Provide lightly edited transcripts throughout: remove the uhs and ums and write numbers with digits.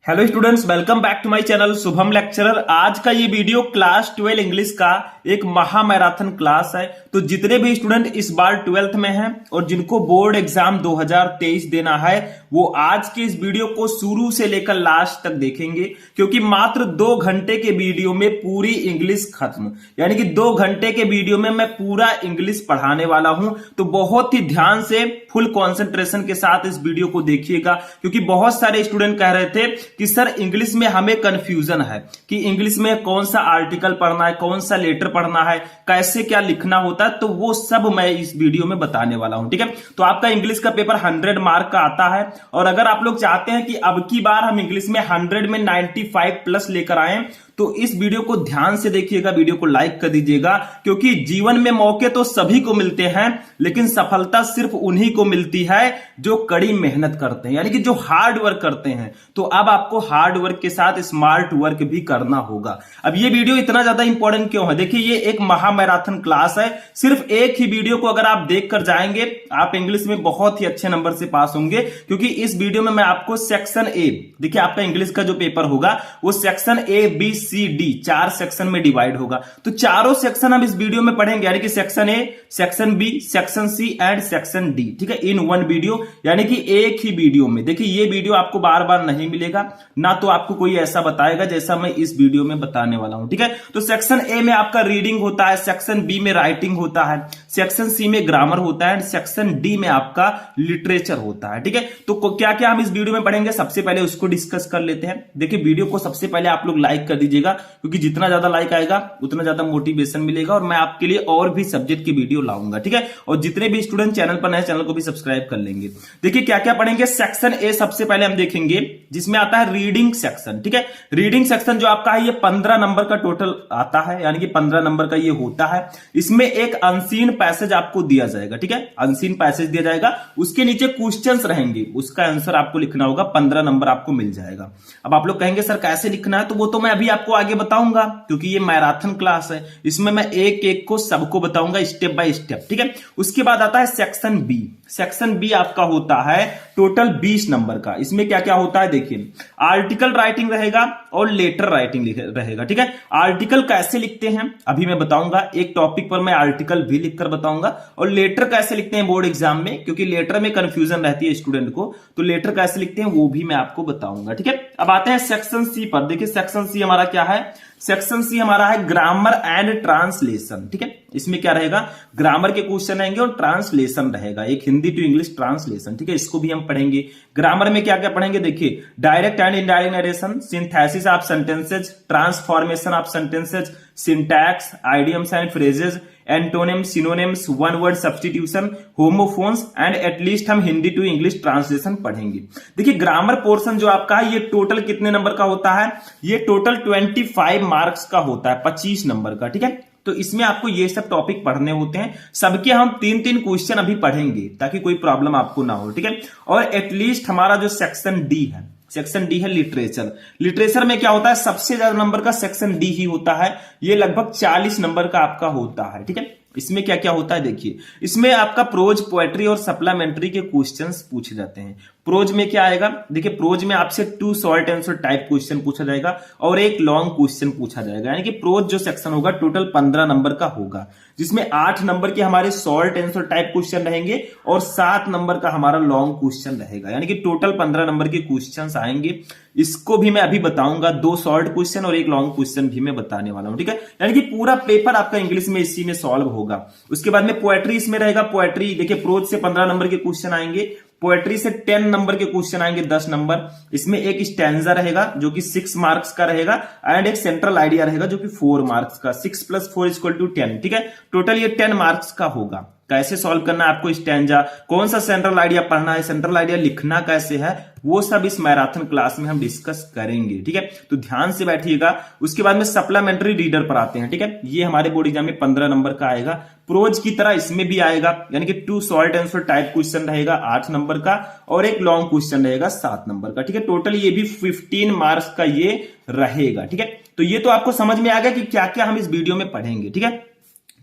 Hello students, welcome back to my channel Shubham lecturer. आज का ये वीडियो क्लास 12 इंग्लिश का एक महा मैराथन क्लास है। तो जितने भी स्टूडेंट इस बार 12th में हैं और जिनको बोर्ड एग्जाम 2023 देना है वो आज के इस वीडियो को शुरू से लेकर लास्ट तक देखेंगे, क्योंकि मात्र 2 घंटे के वीडियो में पूरी इंग्लिश खत्म। यानी कि 2 घंटे के वीडियो में मैं पूरा इंग्लिश पढ़ाने वाला हूं। तो बहुत ही ध्यान से फुल कंसंट्रेशन के साथ इस वीडियो को देखिएगा, क्योंकि बहुत सारे स्टूडेंट कह रहे थे कि सर इंग्लिश में हमें कंफ्यूजन है कि इंग्लिश में कौन सा आर्टिकल पढ़ना है, कौन सा लेटर पढ़ना है, कैसे क्या लिखना होता है। तो वो सब मैं इस वीडियो में बताने वाला हूं। ठीक है, तो आपका इंग्लिश का पेपर 100 मार्क का आता है, और अगर आप लोग चाहते हैं कि अब की बार हम इंग्लिश में 100 में 95 प्लस लेकर आए तो इस वीडियो को ध्यान से देखिएगा, वीडियो को लाइक कर दीजिएगा, क्योंकि जीवन में मौके तो सभी को मिलते हैं लेकिन सफलता सिर्फ उन्हीं को मिलती है जो कड़ी मेहनत करते हैं, यानी कि जो हार्ड वर्क करते हैं। तो अब आपको हार्ड वर्क के साथ स्मार्ट वर्क भी करना होगा। अब ये वीडियो इतना ज्यादा इंपॉर्टेंट क्यों है? देखिए, ये एक महा मैराथन क्लास है। सिर्फ एक ही वीडियो को अगर आप देख कर जाएंगे आप इंग्लिश में बहुत ही अच्छे नंबर से पास होंगे, क्योंकि इस वीडियो में मैं आपको सेक्शन ए, देखिए आपका इंग्लिश का जो पेपर होगा वो section A B C D 4 section में डिवाइड होगा। तो चारों सेक्शन हम इस वीडियो में पढ़ेंगे, यानी कि section A, section B, section C and section D. ठीक है, इन वन वीडियो, यानी कि एक ही वीडियो में। देखिए, ये वीडियो आपको बार बार नहीं मिलेगा, ना तो आपको कोई ऐसा बताएगा जैसा मैं इस वीडियो में बताने वाला हूं। ठीक है, तो सेक्शन ए में आपका रीडिंग होता है, सेक्शन बी में राइटिंग होता है, सेक्शन सी में ग्रामर होता है, सेक्शन डी में आपका लिटरेचर होता है। ठीक है, तो क्या क्या हम इस वीडियो में पढ़ेंगे सबसे पहले उसको डिस्कस कर लेते हैं। देखिए, वीडियो को सबसे पहले आप लोग लाइक कर दीजिएगा, क्योंकि जितना ज्यादा लाइक आएगा उतना ज्यादा मोटिवेशन मिलेगा और मैं आपके लिए और भी सब्जेक्ट की वीडियो लाऊंगा। ठीक है, और जितने भी स्टूडेंट चैनल पर नए, चैनल को भी सब्सक्राइब कर लेंगे। देखिए क्या क्या पढ़ेंगे। सेक्शन ए सबसे पहले हम देखेंगे, जिसमें आता है रीडिंग सेक्शन। ठीक है, रीडिंग सेक्शन जो आपका है ये 15 नंबर का टोटल आता है, यानी कि 15 नंबर का ये होता है। इसमें एक अनसीन पैसेज आपको दिया जाएगा। ठीक है, अनसीन पैसेज दिया जाएगा, उसके नीचे क्वेश्चंस रहेंगे, उसका आंसर आपको लिखना होगा, 15 नंबर आपको मिल जाएगा। अब आप लोग कहेंगे सर कैसे लिखना है, तो वो तो मैं अभी आपको आगे बताऊंगा, क्योंकि ये मैराथन क्लास है, इसमें मैं एक एक को सबको बताऊंगा स्टेप बाय स्टेप। ठीक है, उसके बाद आता है सेक्शन बी। सेक्शन बी आपका होता है टोटल 20 नंबर का। इसमें क्या क्या होता है देखिए, आर्टिकल राइटिंग रहेगा और लेटर राइटिंग रहेगा। ठीक है, आर्टिकल कैसे लिखते हैं अभी मैं बताऊंगा, एक टॉपिक पर मैं आर्टिकल भी लिखकर बताऊंगा, और लेटर कैसे लिखते हैं बोर्ड एग्जाम में, क्योंकि लेटर में कंफ्यूजन रहती है स्टूडेंट को, तो लेटर कैसे लिखते हैं वो भी मैं आपको बताऊंगा। ठीक है, अब आते हैं सेक्शन सी पर। देखिए सेक्शन सी हमारा क्या है, सेक्शन सी हमारा है ग्रामर एंड ट्रांसलेशन। ठीक है, इसमें क्या रहेगा, ग्रामर के क्वेश्चन रहेंगे और ट्रांसलेशन रहेगा, एक हिंदी टू इंग्लिश ट्रांसलेशन। ठीक है, इसको भी हम पढ़ेंगे। ग्रामर में क्या क्या पढ़ेंगे देखिए, direct and indirect narration, synthesis of sentences, transformation of sentences, syntax, idioms and phrases, antonyms, synonyms, one word substitution, homophones and at least हम हिंदी टू इंग्लिश ट्रांसलेशन पढ़ेंगे। देखिए ग्रामर पोर्शन जो आपका है ये टोटल कितने नंबर का होता है, ये टोटल 25 मार्क्स का होता है, 25 नंबर का। ठीक है, तो इसमें आपको ये सब टॉपिक पढ़ने होते हैं, सबके हम 3-3 क्वेश्चन अभी पढ़ेंगे ताकि कोई प्रॉब्लम आपको ना हो। ठीक है, और एटलीस्ट हमारा जो सेक्शन डी है, सेक्शन डी है लिटरेचर। लिटरेचर में क्या होता है, सबसे ज्यादा नंबर का सेक्शन डी ही होता है, ये लगभग 40 नंबर का आपका होता है। ठीक है, इसमें क्या क्या होता है देखिए, इसमें आपका प्रोज, पोएट्री और सप्लीमेंट्री के क्वेश्चंस पूछे जाते हैं। प्रोज में क्या आएगा, देखिए प्रोज में आपसे 2 शॉर्ट आंसर टाइप क्वेश्चन पूछा जाएगा और एक लॉन्ग क्वेश्चन पूछा जाएगा, यानी कि प्रोज जो सेक्शन होगा टोटल 15 नंबर का होगा, जिसमें 8 नंबर के हमारे शॉर्ट आंसर टाइप क्वेश्चन रहेंगे और 7 नंबर का हमारा लॉन्ग क्वेश्चन रहेगा, यानी कि टोटल 15 नंबर के क्वेश्चन आएंगे। इसको भी मैं अभी बताऊंगा, 2 शॉर्ट क्वेश्चन और एक लॉन्ग क्वेश्चन भी मैं बताने वाला हूं। ठीक है, यानी कि पूरा पेपर आपका इंग्लिश में इसी में सॉल्व होगा। उसके बाद में पोएट्री इसमें रहेगा। पोएट्री देखिए, प्रोज से 15 नंबर के क्वेश्चन आएंगे, पोएट्री से 10 नंबर के क्वेश्चन आएंगे, 10 नंबर। इसमें एक स्टैंजा रहेगा जो कि 6 मार्क्स का रहेगा एंड एक सेंट्रल आइडिया रहेगा जो कि 4 मार्क्स का। 6 + 4 = 10। ठीक है, टोटल ये 10 मार्क्स का होगा। कैसे सॉल्व करना है आपको स्टैंजा, कौन सा सेंट्रल आइडिया पढ़ना है, सेंट्रल आइडिया लिखना कैसे है, वो सब इस मैराथन क्लास में हम डिस्कस करेंगे। ठीक है, तो ध्यान से बैठिएगा। उसके बाद में सप्लीमेंट्री रीडर पर आते हैं। ठीक है, ये हमारे बोर्ड एग्जाम में 15 नंबर का आएगा, प्रोज की तरह इसमें भी आएगा, यानी कि 2 शॉर्ट आंसर टाइप क्वेश्चन रहेगा 8 नंबर का और एक लॉन्ग क्वेश्चन रहेगा 7 नंबर का। ठीक है, टोटल ये भी 15 मार्क्स का ये रहेगा। ठीक है, तो ये तो आपको समझ में आ गया कि क्या क्या हम इस वीडियो में पढ़ेंगे। ठीक है,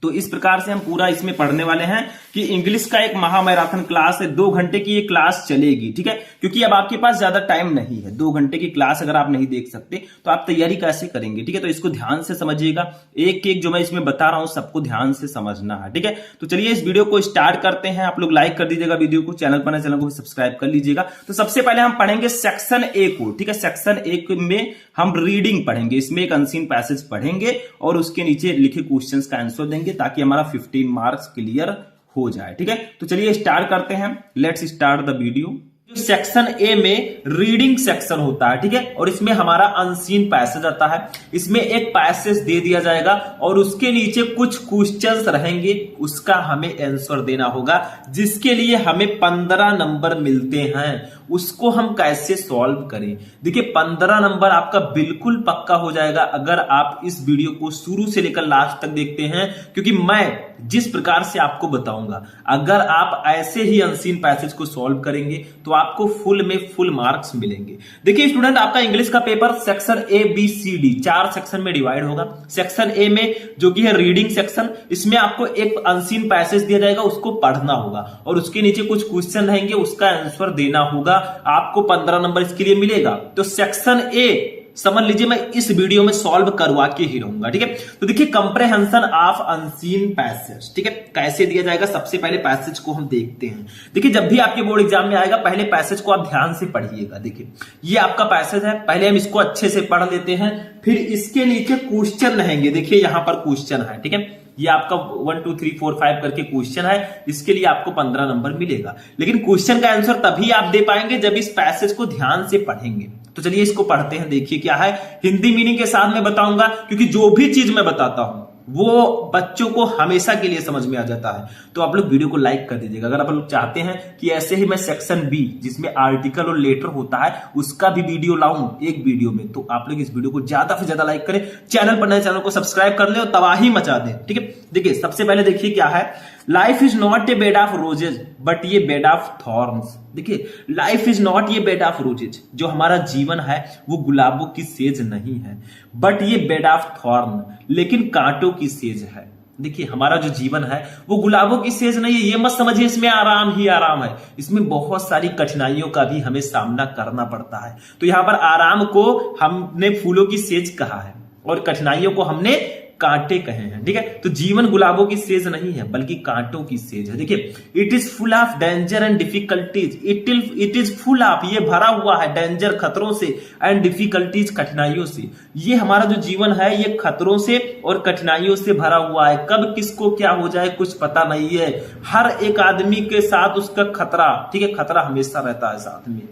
तो इस प्रकार से हम पूरा इसमें पढ़ने वाले हैं कि इंग्लिश का एक महामैराथन क्लास है। 2 घंटे की ये क्लास चलेगी, ठीक है, क्योंकि अब आपके पास ज्यादा टाइम नहीं है। 2 घंटे की क्लास अगर आप नहीं देख सकते तो आप तैयारी कैसे करेंगे, ठीक है। तो इसको ध्यान से समझिएगा, एक एक जो मैं इसमें बता रहा हूं सबको ध्यान से समझना है, ठीक है। तो चलिए इस वीडियो को स्टार्ट करते हैं। आप लोग लाइक कर दीजिएगा वीडियो को, चैनल पर चैनल को भी सब्सक्राइब कर लीजिएगा। तो सबसे पहले हम पढ़ेंगे सेक्शन ए को, ठीक है। सेक्शन ए में हम रीडिंग पढ़ेंगे, इसमें एक अनसीन पैसेज पढ़ेंगे और उसके नीचे लिखे क्वेश्चंस का आंसर देंगे ताकि हमारा 15 मार्क्स क्लियर हो जाए, ठीक है। तो चलिए स्टार्ट करते हैं, let's start the video. Section A में रीडिंग सेक्शन होता है, ठीक है, और इसमें हमारा अनसीन पैसेज आता है। इसमें एक पैसेज दे दिया जाएगा और उसके नीचे कुछ क्वेश्चंस रहेंगे, उसका हमें आंसर देना होगा, जिसके लिए हमें 15 नंबर मिलते हैं। उसको हम कैसे सॉल्व करें, देखिए 15 नंबर आपका बिल्कुल पक्का हो जाएगा अगर आप इस वीडियो को शुरू से लेकर लास्ट तक देखते हैं, क्योंकि मैं जिस प्रकार से आपको बताऊंगा, अगर आप ऐसे ही अनसीन पैसेज को सॉल्व करेंगे तो आपको फुल में फुल मार्क्स मिलेंगे। देखिए स्टूडेंट, आपका इंग्लिश का paper section A B C D 4 section में डिवाइड होगा। सेक्शन ए में जो कि है रीडिंग सेक्शन, इसमें आपको एक अनसीन पैसेज दिया जाएगा, उसको पढ़ना होगा और उसके नीचे कुछ क्वेश्चन रहेंगे, उसका आंसर देना होगा। आपको 15 नंबर इसके लिए मिलेगा। तो सेक्शन ए समझ लीजिए मैं इस वीडियो में सॉल्व करवा के ही रहूंगा, ठीक है। तो देखिए कंप्रेहेंशन ऑफ अनसीन पैसेज, ठीक है, कैसे दिया जाएगा। सबसे पहले पैसेज को हम देखते हैं। देखिए जब भी आपके बोर्ड एग्जाम में आएगा, पहले पैसेज को आप ध्यान से पढ़िएगा। देखिए ये आपका पैसेज है, पहले हम इसको अच्छे से पढ़ लेते हैं, फिर इसके नीचे क्वेश्चन रहेंगे। देखिए यहां पर क्वेश्चन है, ठीक है, ये आपका 1 2 3 4 5 करके क्वेश्चन है, इसके लिए आपको 15 नंबर मिलेगा। लेकिन क्वेश्चन का आंसर तभी आप दे पाएंगे जब इस पैसेज को ध्यान से पढ़ेंगे। तो चलिए इसको पढ़ते हैं। देखिए क्या है, हिंदी मीनिंग के साथ मैं बताऊंगा, क्योंकि जो भी चीज मैं बताता हूं वो बच्चों को हमेशा के लिए समझ में आ जाता है। तो आप लोग वीडियो को लाइक कर दीजिएगा अगर आप लोग चाहते हैं कि ऐसे ही मैं सेक्शन बी, जिसमें आर्टिकल और लेटर होता है, उसका भी वीडियो लाऊं एक वीडियो में। तो आप लोग इस वीडियो को ज्यादा से ज्यादा लाइक करें, चैनल पर नए चैनल को सब्सक्राइब कर ले और तबाही मचा दें, ठीक है। देखिए सबसे पहले देखिए क्या है, life is not a bed of roses but ये बेड ऑफ थॉर्न्स। देखिए लाइफ इज नॉट ये बेड ऑफ रोजेज, जो हमारा जीवन है वो गुलाबों की सेज नहीं है, बट ये बेड ऑफ थॉर्न, लेकिन कांटों की सेज है। देखिए हमारा जो जीवन है वो गुलाबों की सेज नहीं है, ये मत समझिए इसमें आराम ही आराम है, इसमें बहुत सारी कठिनाइयों का भी हमें सामना करना पड़ता है। तो यहां पर आराम को हमने फूलों की सेज कहा है और कठिनाइयों को हमने कांटे कहे हैं, ठीक है। तो जीवन गुलाबों की सेज नहीं है बल्कि कांटों की सेज है। देखिए it is full of danger and difficulties, it is full of, ये भरा हुआ है डेंजर खतरों से, एंड डिफिकल्टीज कठिनाइयों से। ये हमारा जो जीवन है ये खतरों से और कठिनाइयों से भरा हुआ है। कब किसको क्या हो जाए कुछ पता नहीं है, हर एक आदमी के साथ उसका खतरा, ठीक है, खतरा हमेशा रहता है साथ में।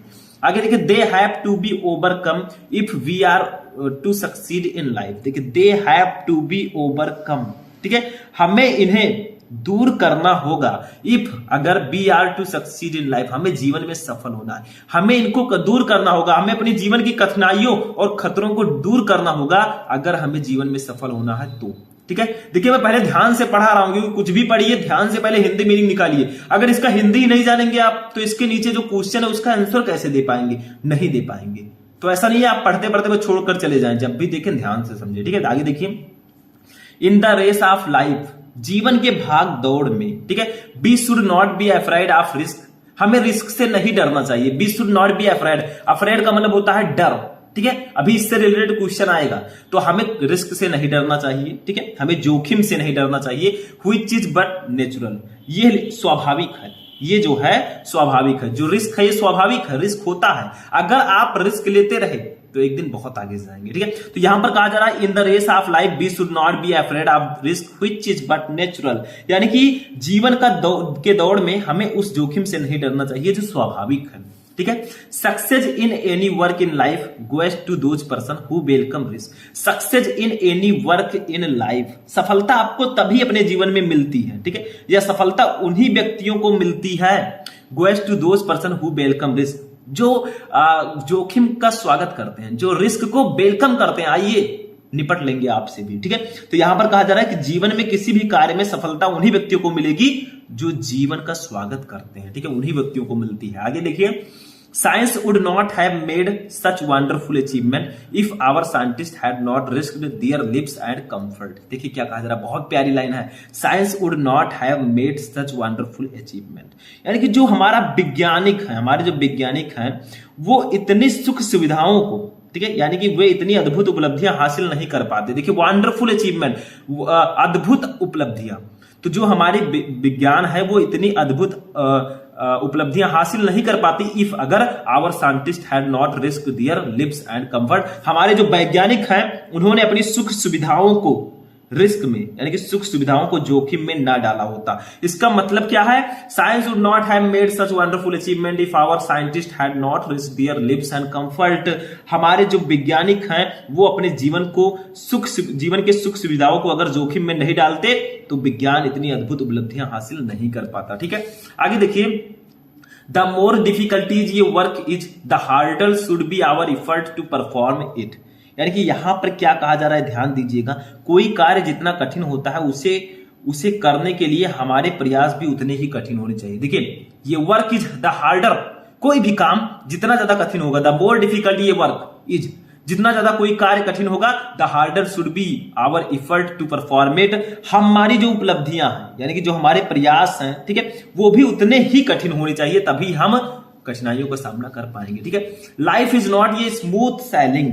आगे देखिए, they have to be overcome if we are to succeed in life. देखिए they have to be overcome, ठीक है, हमें इन्हें दूर करना होगा। इफ अगर we are to succeed in life, हमें जीवन में सफल होना है, हमें इनको दूर करना होगा, हमें अपने जीवन की कठिनाइयों और खतरों को दूर करना होगा अगर हमें जीवन में सफल होना है तो, ठीक है। देखिए मैं पहले ध्यान से पढ़ा रहा हूं, क्योंकि कुछ भी पढ़िए ध्यान से, पहले हिंदी मीनिंग निकालिए। अगर इसका हिंदी नहीं जानेंगे आप तो इसके नीचे जो क्वेश्चन है उसका आंसर कैसे दे पाएंगे, नहीं दे पाएंगे। तो ऐसा नहीं है आप पढ़ते पढ़ते वो छोड़कर चले जाएं, जब भी देखें ध्यान से समझिए, ठीक है। आगे देखिए, in the race of life, जीवन के भाग दौड़ में, ठीक है, we should not be afraid of risk, हमें रिस्क से नहीं डरना चाहिए। We should not be afraid, afraid का मतलब होता है डर, ठीक है, अभी इससे रिलेटेड क्वेश्चन आएगा। तो हमें रिस्क से नहीं डरना चाहिए, ठीक है, हमें जोखिम से नहीं डरना चाहिए। व्हिच इज बट नेचुरल, ये स्वाभाविक है, ये जो है स्वाभाविक है। जो रिस्क है ये स्वाभाविक है, रिस्क होता है। अगर आप रिस्क लेते रहे तो एक दिन बहुत आगे जाएंगे, ठीक है। तो यहां पर कहा जा रहा है, in the race of life we should not be afraid of risk which is but natural, यानी कि जीवन का के दौड़ में हमें उस जोखिम से नहीं डरना चाहिए जो स्वाभाविक है, ठीक है। Success in any work in life goes to those person who welcome risk. Success in any work in life, सफलता आपको तभी अपने जीवन में मिलती है, ठीक है, यह सफलता उन्हीं व्यक्तियों को मिलती है, goes to those person who welcome risk, जो जोखिम का स्वागत करते हैं, जो रिस्क को वेलकम करते हैं, आइए निपट लेंगे आपसे भी, ठीक है। तो यहां पर कहा जा रहा है कि जीवन में किसी भी कार्य में सफलता उन्हीं व्यक्तियों को मिलेगी जो जीवन का स्वागत करते हैं, ठीक है, उन्हीं व्यक्तियों को मिलती है। आगे देखिए, science would not have made such wonderful achievement if our scientist had not risked their lives and comfort. देखिए क्या कहा जा रहा है, बहुत प्यारी लाइन है। Science would not have made such wonderful achievement, यानी कि जो हमारा वैज्ञानिक है, हमारे जो वैज्ञानिक हैं वो इतनी सुख सुविधाओं को, ठीक है, यानी कि वे इतनी अद्भुत उपलब्धियां हासिल नहीं कर पाते। देखिए वंडरफुल अचीवमेंट, अद्भुत उपलब्धियां, तो जो हमारे विज्ञान है वो इतनी अद्भुत उपलब्धियां हासिल नहीं कर पाती इफ अगर our scientist had not risk their lives and comfort. हमारे जो वैज्ञानिक हैं उन्होंने अपनी सुख सुविधाओं को रिस्क में, यानी कि सुख सुविधाओं को जोखिम में ना डाला होता। इसका मतलब क्या है, science would not have made such wonderful achievement if our scientist had not risk their lives and comfort. हमारे जो वैज्ञानिक हैं वो अपने जीवन के सुख सुविधाओं को अगर जोखिम में नहीं डालते तो विज्ञान इतनी अद्भुत उपलब्धियां हासिल नहीं कर पाता। ठीक है, आगे देखिए, द मोर डिफिकल्टीज ये work is the harder should be our effort to perform it. यानी कि यहां पर क्या कहा जा रहा है, ध्यान दीजिएगा, कोई कार्य जितना कठिन होता है उसे करने के लिए हमारे प्रयास भी उतने ही कठिन होने चाहिए। देखिए ये वर्क इज द हार्डर, कोई भी काम जितना ज्यादा कठिन होगा, द मोर डिफिकल्ट ये वर्क इज, जितना ज्यादा कोई कार्य कठिन होगा, the harder should be our effort to perform it. हमारी जो उपलब्धियां हैं, यानी कि जो हमारे प्रयास हैं, ठीक है, वो भी उतने ही कठिन होने चाहिए, तभी हम कठिनाइयों का सामना कर पाएंगे। ठीक है, लाइफ इज नॉट ये स्मूथ सैलिंग,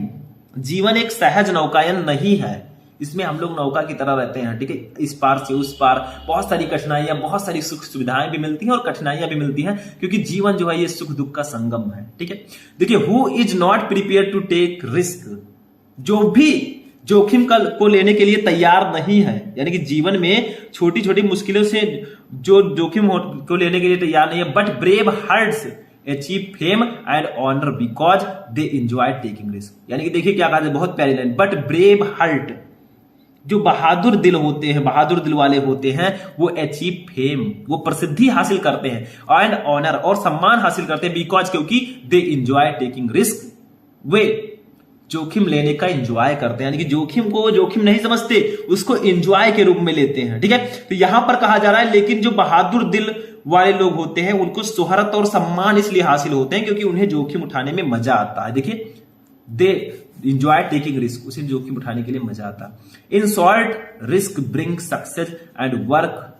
जीवन एक सहज नौकायन नहीं है, इसमें हम लोग नौका की तरह रहते हैं। ठीक है, इस पार से उस पार बहुत सारी कठिनाइयां, बहुत सारी सुख सुविधाएं भी मिलती हैं और कठिनाइयां भी मिलती हैं, क्योंकि जीवन जो है ये सुख दुख का संगम है। ठीक है, देखिए, who is not prepare to take risk, जो भी जोखिम को लेने के लिए तैयार नहीं है, यानी कि जीवन में छोटी छोटी मुश्किलों से जो जोखिम को लेने के लिए तैयार नहीं है, but brave hearts achieve fame and honour because they enjoy taking risk. यानी कि देखिए क्या कहा जाए, बहुत प्यारी लाइन, बट ब्रेव हार्ट, जो बहादुर दिल होते हैं, बहादुर दिल वाले होते हैं, वो अचीव फेम, वो प्रसिद्धि हासिल करते हैं, एंड ऑनर, और सम्मान हासिल करते हैं, बिकॉज, क्योंकि दे एंजॉय टेकिंग रिस्क, वे जोखिम लेने का एंजॉय करते हैं, यानी कि जोखिम को जोखिम नहीं समझते, उसको एंजॉय के रूप में लेते हैं। ठीक है, तो यहां पर कहा जा रहा है, लेकिन जो बहादुर दिल वाले लोग होते हैं उनको शोहरत और सम्मान इसलिए हासिल होते हैं क्योंकि उन्हें जोखिम उठाने में मजा आता है। देखिए, दे एंजॉय टेकिंग रिस्क, उसे जोखिम उठाने के लिए मजा आता है। In short, risk bring success and work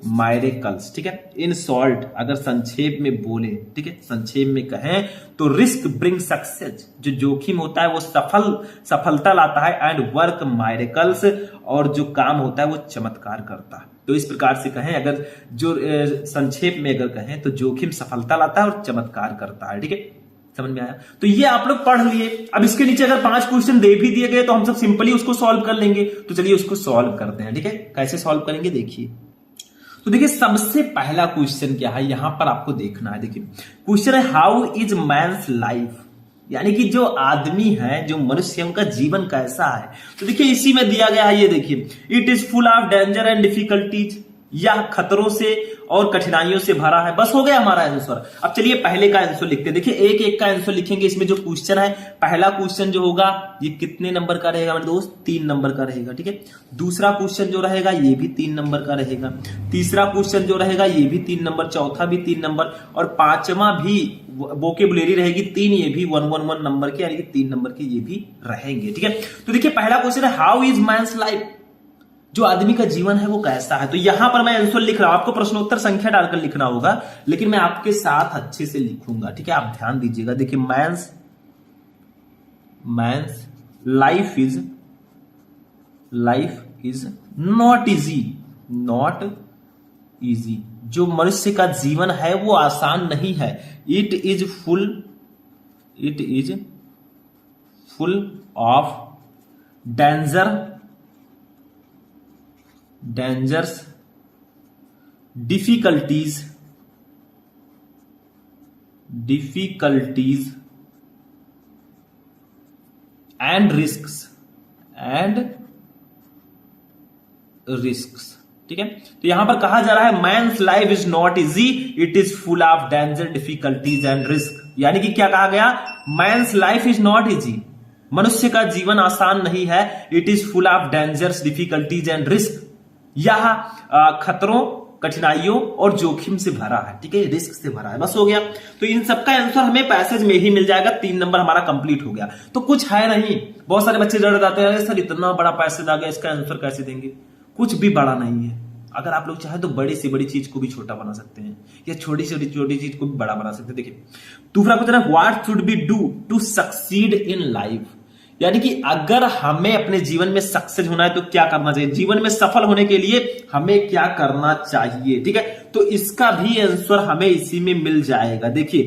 miracles. ठीक है, इन शॉर्ट, अगर संक्षेप में बोले, ठीक है, संक्षेप में कहें तो रिस्क ब्रिंग सक्सेस, जो जोखिम होता है वो सफलता लाता है, एंड वर्क मायरेकल्स, और जो काम होता है वो चमत्कार करता है। तो इस प्रकार से कहें, अगर जो संक्षेप में अगर कहें तो जोखिम सफलता लाता है और चमत्कार करता है। ठीक है, समझ में आया? तो ये आप लोग पढ़ लिए। अब इसके नीचे अगर 5 क्वेश्चन दे भी दिए गए तो हम सब सिंपली उसको सॉल्व कर लेंगे। तो चलिए उसको सॉल्व करते हैं। ठीक है, कैसे सॉल्व करेंगे देखिए। तो देखिए, सबसे पहला क्वेश्चन क्या है, यहां पर आपको देखना है। देखिए, क्वेश्चन है, हाउ इज मैन्स लाइफ, यानी कि जो आदमी है, जो मनुष्य, उनका जीवन कैसा है। तो देखिए, इसी में दिया गया है, ये देखिए, it is full of danger and difficulties, यह खतरों से और कठिनाइयों से भरा है। बस हो गया हमारा आंसर। अब चलिए पहले का आंसर लिखते हैं। देखिए, एक एक का आंसर लिखेंगे। इसमें जो क्वेश्चन है, पहला क्वेश्चन जो होगा ये कितने नंबर का रहेगा मेरे दोस्त, 3 नंबर का रहेगा। ठीक है, दूसरा क्वेश्चन जो रहेगा ये भी 3 नंबर का रहेगा, तीसरा क्वेश्चन जो रहेगा ये भी 3 नंबर, चौथा भी 3 नंबर, और पांचवा भी वोकेबुलरी रहेगी 3, ये भी 111 नंबर के, यानी कि 3 नंबर के ये भी रहेंगे। ठीक है, तो देखिए पहला क्वेश्चन है, हाउ इज मैन्स लाइफ, जो आदमी का जीवन है वो कैसा है। तो यहां पर मैं आंसर लिख रहा हूं, आपको प्रश्नोत्तर संख्या डालकर लिखना होगा, लेकिन मैं आपके साथ अच्छे से लिखूंगा। ठीक है, आप ध्यान दीजिएगा। देखिए, man's life is not easy, जो मनुष्य का जीवन है वो आसान नहीं है। It is full of dangers difficulties and risks. ठीक है, तो यहां पर कहा जा रहा है, man's life is not easy, it is full of danger difficulties and risk. यानी कि क्या कहा गया, man's life is not easy, मनुष्य का जीवन आसान नहीं है। It is full of dangers difficulties and risk, यह कठिनाइयों और जोखिम से भरा है, ठीक है, रिस्क से भरा है। बस हो गया। तो इन सबका आंसर हमें पैसेज में ही मिल जाएगा। 3 नंबर हमारा कंप्लीट हो गया। तो कुछ है नहीं। बहुत सारे बच्चे डर जाते हैं, सर इतना बड़ा पैसेज आ गया, इसका आंसर कैसे देंगे। कुछ भी बड़ा नहीं है। अगर आप लोग चाहे तो बड़ी से बड़ी चीज को भी छोटा बना सकते हैं, या छोटी से छोटी चीज को भी बड़ा बना सकते हैं। देखिए दूसरा क्वेश्चन है, what should we do to succeed in life. यानी कि अगर हमें अपने जीवन में सक्सेस होना है तो क्या करना चाहिए, जीवन में सफल होने के लिए हमें क्या करना चाहिए, ठीक है। तो इसका भी आंसर हमें इसी में मिल जाएगा। देखिए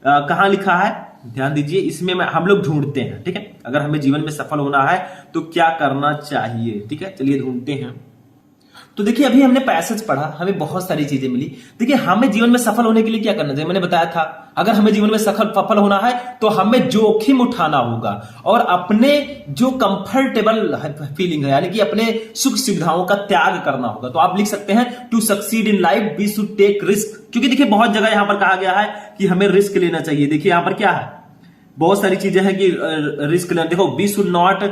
कहां लिखा है, ध्यान दीजिए, इसमें हम लोग ढूंढते हैं, ठीक है। अगर हमें जीवन में सफल होना है तो क्या करना चाहिए, ठीक है, चलिए ढूंढते हैं। तो देखिए अभी हमने पैसेज पढ़ा, हमें बहुत सारी चीजें मिली। देखिए हमें जीवन में सफल होने के लिए क्या करना चाहिए, मैंने बताया था अगर हमें जीवन में सफल होना है तो हमें जोखिम उठाना होगा और अपने जो कंफर्टेबल फीलिंग है, यानी कि अपने सुख सुविधाओं का त्याग करना होगा। तो आप लिख सकते हैं to succeed in life we should take risk, क्योंकि देखिए बहुत जगह यहां पर कहा गया है कि हमें रिस्क लेना चाहिए। देखिए यहां पर क्या है, बहुत सारी चीजें हैं कि रिस्क लेना। देखो we should not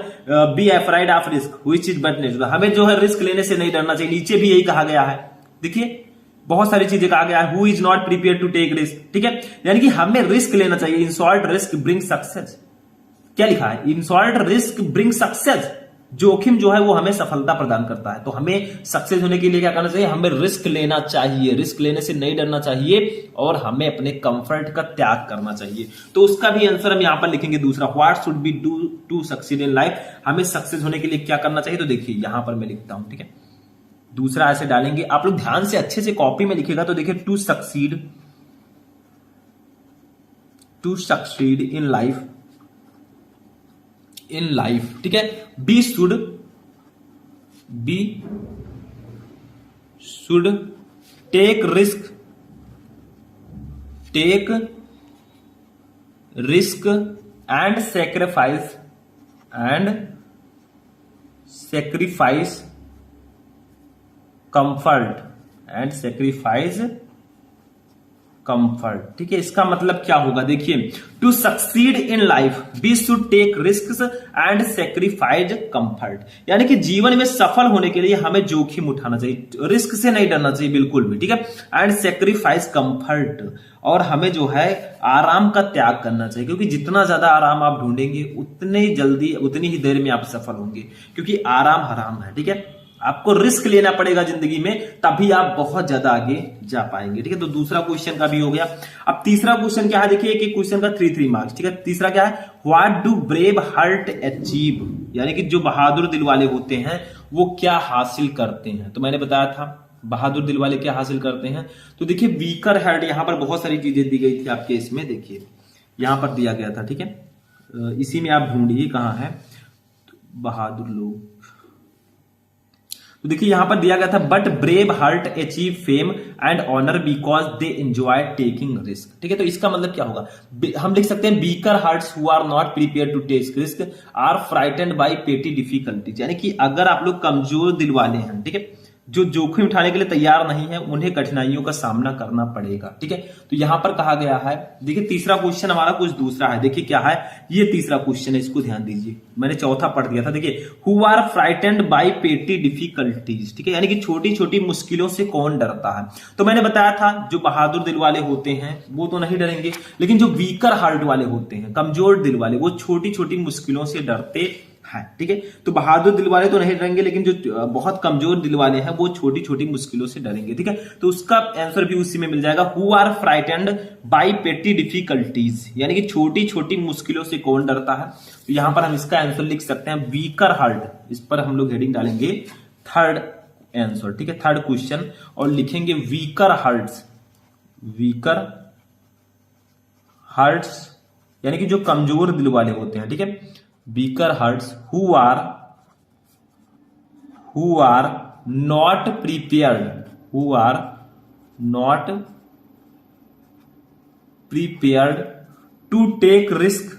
be afraid of risk which is but natural, हमें जो है रिस्क लेने से नहीं डरना चाहिए। नीचे भी यही कहा गया है, देखिए बहुत सारी चीजें कहा गया है, who is not prepare to take risk, ठीक है, यानी कि हमें रिस्क लेना चाहिए। इंसॉल्ट रिस्क ब्रिंग सक्सेस, क्या लिखा है, इंसॉल्ट रिस्क ब्रिंग सक्सेस, जोखिम जो है वो हमें सफलता प्रदान करता है। तो हमें सक्सेस होने के लिए क्या करना चाहिए, हमें रिस्क लेना चाहिए, रिस्क लेने से नहीं डरना चाहिए और हमें अपने कंफर्ट का त्याग करना चाहिए। तो उसका भी आंसर हम यहां पर लिखेंगे दूसरा, what should we do to succeed in life, हमें सक्सेस होने के लिए क्या करना चाहिए। तो देखिए यहां पर मैं लिखता हूं, ठीक है, दूसरा ऐसे डालेंगे, आप लोग ध्यान से अच्छे से कॉपी में लिखेगा। तो देखिए टू सक्सीड इन लाइफ, ठीक है, we should take risk and sacrifice comfort, ठीक है। इसका मतलब क्या होगा, देखिए to succeed in life we should take risk and sacrifice comfort, यानी कि जीवन में सफल होने के लिए हमें जोखिम उठाना चाहिए, रिस्क से नहीं डरना चाहिए बिल्कुल भी, ठीक है, एंड सैक्रिफाइस कंफर्ट, और हमें जो है आराम का त्याग करना चाहिए, क्योंकि जितना ज्यादा आराम आप ढूंढेंगे उतनी जल्दी उतनी ही देर में आप सफल होंगे, क्योंकि आराम हराम है, ठीक है। आपको रिस्क लेना पड़ेगा जिंदगी में, तभी आप बहुत ज्यादा आगे जा पाएंगे, ठीक है। तो दूसरा क्वेश्चन का भी हो गया। अब तीसरा क्वेश्चन क्या है, देखिए कि क्वेश्चन का 3 मार्क्स, ठीक है। तीसरा क्या है, what do brave heart achieve, यानी कि जो बहादुर दिल वाले होते हैं वो क्या हासिल करते हैं। तो मैंने बताया था बहादुर दिल वाले क्या हासिल करते हैं। तो देखिए वीकर हार्ट, यहां पर बहुत सारी चीजें दी गई थी आपके इसमें, देखिए यहां पर दिया गया था, ठीक है, इसी में आप ढूंढिए कहां है बहादुर लोग। तो देखिए यहां पर दिया गया था, but brave heart achieve fame and honour because they enjoy taking risk, ठीक है। तो इसका मतलब क्या होगा, हम लिख सकते हैं weaker hearts who are not prepare to take risk are frightened by petty difficulties, यानी कि अगर आप लोग कमजोर दिल वाले हैं, ठीक है, जो जोखिम उठाने के लिए तैयार नहीं है, उन्हें कठिनाइयों का सामना करना पड़ेगा, ठीक है। तो यहां पर कहा गया है, देखिए तीसरा क्वेश्चन हमारा कुछ दूसरा है, देखिए क्या है, ये तीसरा क्वेश्चन है, इसको ध्यान दीजिए, मैंने चौथा पढ़ दिया था। देखिए who are frightened by petty difficulties, ठीक है, यानी कि छोटी छोटी मुश्किलों से कौन डरता है। तो मैंने बताया था जो बहादुर दिल वाले होते हैं वो तो नहीं डरेंगे, लेकिन जो वीकर हार्ट वाले होते हैं, कमजोर दिल वाले, वो छोटी छोटी मुश्किलों से डरते है, ठीक है। तो बहादुर दिल वाले तो नहीं डरेंगे, लेकिन जो बहुत कमजोर दिल वाले हैं वो छोटी छोटी मुश्किलों से डरेंगे, ठीक है। तो उसका आंसर भी उसी में मिल जाएगा, who are frightened by petty difficulties, यानी कि छोटी छोटी मुश्किलों से कौन डरता है। तो यहां पर हम इसका आंसर लिख सकते हैं वीकर हार्ट, इस पर हम लोग हेडिंग डालेंगे थर्ड आंसर, ठीक है, थर्ड क्वेश्चन, और लिखेंगे वीकर हार्ट्स, यानी कि जो कमजोर दिल वाले होते हैं, ठीक है, weaker hearts who are not prepared to take risk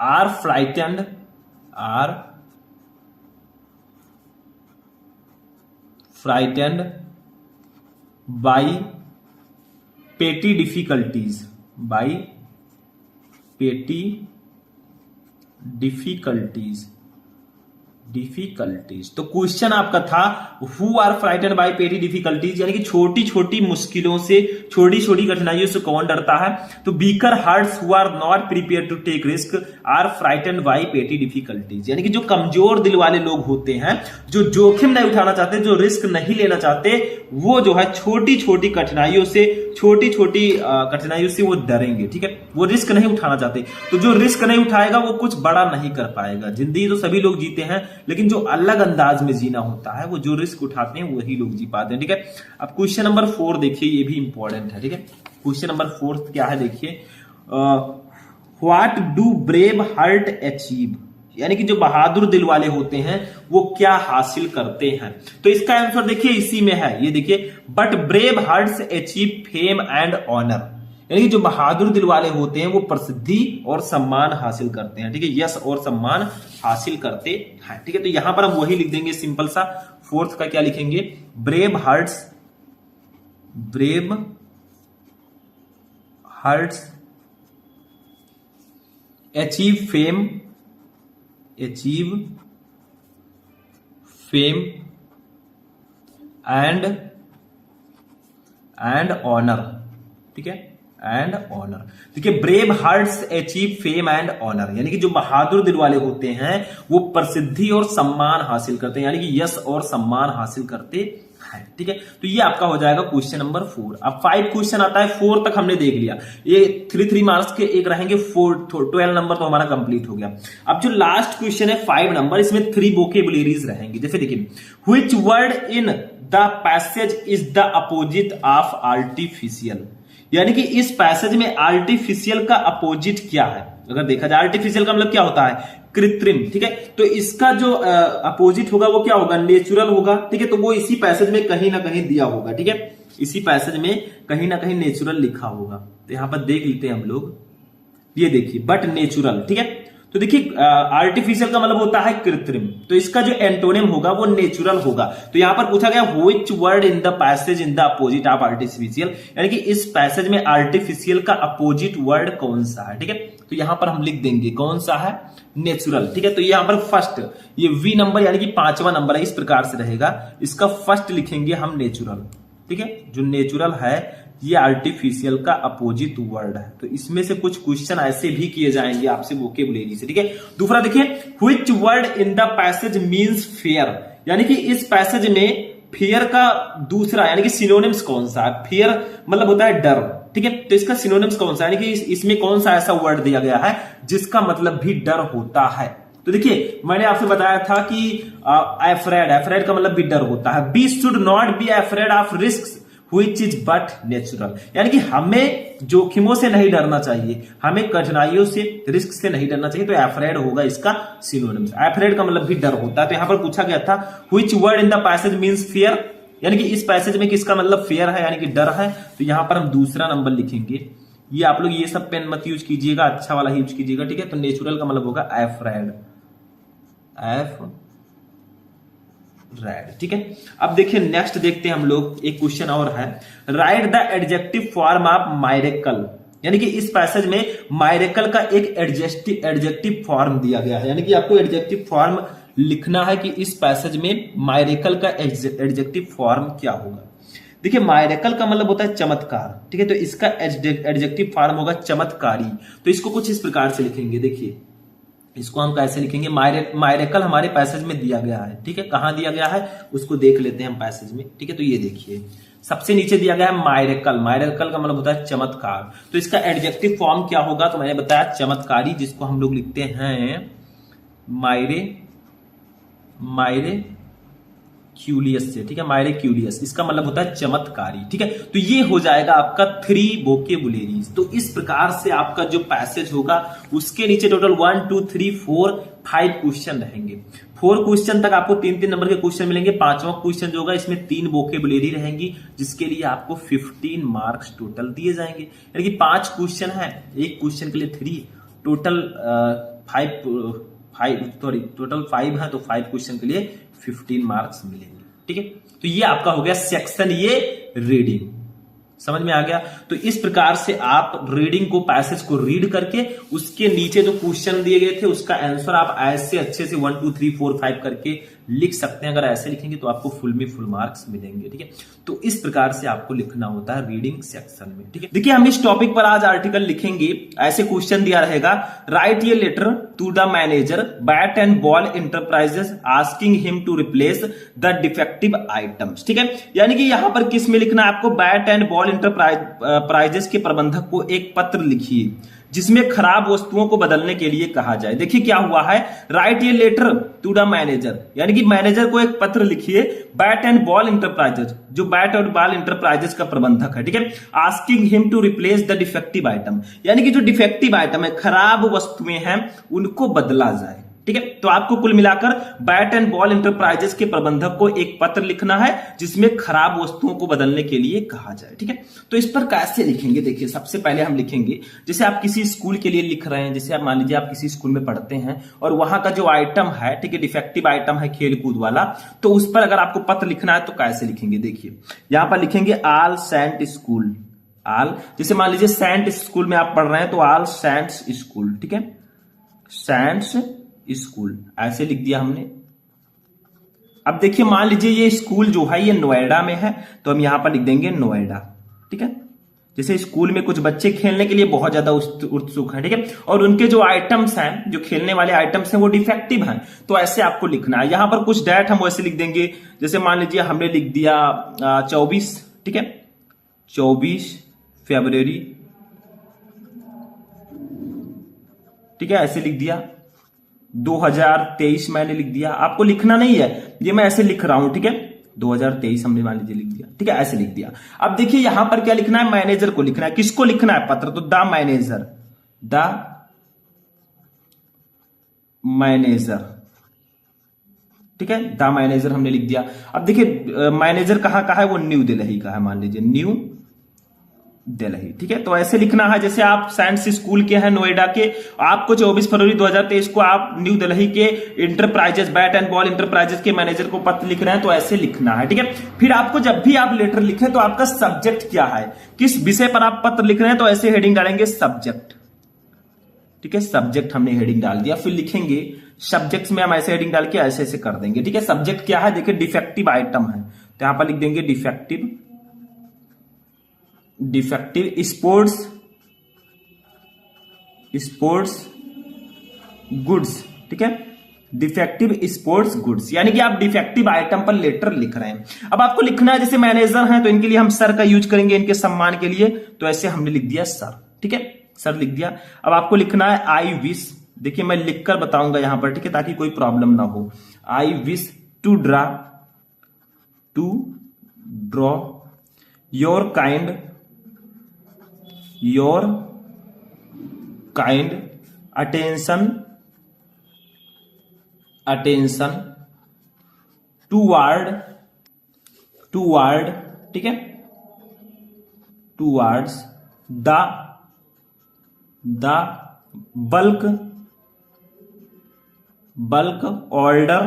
are frightened by petty difficulties, difficulties. तो क्वेश्चन आपका था who are frightened by petty difficulties, यानी कि छोटी छोटी मुश्किलों से, छोटी छोटी कठिनाइयों से कौन डरता है? तो weaker hearts who are not prepare to take risk are frightened by petty difficulties, यानी कि जो कमजोर दिल वाले लोग होते हैं, जो जोखिम नहीं उठाना चाहते, जो रिस्क नहीं लेना चाहते, वो जो है छोटी छोटी कठिनाइयों से, छोटी छोटी कठिनाइयों से वो डरेंगे। ठीक है, वो रिस्क नहीं उठाना चाहते। तो जो रिस्क नहीं उठाएगा वो कुछ बड़ा नहीं कर पाएगा। जिंदगी तो सभी लोग जीते हैं, लेकिन जो अलग अंदाज में जीना होता है, वो जो रिस्क उठाते हैं वही लोग जी पाते हैं। ठीक है, अब क्वेश्चन नंबर 4 देखिए, ये भी इंपॉर्टेंट है। ठीक है, क्वेश्चन नंबर 4 क्या है देखिए, what do brave heart achieve, यानी कि जो बहादुर दिल वाले होते हैं वो क्या हासिल करते हैं? तो इसका आंसर देखिए इसी में है, ये देखिए, but brave hearts achieve fame and honour, यानी कि जो बहादुर दिल वाले होते हैं वो प्रसिद्धि और सम्मान हासिल करते हैं। ठीक है, यश और सम्मान हासिल करते हैं। ठीक है, तो यहां पर हम वही लिख देंगे सिंपल सा, 4th का क्या लिखेंगे, brave hearts achieve fame and honour. ठीक है, एंड ऑनर। देखिए, brave hearts achieve fame and honour, यानी कि जो बहादुर दिल वाले होते हैं वो प्रसिद्धि और सम्मान हासिल करते हैं, यानी कि यश और सम्मान हासिल करते हैं। ठीक है, तो ये आपका हो जाएगा क्वेश्चन नंबर 4। अब 5 क्वेश्चन आता है, 4 तक हमने देख लिया। ये 3 मार्क्स के एक रहेंगे, 12 नंबर तो हमारा कंप्लीट हो गया। अब जो लास्ट क्वेश्चन है 5 नंबर, इसमें 3 वोकेबुलरीज रहेंगे। जैसे देखिए, which word in the passage is the opposite of artificial, यानी कि इस पैसेज में आर्टिफिशियल का अपोजिट क्या है? अगर देखा जाए आर्टिफिशियल का मतलब क्या होता है, कृत्रिम। ठीक है, तो इसका जो अपोजिट होगा वो क्या होगा, नेचुरल होगा। ठीक है, तो वो इसी पैसेज में कहीं ना कहीं दिया होगा। ठीक है, इसी पैसेज में कहीं ना कहीं नेचुरल लिखा होगा। तो यहां पर देख लेते हैं हम लोग, ये देखिए, बट नेचुरल। ठीक है, तो देखिए आर्टिफिशियल का मतलब होता है कृत्रिम, तो इसका जो एंटोनिम होगा वो नेचुरल होगा। तो यहां पर पूछा गया which word in the passage in the opposite of artificial, यानी कि इस पैसेज में आर्टिफिशियल का अपोजिट वर्ड कौन सा है? ठीक है, तो यहां पर हम लिख देंगे कौन सा है, नेचुरल। ठीक है, तो यहां पर फर्स्ट, ये वी नंबर यानी कि 5वां नंबर है, इस प्रकार से रहेगा, इसका फर्स्ट लिखेंगे हम नेचुरल। ठीक है, जो नेचुरल है ये आर्टिफिशियल का अपोजिट वर्ड है। तो इसमें से कुछ क्वेश्चन ऐसे भी किए जाएंगे आपसे वोकेबुलरी से। ठीक है, दूसरा देखिए, which word in the passage means fair, यानी कि इस पैसेज में फेयर का दूसरा यानी कि सिनोनिम्स कौन सा है? फेयर मतलब होता है डर। ठीक है, तो इसका सिनोनिम्स कौन सा है, यानी कि इसमें कौन सा ऐसा वर्ड दिया गया है जिसका मतलब भी डर होता है? तो देखिए, मैंने आपसे बताया था कि एफ्रेड का मतलब भी डर होता है। We should not be afraid of risk which is but natural, यानी कि हमें जोखिमों से नहीं डरना चाहिए, हमें कठिनाइयों से, रिस्क से नहीं डरना चाहिए। तो एफ्रेड होगा इसका सिनोनिम्स। एफ्रेड का मतलब भी डर होता है। तो यहां पर पूछा गया था which word in the passage means fear, यानी कि इस पैसेज में किसका मतलब फियर है, यानी कि डर है। तो यहां पर हम दूसरा नंबर लिखेंगे। ये आप लोग ये सब पेन मत यूज कीजिएगा, अच्छा वाला यूज कीजिएगा। ठीक है, तो नेचुरल का मतलब होगा एफ्रेड, राइट। ठीक है, अब देखिए नेक्स्ट देखते हैं हम लोग, एक क्वेश्चन और है, right the adjective form of मायरेकल, यानी कि इस पैसेज में मायरेकल का एक एडजेक्टिव फॉर्म दिया गया है, यानी कि आपको एडजेक्टिव फॉर्म लिखना है कि इस पैसेज में मायरेकल का एडजेक्टिव फॉर्म क्या होगा। देखिए, मायरेकल का मतलब होता है चमत्कार। ठीक है, तो इसका एडजेक्टिव फॉर्म होगा चमत्कारी। तो इसको कुछ इस प्रकार से लिखेंगे, देखिए इसको हम कैसे लिखेंगे, मायरेकल हमारे पैसेज में दिया गया है। ठीक है, कहां दिया गया है उसको देख लेते हैं हम पैसेज में। ठीक है, तो ये देखिए सबसे नीचे दिया गया है मायरेकल। मायरेकल का मतलब होता है चमत्कार। तो इसका एडजेक्टिव फॉर्म क्या होगा, तो मैंने बताया चमत्कारी, जिसको हम लोग लिखते हैं मायरे क्यूलियस से। ठीक है, मायरे क्यूलियस, इसका मतलब होता है चमत्कारी। ठीक है, तो ये हो जाएगा आपका 3 वोकेबुलरीज। तो इस प्रकार से आपका जो पैसेज होगा उसके नीचे टोटल 1 2 3 4 5 क्वेश्चन रहेंगे। 4 क्वेश्चन तक आपको 3-3 नंबर के क्वेश्चन मिलेंगे। 5वां क्वेश्चन जो होगा इसमें 3 वोकेबुलरी रहेंगी, जिसके लिए आपको 15 मार्क्स टोटल दिए जाएंगे। यानी कि 5 क्वेश्चन है, एक क्वेश्चन के लिए 3, टोटल 5 है, तो 5 क्वेश्चन के लिए 15 मार्क्स मिलेंगे। ठीक है, तो ये आपका हो गया सेक्शन ये रीडिंग। समझ में आ गया। तो इस प्रकार से आप रीडिंग को, पैसेज को रीड करके उसके नीचे जो क्वेश्चन दिए गए थे उसका आंसर आप ऐसे अच्छे से 1 2 3 4 5 करके लिख सकते हैं। अगर ऐसे लिखेंगे तो आपको फुल में फुल मार्क्स मिलेंगे, ठीक है। तो इस प्रकार से आपको लिखना होता है रीडिंग सेक्शन में, ठीक है। देखिए हम इस टॉपिक पर आज आर्टिकल लिखेंगे। ऐसे क्वेश्चन दिया रहेगा, write a letter to the manager bat and ball enterprises asking him to replace the defective items, ठीक है। यानी कि यहां पर किस में लिखना है आपको, बैट एंड बॉल इंटरप्राइजेस के प्रबंधक को एक पत्र लिखिए जिसमें खराब वस्तुओं को बदलने के लिए कहा जाए। देखिए क्या हुआ है, write a letter to the manager, यानी कि मैनेजर को एक पत्र लिखिए, बैट एंड बॉल इंटरप्राइजेस, जो बैट और बॉल इंटरप्राइजेस का प्रबंधक है, ठीक है, asking him to replace the defective item, यानी कि जो डिफेक्टिव आइटम है, खराब वस्तुएं हैं, उनको बदला जाए, ठीक है। तो आपको कुल मिलाकर बैट एंड बॉल इंटरप्राइजेस के प्रबंधक को एक पत्र लिखना है जिसमें खराब वस्तुओं को बदलने के लिए कहा जाए, ठीक है। तो इस पर कैसे लिखेंगे, देखिए सबसे पहले हम लिखेंगे, जैसे आप किसी स्कूल के लिए लिख रहे हैं, जैसे आप मान लीजिए आप किसी स्कूल में पढ़ते हैं और वहां का जो आइटम है, ठीक है, डिफेक्टिव आइटम है खेल कूद वाला, तो उस पर अगर आपको पत्र लिखना है तो कैसे लिखेंगे, देखिए यहां पर लिखेंगे ऑल सेंट स्कूल, ऑल, जैसे मान लीजिए सेंट स्कूल में आप पढ़ रहे हैं तो ऑल सेंट्स स्कूल, ठीक है, सेंट्स स्कूल, ऐसे लिख दिया हमने। अब देखिए मान लीजिए ये स्कूल जो है ये नोएडा में है, तो हम यहां पर लिख देंगे नोएडा, ठीक है। जैसे स्कूल में कुछ बच्चे खेलने के लिए बहुत ज्यादा उत्सुक हैं, ठीक है, और उनके जो आइटम्स हैं, जो खेलने वाले आइटम्स हैं वो डिफेक्टिव हैं, तो ऐसे आपको लिखना है। यहां पर कुछ डेट हम वैसे लिख देंगे, जैसे मान लीजिए हमने लिख दिया 24, ठीक है, 24 फरवरी, ठीक है, ऐसे लिख दिया। 2023 मैंने लिख दिया, आपको लिखना नहीं है, ये मैं ऐसे लिख रहा हूं, ठीक है, 2023 हमने मान लीजिए लिख दिया, ठीक है, ऐसे लिख दिया। अब देखिए यहां पर क्या लिखना है, मैनेजर को लिखना है, किसको लिखना है पत्र, तो द मैनेजर, द मैनेजर, ठीक है, द मैनेजर हमने लिख दिया। अब देखिए मैनेजर कहां का है, वो न्यू दिल्ली का है, मान लीजिए न्यू दिल्ली, ठीक है। तो ऐसे लिखना है, जैसे आप साइंस स्कूल के हैं नोएडा के, आपको 24 फरवरी 2023 को आप न्यू दिल्ली के enterprises, bat and ball enterprises के मैनेजर को पत्र लिख रहे हैं, तो ऐसे लिखना है, ठीक है। फिर आपको जब भी आप लेटर लिखें तो आपका सब्जेक्ट क्या है, किस विषय पर आप पत्र लिख रहे हैं, तो ऐसे हेडिंग डालेंगे सब्जेक्ट, ठीक है, सब्जेक्ट हमने हेडिंग डाल दिया। फिर लिखेंगे सब्जेक्ट्स में हम ऐसे हेडिंग डाल के ऐसे ऐसे कर देंगे, ठीक है। सब्जेक्ट क्या है, देखिए डिफेक्टिव आइटम है, तो यहां पर लिख देंगे डिफेक्टिव स्पोर्ट्स गुड्स, ठीक है, डिफेक्टिव स्पोर्ट्स गुड्स, यानी कि आप डिफेक्टिव आइटम पर लेटर लिख रहे हैं। अब आपको लिखना है, जैसे मैनेजर हैं तो इनके लिए हम सर का यूज करेंगे, इनके सम्मान के लिए, तो ऐसे हमने लिख दिया सर, ठीक है, सर लिख दिया। अब आपको लिखना है आई विश, देखिए मैं लिखकर बताऊंगा यहां पर, ठीक है, ताकि कोई प्रॉब्लम ना हो। I wish to draw your kind attention toward, ठीक है, towards the bulk order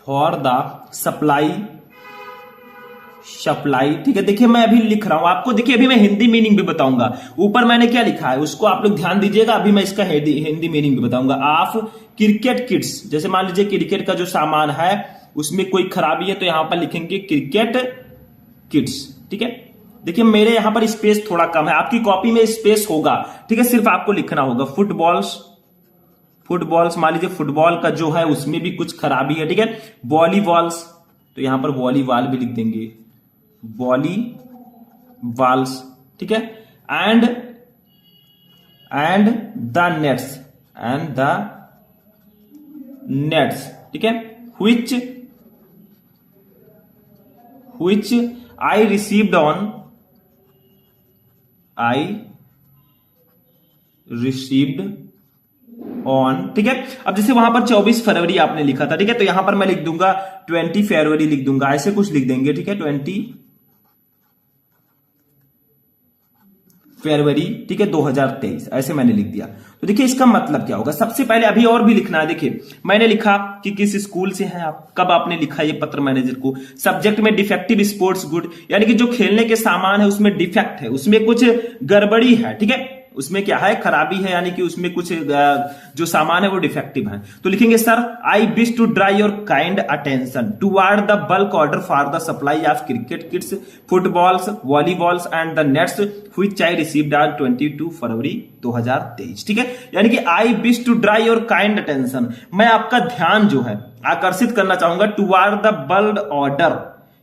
for the supply, ठीक है। देखिए मैं अभी लिख रहा हूं आपको, देखिए अभी मैं हिंदी मीनिंग भी बताऊंगा, ऊपर मैंने क्या लिखा है उसको आप लोग ध्यान दीजिएगा, अभी मैं इसका हिंदी मीनिंग भी बताऊंगा। ऑफ क्रिकेट किट्स, जैसे मान लीजिए क्रिकेट का जो सामान है उसमें कोई खराबी है, तो यहां पर लिखेंगे क्रिकेट किट्स, ठीक है। देखिए मेरे यहां पर स्पेस थोड़ा कम है, आपकी कॉपी में स्पेस होगा, ठीक है, सिर्फ आपको लिखना होगा। फुटबॉल्स, मान लीजिए फुटबॉल का जो है उसमें भी कुछ खराबी है, ठीक है। वॉलीबॉल्स, तो यहां पर वॉलीबॉल भी लिख देंगे, वॉलीबॉल्स, ठीक है। एंड द नेट्स, ठीक है, which I received on, ठीक है। अब जैसे वहां पर 24 फरवरी आपने लिखा था, ठीक है, तो यहां पर मैं लिख दूंगा 20 फरवरी लिख दूंगा, ऐसे कुछ लिख देंगे, ठीक है, 20 फरवरी, ठीक है, 2023, ऐसे मैंने लिख दिया। तो देखिए इसका मतलब क्या होगा, सबसे पहले अभी और भी लिखना है। देखिए मैंने लिखा कि किस स्कूल से हैं आप, कब आपने लिखा ये पत्र मैनेजर को। सब्जेक्ट में डिफेक्टिव स्पोर्ट्स गुड, यानी कि जो खेलने के सामान है उसमें डिफेक्ट है, उसमें कुछ गड़बड़ी है, ठीक है, उसमें क्या है, खराबी है, यानी कि उसमें कुछ जो सामान है वो डिफेक्टिव है। तो लिखेंगे sir I wish to draw your kind attention toward the bulk order for the supply of cricket kits, footballs, volleyballs and the nets which I received on 22 February 2023, ठीक है। यानी कि I wish to draw your kind attention, मैं आपका ध्यान जो है आकर्षित करना चाहूंगा टुवर्ड द बल्क ऑर्डर,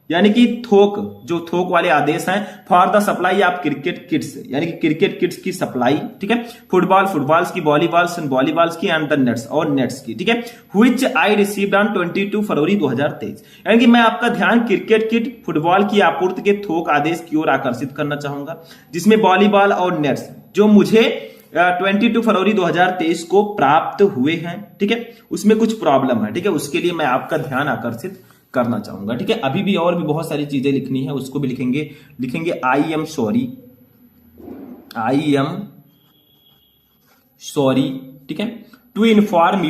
यानी कि थोक, जो थोक वाले आदेश हैं, for the supply of cricket kits, यानी कि क्रिकेट किट्स की सप्लाई, ठीक है, फुटबॉल्स की, वॉलीबॉल्स की एंड द नेट्स, और नेट्स की, ठीक है, which I received on 22 February 2023, यानी कि मैं आपका ध्यान क्रिकेट किट, फुटबॉल की आपूर्ति के थोक आदेश की ओर आकर्षित करना चाहूंगा, जिसमें वॉलीबॉल और नेट्स जो मुझे 22 फरवरी 2023 को प्राप्त हुए हैं, ठीक है, उसमें कुछ प्रॉब्लम है, ठीक है, उसके लिए मैं आपका ध्यान आकर्षित करना चाहूंगा, ठीक है। अभी भी और भी बहुत सारी चीजें लिखनी है, उसको भी लिखेंगे आई एम सॉरी, ठीक है, to inform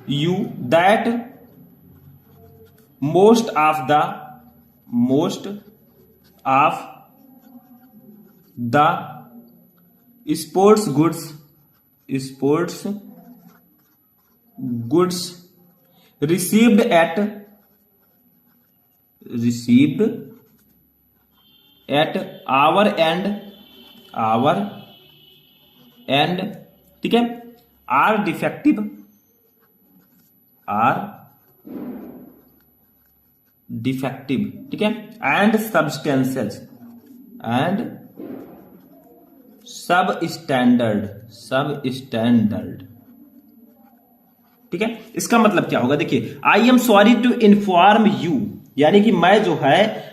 you that most of the sports goods received at our end, ठीक है, are defective, ठीक है, and substandard, ठीक है। इसका मतलब क्या होगा, देखिए I am sorry to inform you, यानी कि मैं जो है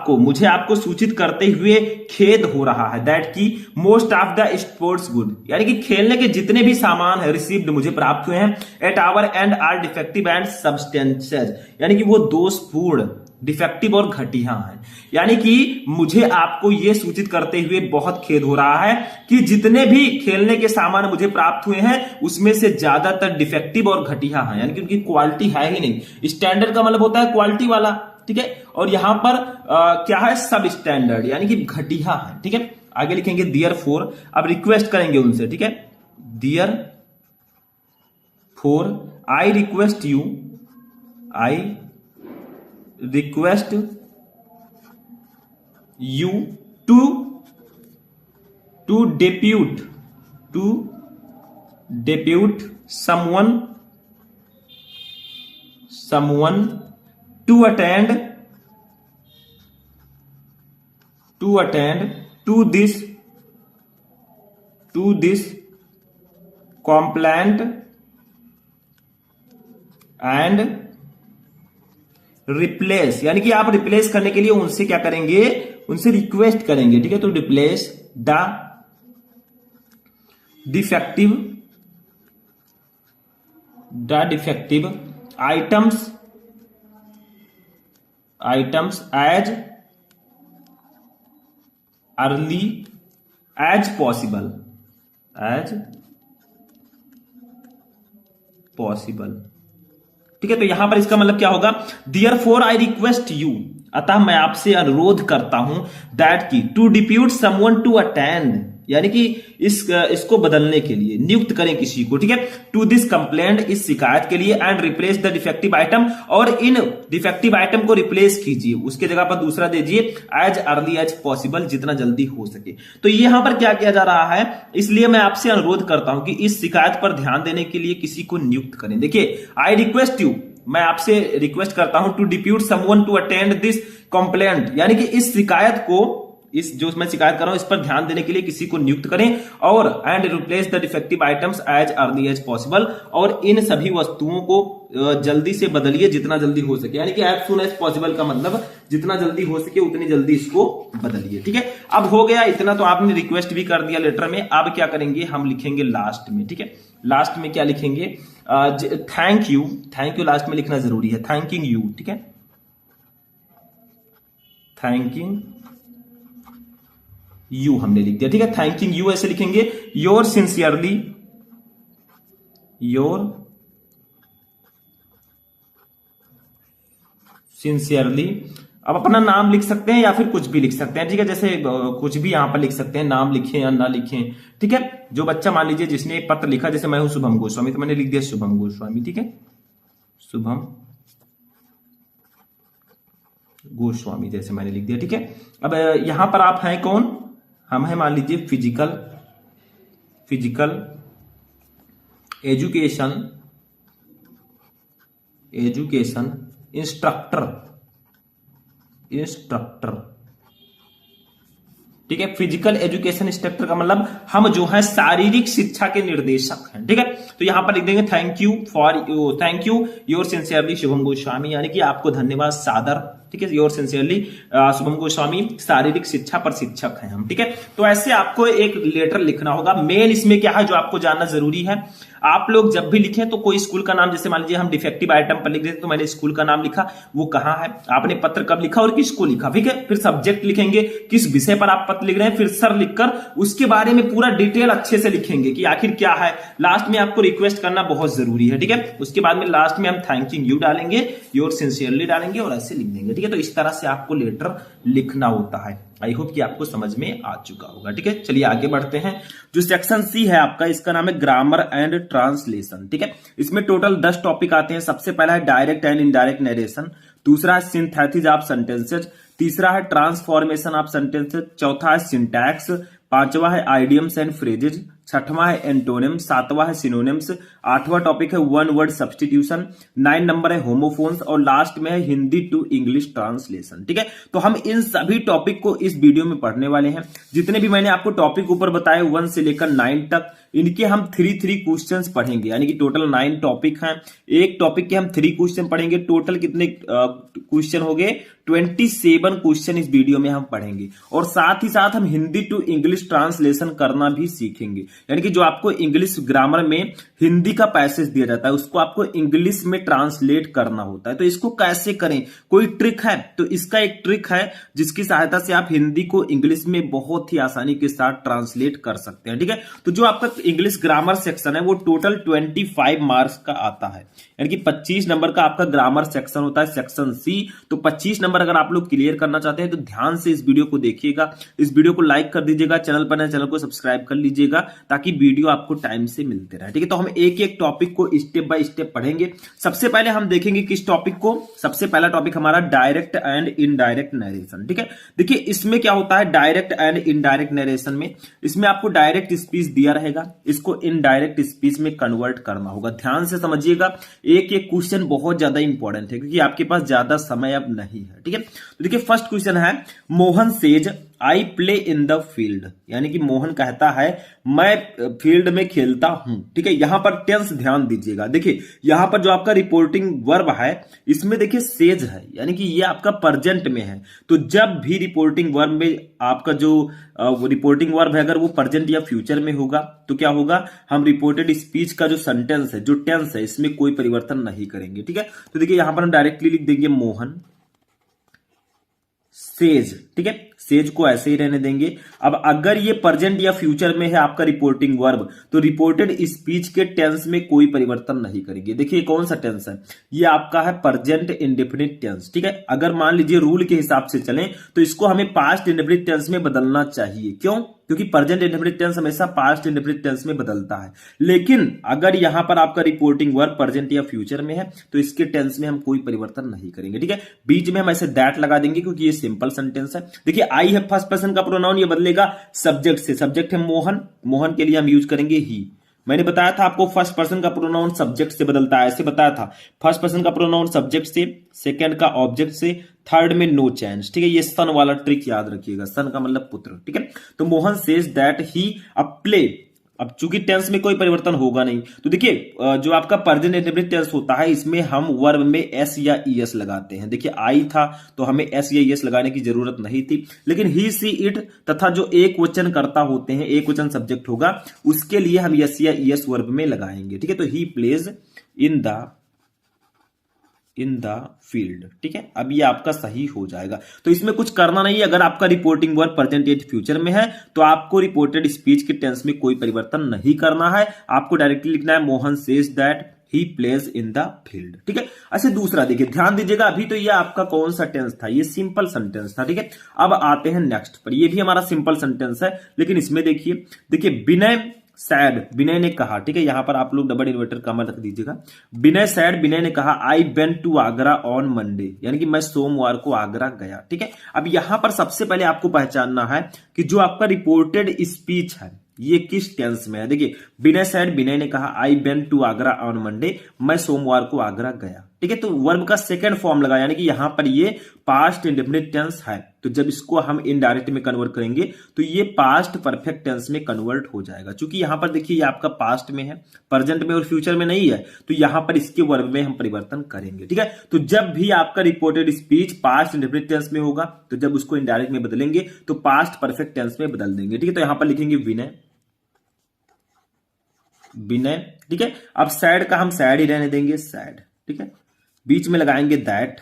मुझे आपको सूचित करते हुए खेद हो रहा है दैट की most of the sports good, यानी कि खेलने के जितने भी सामान है रिसीव्ड मुझे प्राप्त हुए हैं, at our and are defective and substances, यानी कि वो दोषपूर्ण, डिफेक्टिव और घटिया है, यानी कि मुझे आपको यह सूचित करते हुए बहुत खेद हो रहा है कि जितने भी खेलने के सामान मुझे प्राप्त हुए हैं उसमें से ज्यादातर डिफेक्टिव और घटिया है, यानी कि उनकी क्वालिटी है ही नहीं। स्टैंडर्ड का मतलब होता है क्वालिटी वाला, ठीक है, और यहां पर क्या है, सब स्टैंडर्ड, यानी कि घटिया है, ठीक है। आगे लिखेंगे देयर फोर, अब रिक्वेस्ट करेंगे उनसे, ठीक है, therefore I request you to depute someone to attend to this complaint and replace, यानी कि आप रिप्लेस करने के लिए उनसे क्या करेंगे, उनसे रिक्वेस्ट करेंगे, ठीक है। तो replace the defective items as early as possible, ठीक है। तो यहां पर इसका मतलब क्या होगा, देयरफॉर आई रिक्वेस्ट यू, अतः मैं आपसे अनुरोध करता हूं, that key to depute someone to attend, यानी कि इसको बदलने के लिए नियुक्त करें किसी को, ठीक है, टू दिस कंप्लेंट, इस शिकायत के लिए, and replace the defective item, और इन डिफेक्टिव आइटम को रिप्लेस कीजिए, उसके जगह पर दूसरा दीजिए, एज अर्ली एज पॉसिबल, जितना जल्दी हो सके। तो यहां पर क्या किया जा रहा है, इसलिए मैं आपसे अनुरोध करता हूं कि इस शिकायत पर ध्यान देने के लिए किसी को नियुक्त करें। देखिए आई रिक्वेस्ट यू, मैं आपसे रिक्वेस्ट करता हूं to depute someone to attend this complaint, यानी कि इस शिकायत को, इस जो मैं शिकायत कर रहा हूं इस पर ध्यान देने के लिए किसी को नियुक्त करें, और and replace the defective items as early as possible, और इन सभी वस्तुओं को जल्दी से बदलिए, जितना जल्दी हो सके, यानी कि एज सून एज पॉसिबल का मतलब जितना जल्दी हो सके उतनी जल्दी इसको बदलिए, ठीक है। अब हो गया इतना, तो आपने रिक्वेस्ट भी कर दिया लेटर में। अब क्या करेंगे, हम लिखेंगे लास्ट में, ठीक है, लास्ट में क्या लिखेंगे, थैंक यू लास्ट में लिखना जरूरी है, थैंकिंग यू, ठीक है, थैंकिंग यू हमने लिख दिया, ठीक है। थैंकिंग यू ऐसे लिखेंगे। Your sincerely, your sincerely. अब अपना नाम लिख सकते हैं या फिर कुछ भी लिख सकते हैं, ठीक है। जैसे कुछ भी यहां पर लिख सकते हैं, नाम लिखें या ना लिखें, ठीक है। जो बच्चा मान लीजिए जिसने पत्र लिखा, जैसे मैं हूं शुभम गोस्वामी, तो मैंने लिख दिया शुभम गोस्वामी, ठीक है, शुभम गोस्वामी जैसे मैंने लिख दिया, ठीक है। अब यहां पर आप हैं कौन, हम हैं मान लीजिए फिजिकल एजुकेशन इंस्ट्रक्टर, ठीक है। फिजिकल एजुकेशन इंस्ट्रक्टर का मतलब हम जो है शारीरिक शिक्षा के निर्देशक हैं, ठीक है। तो यहां पर लिख देंगे thank you your sincerely Shubham Goswami, यानी कि आपको धन्यवाद सादर, ठीक है। योर सिंसियरली शुभम गोस्वामी, शारीरिक शिक्षा प्रशिक्षक हैं हम, ठीक है। तो ऐसे आपको एक लेटर लिखना होगा। मेन इसमें क्या है जो आपको जानना जरूरी है, आप लोग जब भी लिखें तो कोई स्कूल का नाम, जैसे मान लीजिए हम डिफेक्टिव आइटम पर लिख देते तो मैंने स्कूल का नाम लिखा, वो कहां है, आपने पत्र कब लिखा और किसको लिखा, ठीक है। फिर सब्जेक्ट लिखेंगे, किस विषय पर आप पत्र लिख रहे हैं, फिर सर लिखकर उसके बारे में पूरा डिटेल अच्छे से लिखेंगे कि आखिर क्या है। लास्ट में आपको रिक्वेस्ट करना बहुत जरूरी है, ठीक है। उसके बाद में लास्ट में हम थैंकिंग यू डालेंगे, योर सिंसियरली डालेंगे और ऐसे लिख देंगे, ठीक है। तो इस तरह से आपको लेटर लिखना होता है। आई होप कि आपको समझ में आ चुका होगा, ठीक है। चलिए आगे बढ़ते हैं। जो सेक्शन सी है आपका, इसका नाम है ग्रामर एंड ट्रांसलेशन, ठीक है। इसमें टोटल 10 टॉपिक आते हैं। सबसे पहला है डायरेक्ट एंड इनडायरेक्ट नरेशन, दूसरा है सिंथेसिस ऑफ सेंटेंसेज, तीसरा है ट्रांसफॉर्मेशन ऑफ सेंटेंसेज, चौथा है सिंटैक्स, पांचवा है आइडियम्स एंड फ्रेजेज, छठवां है एंटोनिम्स, सातवां है सिनोनिम्स, आठवां टॉपिक है वन वर्ड सब्स्टिट्यूशन, 9 नंबर है होमोफोन्स और लास्ट में है हिंदी टू इंग्लिश ट्रांसलेशन, ठीक है। तो हम इन सभी टॉपिक को इस वीडियो में पढ़ने वाले हैं। जितने भी मैंने आपको टॉपिक ऊपर बताए 1 से लेकर 9 तक, इनके हम 3 क्वेश्चंस पढ़ेंगे, यानी कि टोटल 9 टॉपिक हैं। एक टॉपिक के हम 3 क्वेश्चन पढ़ेंगे। टोटल कितने क्वेश्चन हो गए, 27 क्वेश्चन इस वीडियो में हम पढ़ेंगे। और साथ ही साथ हम हिंदी टू इंग्लिश ट्रांसलेशन करना भी सीखेंगे, यानी कि जो आपको इंग्लिश ग्रामर में हिंदी का पैसेज दिया जाता है उसको आपको इंग्लिश में ट्रांसलेट करना होता है। तो इसको कैसे करें, कोई ट्रिक है? तो इसका एक ट्रिक है जिसकी सहायता से आप हिंदी को इंग्लिश में बहुत ही आसानी के साथ ट्रांसलेट कर सकते हैं, ठीक है। तो जो आपका इंग्लिश ग्रामर सेक्शन है वो टोटल 25 मार्क्स का आता है, यानी कि 25 नंबर का आपका ग्रामर सेक्शन होता है, सेक्शन सी। तो 25 नंबर अगर आप लोग क्लियर करना चाहते हैं तो ध्यान से इस वीडियो को देखिएगा, इस वीडियो को लाइक कर दीजिएगा, चैनल पर नए चैनल को सब्सक्राइब कर लीजिएगा ताकि वीडियो आपको टाइम से मिलते रहे, ठीक है। तो हम एक एक टॉपिक को स्टेप बाय स्टेप पढ़ेंगे। सबसे पहले हम देखेंगे किस टॉपिक को, सबसे पहला टॉपिक हमारा डायरेक्ट एंड इनडायरेक्ट नरेशन, ठीक है। देखिए इसमें क्या होता है डायरेक्ट एंड इनडायरेक्ट नरेशन में, इसमें आपको डायरेक्ट स्पीच दिया रहेगा, इसको इनडायरेक्ट स्पीच में कन्वर्ट करना होगा। ध्यान से समझिएगा, एक एक क्वेश्चन बहुत ज्यादा इंपॉर्टेंट है क्योंकि आपके पास ज्यादा समय अब नहीं है, ठीक है। तो देखिए फर्स्ट क्वेश्चन है, Mohan says I play in the field, यानी कि मोहन कहता है मैं फील्ड में खेलता हूं, ठीक है। यहां पर टेंस ध्यान दीजिएगा, देखिए यहां पर जो आपका रिपोर्टिंग वर्ब है इसमें देखिए सेज है, यानी कि ये आपका प्रेजेंट में है। तो जब भी रिपोर्टिंग वर्ब में आपका जो रिपोर्टिंग वर्ब है अगर वो प्रेजेंट या फ्यूचर में होगा तो क्या होगा, हम रिपोर्टेड स्पीच का जो सेंटेंस है, जो टेंस है, इसमें कोई परिवर्तन नहीं करेंगे, ठीक है। तो देखिए यहां पर हम डायरेक्टली लिख देंगे मोहन सेज, ठीक है, सेज को ऐसे ही रहने देंगे। अब अगर ये प्रेजेंट या फ्यूचर में है आपका रिपोर्टिंग वर्ब तो रिपोर्टेड स्पीच के टेंस में कोई परिवर्तन नहीं करेंगे। देखिए कौन सा टेंस है, ये आपका है प्रेजेंट इंडेफिनिट टेंस, ठीक है। अगर मान लीजिए रूल के हिसाब से चलें तो इसको हमें पास्ट इंडेफिनिट टेंस में बदलना चाहिए, क्यों, क्योंकि प्रेजेंट इंडेफिनिट टेंस हमेशा पास्ट इंडेफिनिट टेंस में बदलता है। लेकिन अगर यहां पर आपका रिपोर्टिंग वर्ब प्रेजेंट या फ्यूचर में है तो इसके टेंस में हम कोई परिवर्तन नहीं करेंगे, ठीक है। बीच में हम ऐसे दैट लगा देंगे क्योंकि ये सिंपल सेंटेंस है। देखिए आई है फर्स्ट पर्सन का प्रोनाउन, ये बदलेगा सब्जेक्ट से, सब्जेक्ट है मोहन, मोहन के लिए हम यूज करेंगे ही। मैंने बताया था आपको फर्स्ट पर्सन का प्रोनाउन सब्जेक्ट से बदलता है, ऐसे बताया था, फर्स्ट पर्सन का प्रोनाउन सब्जेक्ट से, सेकंड का ऑब्जेक्ट से, थर्ड में नो चेंज, ठीक है। ये सन वाला ट्रिक याद रखिएगा, सन का मतलब पुत्र, ठीक है। तो Mohan says that he a play, अब चूंकि टेंस में कोई परिवर्तन होगा नहीं तो देखिए जो आपका प्रेजेंट इंडेफिनिट टेंस होता है इसमें हम वर्ब में एस या ईएस लगाते हैं। देखिए आई था तो हमें एस या ईएस लगाने की जरूरत नहीं थी, लेकिन ही सी इट तथा जो एक वचन कर्ता होते हैं, एक वचन सब्जेक्ट होगा, उसके लिए हम एस या ईएस वर्ब में लगाएंगे, ठीक है। तो he plays in the in the field. ठीक है, अब ये आपका सही हो जाएगा। तो इसमें कुछ करना नहीं है। अगर आपका रिपोर्टिंग वर्ब प्रेजेंट या फ्यूचर में है तो आपको रिपोर्टेड स्पीच के टेंस में कोई परिवर्तन नहीं करना है। आपको डायरेक्टली लिखना है Mohan says that he plays in the field. ठीक है, अच्छा दूसरा देखिए, ध्यान दीजिएगा, अभी तो ये आपका कौन सा टेंस था, ये सिंपल सेंटेंस था। ठीक है, अब आते हैं नेक्स्ट पर। ये भी हमारा सिंपल सेंटेंस है, लेकिन इसमें देखिए विनय सैड, विनय ने कहा। ठीक है, यहां पर आप लोग डबल इन्वर्टेड कॉमा रख दीजिएगा। विनय सैड, विनय ने कहा I went to Agra on Monday, यानी कि मैं सोमवार को आगरा गया। ठीक है, अब यहां पर सबसे पहले आपको पहचानना है कि जो आपका रिपोर्टेड स्पीच है ये किस टेंस में है। देखिए विनय सैड, विनय ने कहा I went to Agra on Monday, मैं सोमवार को आगरा गया। ठीक है, तो वर्ब का सेकंड फॉर्म लगा, यानी कि यहां पर ये पास्ट इंडेफिनिट टेंस है। तो जब इसको हम इनडायरेक्ट में कन्वर्ट करेंगे तो ये पास्ट परफेक्ट टेंस में कन्वर्ट हो जाएगा। क्योंकि यहां पर देखिए ये आपका पास्ट में है, प्रेजेंट में और फ्यूचर में नहीं है, तो यहां पर इसके वर्ब में हम परिवर्तन करेंगे। ठीक है, तो जब भी आपका reported speech past indefinite tense में होगा तो जब उसको इनडायरेक्ट में बदलेंगे तो पास्ट परफेक्ट टेंस में बदल देंगे। ठीक है, तो यहां पर लिखेंगे विनय, विनय। ठीक है, अब सैड का हम सैड ही रहने देंगे, सैड। ठीक है, बीच में लगाएंगे दैट।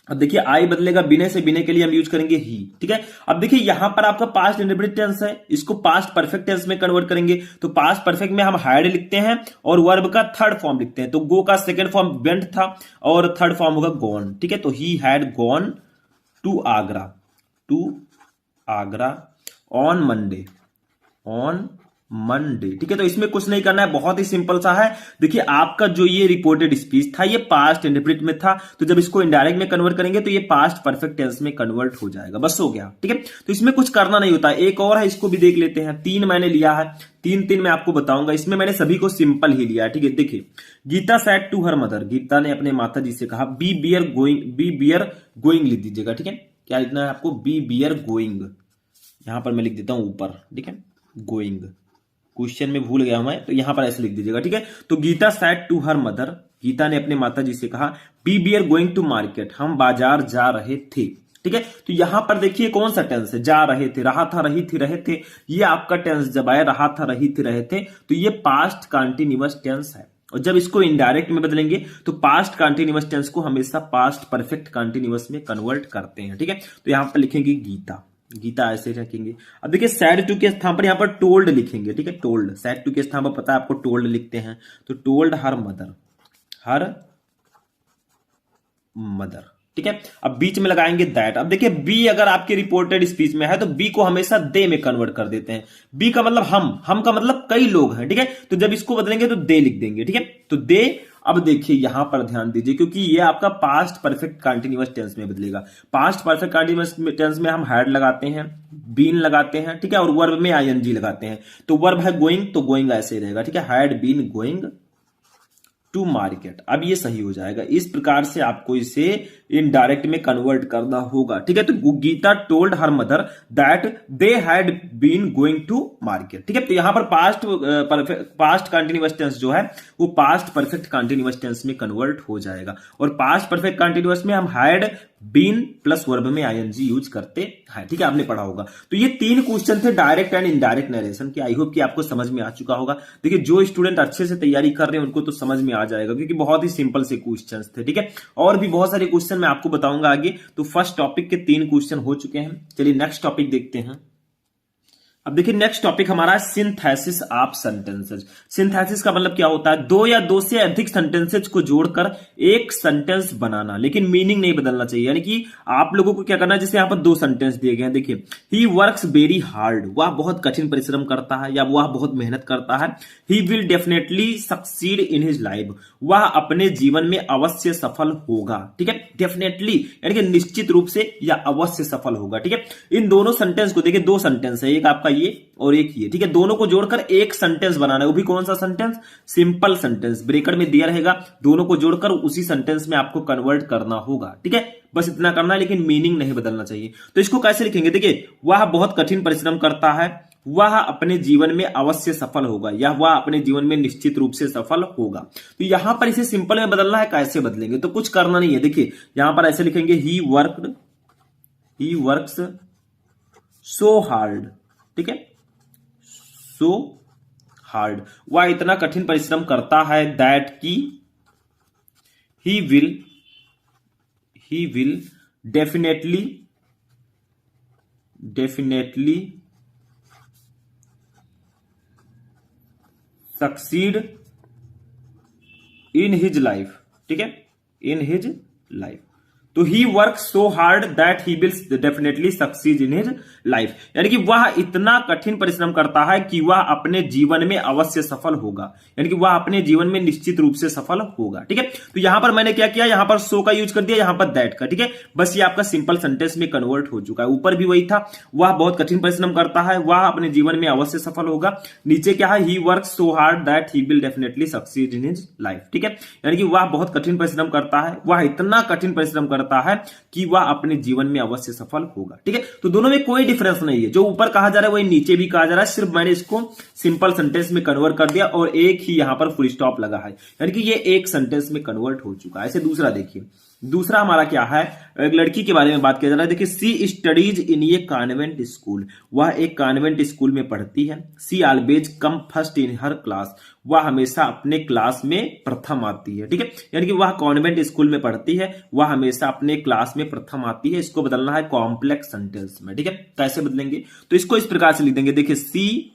अब देखिए आई बदलेगा विनय से, विनय के लिए हम यूज करेंगे ही। ठीक है, अब देखिए यहां पर आपका पास्ट इंडेफिनिट टेंस है, इसको पास्ट परफेक्ट टेंस में कन्वर्ट करेंगे। तो पास्ट परफेक्ट में हम हैड लिखते हैं और वर्ब का थर्ड फॉर्म लिखते हैं। तो गो का सेकंड फॉर्म वेंट था और थर्ड फॉर्म होगा गॉन। ठीक है, तो he had gone to Agra, to Agra on Monday, on Monday. ठीक है, तो इसमें कुछ नहीं करना है, बहुत ही सिंपल सा है। देखिए आपका जो ये रिपोर्टेड स्पीच था ये पास्ट इंडेफिनिट में था, तो जब इसको इनडायरेक्ट में कन्वर्ट करेंगे तो ये पास्ट परफेक्ट टेंस में कन्वर्ट हो जाएगा। बस हो गया। ठीक है, तो इसमें कुछ करना नहीं होता। एक और है, इसको भी देख लेते हैं। 3 मैंने लिया है, 3 मैं आपको बताऊंगा। इसमें मैंने सभी को सिंपल ही लिया है। ठीक है, देखिए Gita said to her mother, Gita ने अपने माता जी से कहा बी बियर गोइंग लिख दीजिएगा। ठीक है, क्या लिखना है आपको, बी बियर गोइंग, यहां पर मैं लिख देता हूं ऊपर। ठीक है, गोइंग, क्वेश्चन में भूल गया मैं, तो यहां पर ऐसे लिख दीजिएगा। ठीक है, तो Gita said to her mother, Gita ने अपने माता जी से कहा we were going to market, हम बाजार जा रहे थे। ठीक है, तो यहां पर देखिए कौन सा टेंस है, जा रहे थे, रहा था, रही थी, रहे थे। ये आपका टेंस जब आया रहा था, रही थी, रहे थे, तो ये पास्ट कंटिन्यूअस टेंस है। और जब इसको इनडायरेक्ट में बदलेंगे तो पास्ट कंटिन्यूअस टेंस को हमेशा पास्ट परफेक्ट कंटिन्यूअस में कन्वर्ट करते हैं। ठीक है, तो यहां पर लिखेंगे गीता, गीता ऐसे रखेंगे। अब देखिए सैड टू के स्थान पर यहां पर टोल्ड लिखेंगे। ठीक है, टोल्ड, सैड टू के स्थान पर पता है आपको टोल्ड लिखते हैं, तो told her mother, her mother. ठीक है, अब बीच में लगाएंगे दैट। अब देखिए बी अगर आपके रिपोर्टेड स्पीच में है तो बी को हमेशा दे में कन्वर्ट कर देते हैं। बी का मतलब हम का मतलब कई लोग हैं। ठीक है, तो जब इसको बदलेंगे तो दे लिख देंगे। ठीक है, तो दे। अब देखिए यहां पर ध्यान दीजिए, क्योंकि ये आपका पास्ट परफेक्ट कंटीन्यूअस टेंस में बदलेगा। पास्ट परफेक्ट कंटीन्यूअस टेंस में हम हैड लगाते हैं, बीन लगाते हैं। ठीक है, और वर्ब में आईएनजी लगाते हैं। तो वर्ब है गोइंग, तो गोइंग ऐसे रहेगा। ठीक है, had been going to market. अब ये सही हो जाएगा। इस प्रकार से आपको इसे इनडायरेक्ट में कन्वर्ट करना होगा। ठीक है, तो Gita told her mother that they had been going to market. ठीक है, तो यहां पर पास्ट कंटिन्यूअस टेंस जो है वो पास्ट परफेक्ट कंटिन्यूअस टेंस में कन्वर्ट हो जाएगा। और पास्ट परफेक्ट कंटिन्यूअस में हम हैड बीन प्लस वर्ब में आईएनजी यूज करते हैं। ठीक है, आपने पढ़ा होगा। तो ये 3 क्वेश्चन थे डायरेक्ट एंड इनडायरेक्ट नरेशन के। आई होप कि आपको समझ में आ चुका होगा। देखिए जो स्टूडेंट अच्छे से तैयारी कर रहे हैं उनको तो समझ में आ जाएगा, क्योंकि बहुत ही सिंपल से क्वेश्चंस थे। ठीक है, और भी बहुत सारे क्वेश्चन मैं आपको बताऊंगा आगे। तो फर्स्ट टॉपिक के 3 क्वेश्चन हो चुके हैं। चलिए नेक्स्ट टॉपिक देखते हैं। अब देखिए नेक्स्ट टॉपिक हमारा सिंथेसिस ऑफ सेंटेंसेस। सिंथेसिस का मतलब क्या होता है, 2 या 2 से अधिक सेंटेंसेस को जोड़कर एक सेंटेंस बनाना, लेकिन मीनिंग नहीं बदलना चाहिए। यानी कि आप लोगों को क्या करना है, जैसे यहां पर 2 सेंटेंस दिए गए हैं। देखिए ही वर्क्स वेरी हार्ड, वह बहुत कठिन परिश्रम करता है या वह बहुत मेहनत करता है। ही will definitely succeed in his life, वह अपने जीवन में अवश्य सफल होगा। ठीक है, डेफिनेटली यानी कि निश्चित रूप से या अवश्य सफल होगा। ठीक है, इन दोनों सेंटेंस को देखिए, 2 सेंटेंस है, एक आपका ये और एक ये। ठीक है, दोनों को जोड़कर एक सेंटेंस बनाना है। वो भी कौन सा सेंटेंस, सिंपल सेंटेंस, ब्रेकेट में दिया रहेगा। दोनों को जोड़कर उसी सेंटेंस में आपको कन्वर्ट करना होगा। ठीक है, बस इतना करना है, लेकिन मीनिंग नहीं बदलना चाहिए। तो इसको कैसे लिखेंगे, देखिए वह बहुत कठिन परिश्रम करता है, वह अपने जीवन में अवश्य सफल होगा, या वह अपने जीवन में निश्चित रूप से सफल होगा। तो यहां पर इसे सिंपल में बदलना है। कैसे बदलेंगे, तो कुछ करना नहीं है। देखिए यहां पर ऐसे लिखेंगे ही वर्क्स सो हार्ड। ठीक है, सो हार्ड, वह इतना कठिन परिश्रम करता है, दैट की he will definitely succeed in his life, ठीक है, in his life। तो he work so hard that he will definitely succeed in his life, यानी कि वह इतना कठिन परिश्रम करता है कि वह अपने जीवन में अवश्य सफल होगा, यानी कि वह अपने जीवन में निश्चित रूप से सफल होगा, ठीक है। तो यहां पर मैंने क्या किया, यहां पर सो का यूज कर दिया, यहां पर दैट का, ठीक है। बस ये आपका सिंपल सेंटेंस में कन्वर्ट हो चुका है। ऊपर भी वही था, वह बहुत कठिन परिश्रम करता है, वह अपने जीवन में अवश्य सफल होगा। नीचे क्या है, he work so hard that he will definitely succeed in his life, ठीक है। यानी कि वह बहुत कठिन परिश्रम करता है, वह इतना कठिन परिश्रम करता है कि वह अपने जीवन में अवश्य सफल होगा, ठीक है। तो दोनों में कोई डिफरेंस नहीं है, जो ऊपर कहा जा रहा है वही नीचे भी कहा जा रहा है, सिर्फ मैंने इसको सिंपल सेंटेंस में कन्वर्ट कर दिया और एक ही यहां पर फुल स्टॉप लगा है, यानी कि ये एक सेंटेंस में कन्वर्ट हो चुका है। ऐसे दूसरा देखिए, दूसरा हमारा क्या है, एक लड़की के बारे में बात किया जा रहा है। देखिए, she studies in a convent school, वह एक कॉन्वेंट स्कूल में पढ़ती है। She always come first in her class, वह हमेशा अपने क्लास में प्रथम आती है, ठीक है। यानी कि वह कॉन्वेंट स्कूल में पढ़ती है, वह हमेशा अपने क्लास में प्रथम आती है। इसको बदलना है कॉम्प्लेक्स सेंटेंस में, ठीक है। कैसे बदलेंगे, तो इसको इस प्रकार से लिख देंगे। देखिए, सी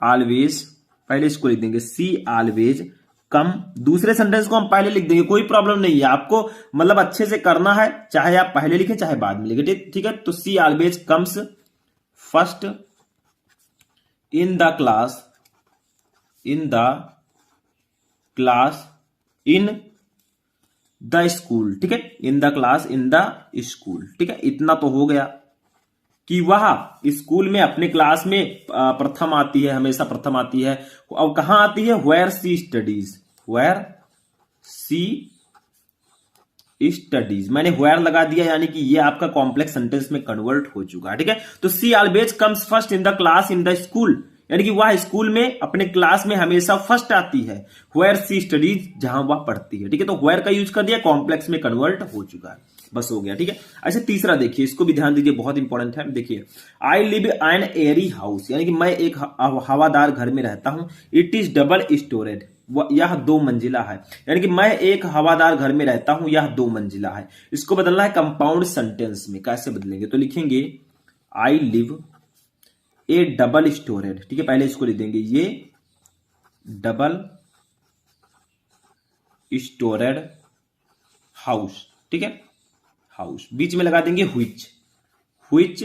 ऑलवेज, पहले इसको लिख देंगे, सी ऑलवेज कम, दूसरे सेंटेंस को हम पहले लिख देंगे, कोई प्रॉब्लम नहीं है आपको, मतलब अच्छे से करना है, चाहे आप पहले लिखे चाहे बाद में लिखे, ठीक है। तो she always comes first in the class, in the school, ठीक है, in the class in the school, ठीक है। इतना तो हो गया कि वह स्कूल में अपने क्लास में प्रथम आती है, हमेशा प्रथम आती है। अब कहां आती है, where she studies, where she studies, मैंने वेयर लगा दिया, यानी कि ये आपका कॉम्प्लेक्स सेंटेंस में कन्वर्ट हो चुका है, ठीक है। तो she always comes first in the class in the school, यानी कि वह स्कूल में अपने क्लास में हमेशा फर्स्ट आती है। वेयर सी स्टडीज, जहां वह पढ़ती है, ठीक है। तो वेयर का यूज कर दिया, कॉम्प्लेक्स में कन्वर्ट हो चुका है, बस हो गया, ठीक है। ऐसे तीसरा देखिए, इसको भी ध्यान दीजिए, बहुत इंपॉर्टेंट है। देखिए, I live an airy house, यानी कि मैं एक हवादार घर में रहता हूं। इट इज डबल स्टोरेड, यह 2 मंजिला है, यानी कि मैं एक हवादार घर में रहता हूं, यह 2 मंजिला है। इसको बदलना है कंपाउंड सेंटेंस में। कैसे बदलेंगे, तो लिखेंगे I live A double storeyed, ठीक है। पहले इसको लिख देंगे, ये डबल स्टोरेड हाउस, ठीक है, हाउस। बीच में लगा देंगे which, which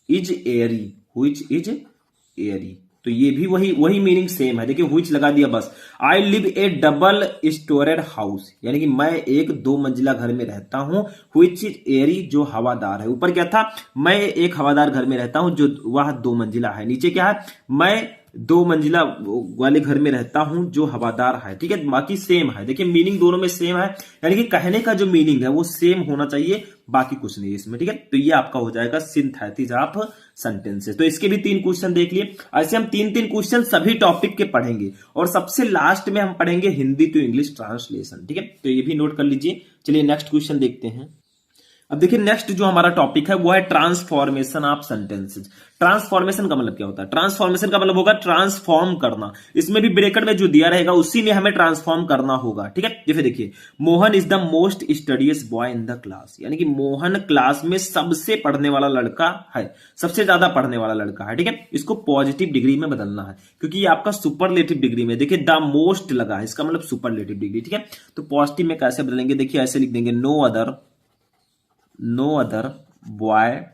is Airy, which is Airy. तो ये भी वही मीनिंग सेम है। देखिए, व्हिच लगा दिया बस। I live A double storeyed house, यानी कि मैं एक 2 मंजिला घर में रहता हूं। व्हिच इज एयरी, जो हवादार है। ऊपर क्या था, मैं एक हवादार घर में रहता हूं, जो वह 2 मंजिला है। नीचे क्या है, मैं 2 मंजिला वाले घर में रहता हूं जो हवादार है, ठीक है। बाकी सेम है, देखिए मीनिंग दोनों में सेम है, यानी कि कहने का जो मीनिंग है वो सेम होना चाहिए, बाकी कुछ नहीं है इसमें, ठीक है। तो ये आपका हो जाएगा सिंथेसिस ऑफ सेंटेंसेस। तो इसके भी 3 क्वेश्चन देख लिए। ऐसे हम 3-3 क्वेश्चन सभी टॉपिक के पढ़ेंगे और सबसे लास्ट में हम पढ़ेंगे हिंदी टू इंग्लिश ट्रांसलेशन, ठीक है। तो ये भी नोट कर लीजिए। चलिए नेक्स्ट क्वेश्चन देखते हैं। अब देखिए, नेक्स्ट जो हमारा टॉपिक है वो है ट्रांसफॉर्मेशन ऑफ सेंटेंसेस। ट्रांसफॉर्मेशन का मतलब क्या होता है, ट्रांसफॉर्मेशन का मतलब होगा ट्रांसफॉर्म करना। इसमें भी ब्रैकेट में जो दिया रहेगा उसी में हमें ट्रांसफॉर्म करना होगा, ठीक है। जैसे देखिए, Mohan is the most studies boy in the class, यानी कि मोहन क्लास में सबसे पढ़ने वाला लड़का है, सबसे ज्यादा पढ़ने वाला लड़का है, ठीक है। इसको पॉजिटिव डिग्री में बदलना है, क्योंकि ये आपका सुपरलेटिव डिग्री में, देखिए द मोस्ट लगा है, इसका मतलब सुपरलेटिव डिग्री, ठीक है। तो पॉजिटिव में कैसे बदलेंगे, देखिए ऐसे लिख देंगे, no other boy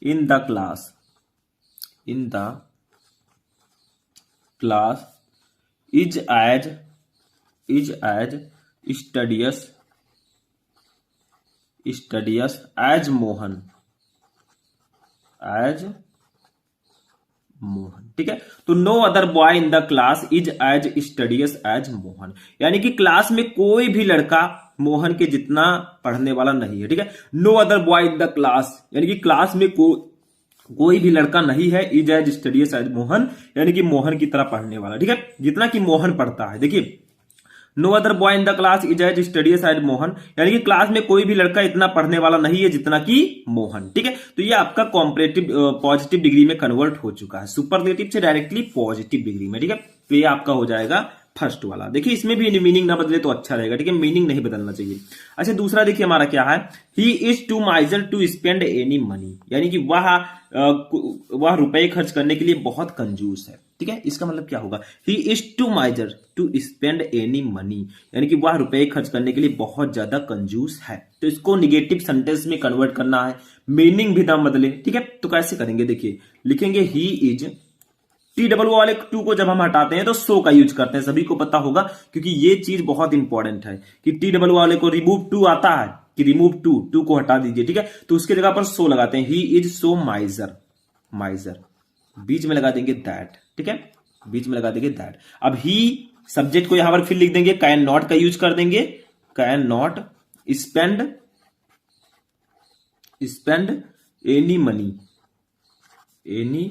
in the class is as studious as Mohan, ठीक है। तो no other boy in the class is as studious as Mohan, यानी कि क्लास में कोई भी लड़का मोहन के जितना पढ़ने वाला नहीं है, ठीक है। No other boy in the class, यानी कि क्लास में कोई भी लड़का नहीं है, is as studious as Mohan, यानी कि मोहन की तरह पढ़ने वाला, ठीक है, जितना कि मोहन पढ़ता है। देखिए, no other boy in the class is as studies as Mohan, यानी कि क्लास में कोई भी लड़का इतना पढ़ने वाला नहीं है जितना कि मोहन, ठीक है। तो ये आपका कॉम्परेटिव पॉजिटिव डिग्री में कन्वर्ट हो चुका है, सुपरलेटिव से डायरेक्टली पॉजिटिव डिग्री में, ठीक है। तो ये आपका हो जाएगा फर्स्ट वाला। देखिए इसमें भी मीनिंग ना बदले तो अच्छा रहेगा, ठीक है, मीनिंग नहीं बदलना चाहिए। अच्छा दूसरा देखिए हमारा क्या है, he is too miser to spend any money, यानी कि वह रुपए खर्च करने के लिए बहुत कंजूस है, ठीक है। इसका मतलब क्या होगा, he is too miser to spend any money, यानी कि वह रुपए खर्च करने के लिए बहुत ज्यादा कंजूस है। तो इसको निगेटिव सेंटेंस में कन्वर्ट करना है, मीनिंग भी ना बदले, ठीक है। तो कैसे करेंगे, देखिए लिखेंगे ही इज, टी डबल वाले टू को जब हम हटाते हैं तो सो का यूज करते हैं, सभी को पता होगा, क्योंकि ये चीज बहुत इंपॉर्टेंट है कि टी डबल वाले को रिमूव टू आता है कि रिमूव टू को हटा दीजिए, ठीक है। तो उसकी जगह पर सो लगाते हैं, ही इज सो माइजर, माइजर बीच में लगा देंगे दैट, ठीक है, बीच में लगा देंगे दैट। अब ही सब्जेक्ट को यहां पर फिर लिख देंगे, कैन नॉट का यूज कर देंगे, can not spend any money, any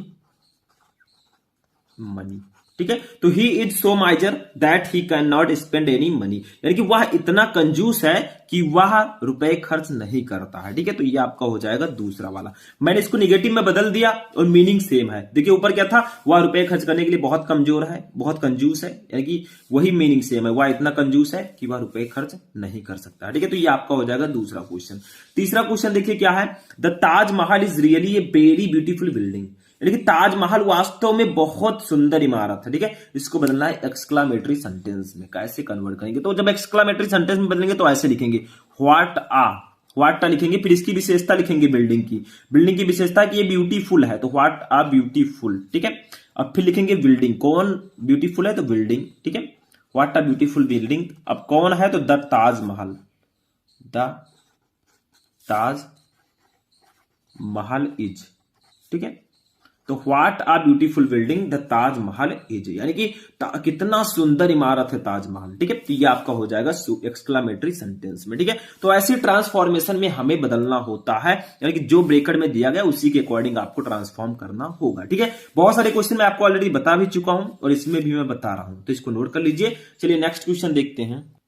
money, ठीक है। तो he is so माइजर that he can not spend any money, यानी कि वह इतना कंजूस है कि वह रुपए खर्च नहीं करता है, ठीक है। तो ये आपका हो जाएगा दूसरा वाला। मैंने इसको निगेटिव में बदल दिया और मीनिंग सेम है। देखिए ऊपर क्या था, वह रुपए खर्च करने के लिए बहुत कमजोर है, बहुत कंजूस है, यानी कि वही मीनिंग सेम है, वह इतना कंजूस है कि वह रुपए खर्च नहीं कर सकता, ठीक है। तो ये आपका हो जाएगा दूसरा क्वेश्चन। तीसरा क्वेश्चन देखिए क्या है, the Taj Mahal is really a very beautiful building, यानी कि ताजमहल वास्तव में बहुत सुंदर इमारत है, ठीक है। इसको बदलना है एक्सक्लामेटरी सेंटेंस में। कैसे कन्वर्ट करेंगे, तो जब एक्सक्लामेटरी सेंटेंस में बदलेंगे तो ऐसे लिखेंगे, व्हाट आ लिखेंगे, फिर इसकी विशेषता लिखेंगे बिल्डिंग की विशेषता कि ये ब्यूटीफुल है, तो व्हाट आ ब्यूटीफुल, ठीक है। अब फिर लिखेंगे बिल्डिंग, कौन ब्यूटीफुल है तो बिल्डिंग, ठीक है, व्हाट आ ब्यूटीफुल बिल्डिंग। अब कौन है तो the Taj Mahal, the Taj Mahal is, ठीक है। तो what a beautiful building the Taj Mahal is, यानी कि कितना सुंदर इमारत है ताजमहल, ठीक है। तो ये आपका हो जाएगा एक्सक्लामेटरी सेंटेंस में, ठीक है। तो ऐसी ट्रांसफॉर्मेशन में हमें बदलना होता है, यानी कि जो ब्रैकेट में दिया गया उसी के अकॉर्डिंग आपको ट्रांसफॉर्म करना होगा, ठीक है। बहुत सारे क्वेश्चन मैं आपको ऑलरेडी बता भी चुका हूं और इसमें भी मैं बता रहा हूं, तो इसको नोट कर लीजिए। चलिए नेक्स्ट क्वेश्चन देखते हैं।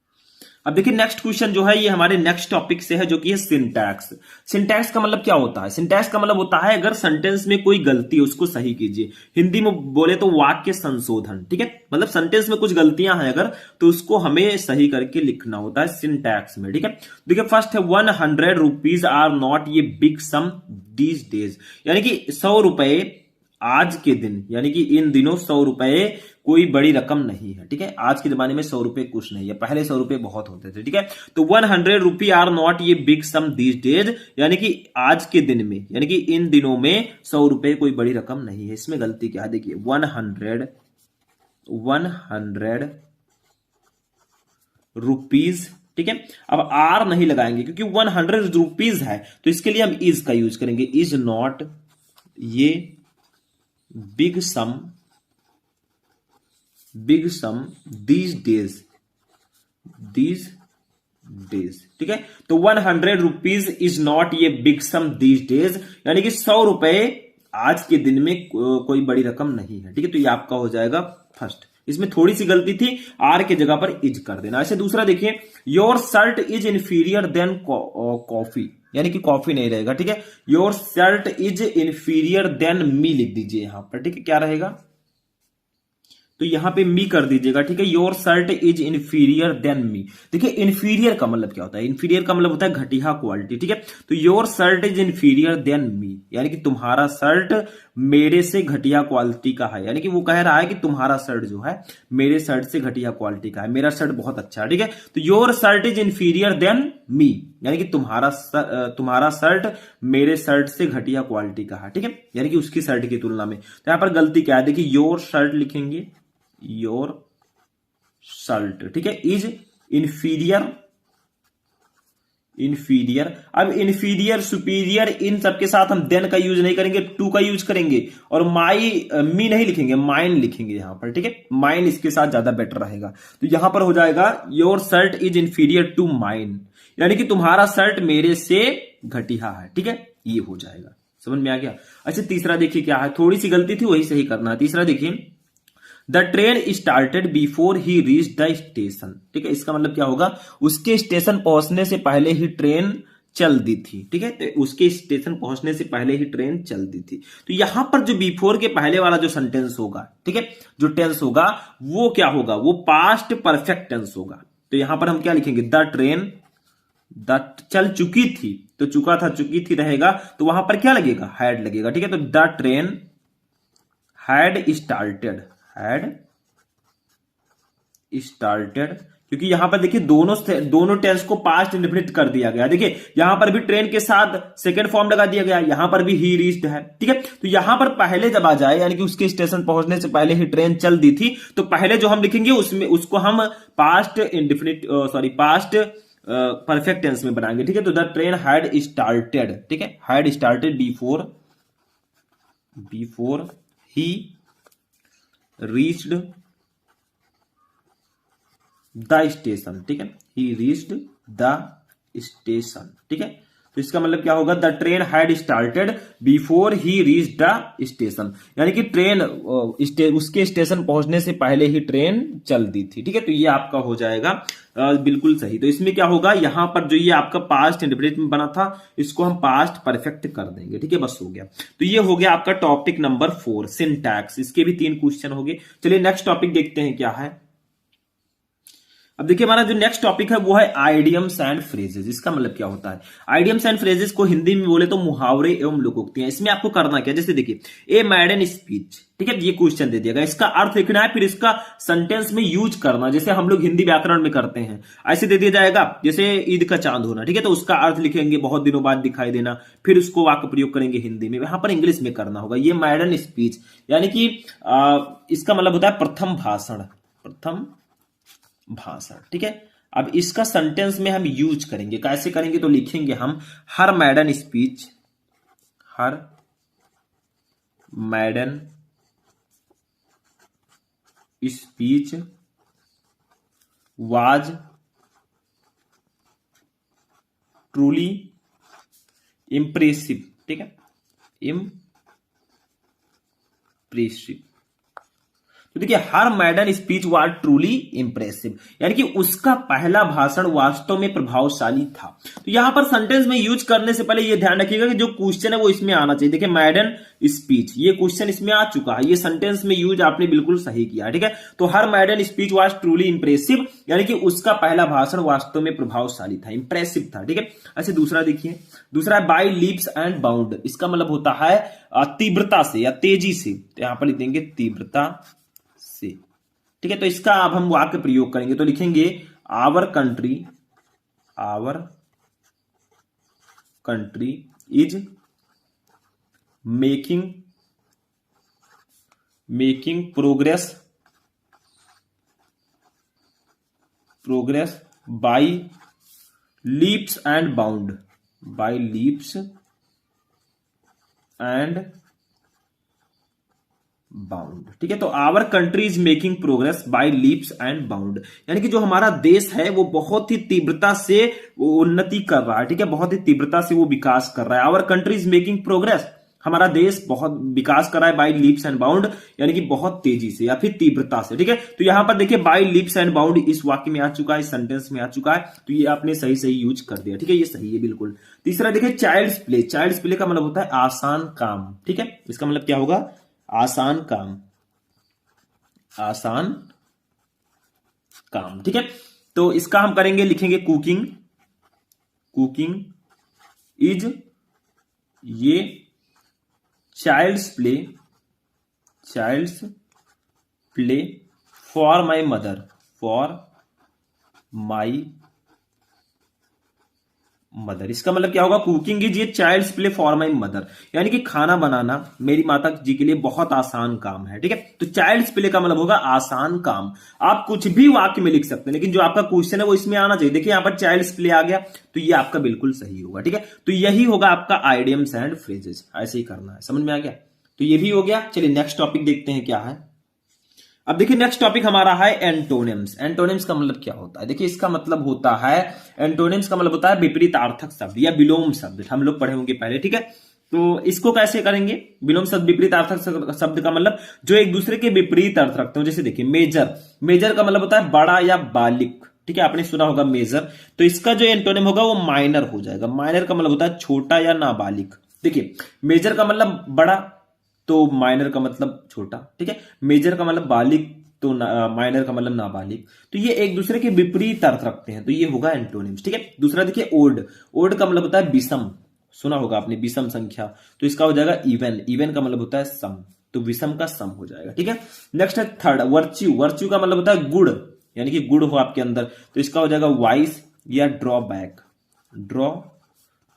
अब देखिए नेक्स्ट क्वेश्चन जो है ये हमारे नेक्स्ट टॉपिक से है, जो कि है सिंटैक्स। सिंटैक्स का मतलब क्या होता है, सिंटैक्स का मतलब होता है अगर सेंटेंस में कोई गलती है उसको सही कीजिए, हिंदी में बोले तो वाक्य संशोधन, ठीक है। मतलब सेंटेंस में कुछ गलतियां हैं अगर, तो उसको हमें सही करके लिखना होता है सिंटैक्स में, ठीक है। देखिए फर्स्ट है 100 रुपीज आर नॉट ये बिग सम दीज डेज, यानी कि 100 रुपए आज के दिन, यानी कि इन दिनों 100 रुपए कोई बड़ी रकम नहीं है, ठीक है। आज के जमाने में 100 रुपए कुछ नहीं है, पहले 100 रुपए बहुत होते थे, ठीक है। तो 100 रुपी आर नॉट ये बिग सम दीज डेज, यानी कि आज के दिन में, यानी कि इन दिनों में 100 रुपए कोई बड़ी रकम नहीं है। इसमें गलती क्या है, देखिए 100 रुपीज, ठीक है। अब आर नहीं लगाएंगे क्योंकि 100 रुपीज है, तो इसके लिए हम इज का यूज करेंगे, इज नॉट ये बिग सम दीज डेज, ठीक है। तो 100 रुपीज इज नॉट ये बिग सम दीज डेज, यानी कि 100 रुपए आज के दिन में कोई बड़ी रकम नहीं है, ठीक है। तो ये आपका हो जाएगा फर्स्ट। इसमें थोड़ी सी गलती थी, आर के जगह पर इज कर देना। ऐसे दूसरा देखिए, your shirt is inferior than coffee, यानी कि कॉफी नहीं रहेगा, ठीक है। Your shirt is inferior than me लिख दीजिए यहां पर, ठीक है। क्या रहेगा, तो यहां पे मी कर दीजिएगा, ठीक है। Your shirt is inferior than मी। देखिए इंफीरियर का मतलब क्या होता है, इंफीरियर का मतलब होता है घटिया क्वालिटी, ठीक है। तो your shirt is inferior than मी, यानी कि तुम्हारा शर्ट मेरे से घटिया क्वालिटी का है, यानी कि वो कह रहा है कि तुम्हारा शर्ट जो है मेरे शर्ट से घटिया क्वालिटी का है, मेरा शर्ट बहुत अच्छा है, ठीक है। तो your shirt is inferior than मी, यानी कि तुम्हारा शर्ट मेरे शर्ट से घटिया क्वालिटी का है, ठीक है, यानी कि उसकी शर्ट की तुलना में। तो यहां पर गलती क्या है, देखिए योर शर्ट लिखेंगे, योर शर्ट, ठीक है, इज इंफीरियर। अब इंफीरियर सुपीरियर इन सबके साथ हम देन का यूज नहीं करेंगे, टू का यूज करेंगे, और मी नहीं लिखेंगे, माइन लिखेंगे यहां पर, ठीक है। माइन इसके साथ ज्यादा बेटर रहेगा। तो यहां पर हो जाएगा your shirt is inferior to mine, यानी कि तुम्हारा शर्ट मेरे से घटिया है, ठीक है। ये हो जाएगा, समझ में आ गया। अच्छा तीसरा देखिए क्या है, थोड़ी सी गलती थी वही सही करना है। तीसरा देखिए, the train started before he reach the station, ठीक है। इसका मतलब क्या होगा, उसके स्टेशन पहुंचने से पहले ही ट्रेन चल दी थी, ठीक है। तो उसके स्टेशन पहुंचने से पहले ही ट्रेन चल दी थी। तो यहां पर जो बिफोर के पहले वाला जो सेंटेंस होगा, ठीक है, जो टेंस होगा वो क्या होगा, वो पास्ट परफेक्ट टेंस होगा। तो यहां पर हम क्या लिखेंगे, द ट्रेन, द चल चुकी थी, तो चुका था चुकी थी रहेगा, तो वहां पर क्या लगेगा, हैड लगेगा, ठीक है। तो the train had started, had started, क्योंकि यहां पर देखिए दोनों टेंस को पास्ट इंडेफिनिट कर दिया गया। देखिए यहां पर भी ट्रेन के साथ सेकंड फॉर्म लगा दिया गया, यहां पर भी ही रीच्ड है, ठीक है। तो यहां पर पहले जब आ जाए, यानी कि उसके स्टेशन पहुंचने से पहले ही ट्रेन चल दी थी, तो पहले जो हम लिखेंगे उसमें उसको हम past indefinite past perfect tense में बनाएंगे, ठीक है। तो द ट्रेन हैड स्टार्टेड, ठीक है, had started before he reached the station, ठीक है, ही रीच्ड द स्टेशन, ठीक है। तो इसका मतलब क्या होगा, the train had started before he reached the station, यानी कि ट्रेन उसके स्टेशन पहुंचने से पहले ही ट्रेन चल दी थी, ठीक है। तो ये आपका हो जाएगा बिल्कुल सही। तो इसमें क्या होगा, यहां पर जो ये आपका पास्ट इंडेफिनिट में बना था, इसको हम पास्ट परफेक्ट कर देंगे, ठीक है, बस हो गया। तो ये हो गया आपका टॉपिक नंबर 4 सिंटैक्स। इसके भी 3 क्वेश्चन हो गए। चलिए नेक्स्ट टॉपिक देखते हैं क्या है। अब देखिए हमारा जो नेक्स्ट टॉपिक है वो है आइडियम्स एंड फ्रेजेस। इसका मतलब क्या होता है, आइडियम्स एंड फ्रेजेस को हिंदी में बोले तो मुहावरे एवं लोकोक्तियां। इसमें आपको करना क्या, जैसे देखिए ए मैडन स्पीच, ठीक है, ये क्वेश्चन दे दिया गया, इसका अर्थ लिखना है, फिर इसका सेंटेंस में यूज करना, जैसे हम लोग हिंदी व्याकरण में करते हैं। ऐसे दे दिया जाएगा, जैसे ईद का चांद होना, ठीक है, तो उसका अर्थ लिखेंगे बहुत दिनों बाद दिखाई देना, फिर उसको वाक्य प्रयोग करेंगे हिंदी में, यहां पर इंग्लिश में करना होगा। ये मैडन स्पीच यानी कि इसका मतलब होता है प्रथम भाषण, प्रथम भाषण, ठीक है। अब इसका सेंटेंस में हम यूज करेंगे, कैसे करेंगे, तो लिखेंगे हम her maiden speech, her maiden speech was truly impressive, ठीक है, इंप्रेसिव। तो देखिए her maiden speech was truly impressive, यानी कि उसका पहला भाषण वास्तव में प्रभावशाली था। तो यहां पर सेंटेंस में यूज करने से पहले यह ध्यान रखिएगा कि जो क्वेश्चन है वो इसमें आना चाहिए। देखिए मैडन स्पीच, ये क्वेश्चन इसमें आ चुका है, ये सेंटेंस में यूज आपने बिल्कुल सही किया, ठीक है। तो her maiden speech was truly impressive, यानी कि उसका पहला भाषण वास्तव में प्रभावशाली था, इंप्रेसिव था, ठीक है। ऐसे दूसरा देखिए, दूसरा है बाय लीप्स एंड बाउंड। इसका मतलब होता है तीव्रता से या तेजी से, तो यहां पर लिख देंगे तीव्रता से, ठीक है। तो इसका अब हम वाक्य प्रयोग करेंगे, तो लिखेंगे our country is making progress by leaps and bound, ठीक है। तो our country is making progress by leaps and bound, यानी कि जो हमारा देश है वो बहुत ही तीव्रता से उन्नति कर रहा है, ठीक है, बहुत ही तीव्रता से वो विकास कर रहा है। Our country is making progress, हमारा देश बहुत विकास कर रहा है, बाय लीप्स एंड बाउंड, यानी कि बहुत तेजी से या फिर तीव्रता से, ठीक है। तो यहां पर देखिए बाय लीप्स एंड बाउंड इस वाक्य में आ चुका है, इस सेंटेंस में आ चुका है, तो ये आपने सही यूज कर दिया, ठीक है, ये सही है बिल्कुल। तीसरा देखिए चाइल्ड्स प्ले का मतलब होता है आसान काम, ठीक है। इसका मतलब क्या होगा, आसान काम, ठीक है। तो इसका हम करेंगे, लिखेंगे cooking is a child's play for my mother. इसका मतलब क्या होगा, cooking is a child's play for my mother, यानी कि खाना बनाना मेरी माता जी के लिए बहुत आसान काम है, ठीक है। तो चाइल्ड्स प्ले का मतलब होगा आसान काम। आप कुछ भी वाक्य में लिख सकते हैं, लेकिन जो आपका क्वेश्चन है वो इसमें आना चाहिए। देखिए यहां पर चाइल्ड्स प्ले आ गया, तो ये आपका बिल्कुल सही होगा, ठीक है। तो यही होगा आपका आइडियम्स एंड फ्रेजेस, ऐसे ही करना है, समझ में आ गया। तो ये भी हो गया। चलिए नेक्स्ट टॉपिक देखते हैं क्या है। अब देखिए नेक्स्ट टॉपिक हमारा है एंटोनिम्स। एंटोनिम्स का मतलब क्या होता है, देखिए इसका मतलब होता है, एंटोनिम्स का मतलब होता है विपरीतार्थक शब्द या विलोम शब्द, हम लोग पढ़े होंगे पहले, ठीक है। तो इसको कैसे करेंगे, विलोम शब्द विपरीतार्थक शब्द का मतलब जो एक दूसरे के विपरीत अर्थ रखते हो। जैसे देखिए मेजर का मतलब होता है बड़ा या बालिक, ठीक है, आपने सुना होगा मेजर, तो इसका जो एंटोनिम होगा वो माइनर हो जाएगा। माइनर का मतलब होता है छोटा या नाबालिग। देखिए, मेजर का मतलब बड़ा, तो माइनर का मतलब छोटा, ठीक है। मेजर का मतलब बालिग, तो माइनर का मतलब नाबालिग। तो ये एक दूसरे के विपरीत अर्थ रखते हैं, तो ये होगा एंटोनिम्स, ठीक है। दूसरा देखिए ओड। ओड का मतलब होता है विषम, सुना होगा आपने विषम संख्या, तो इसका हो जाएगा इवन। इवन का मतलब होता है सम, तो विषम का सम हो जाएगा, ठीक है। नेक्स्ट है थर्ड वर्च्यू। वर्च्यू का मतलब होता है गुण, यानी कि गुण हो आपके अंदर, तो इसका हो जाएगा वाइस या ड्रॉबैक। ड्रॉ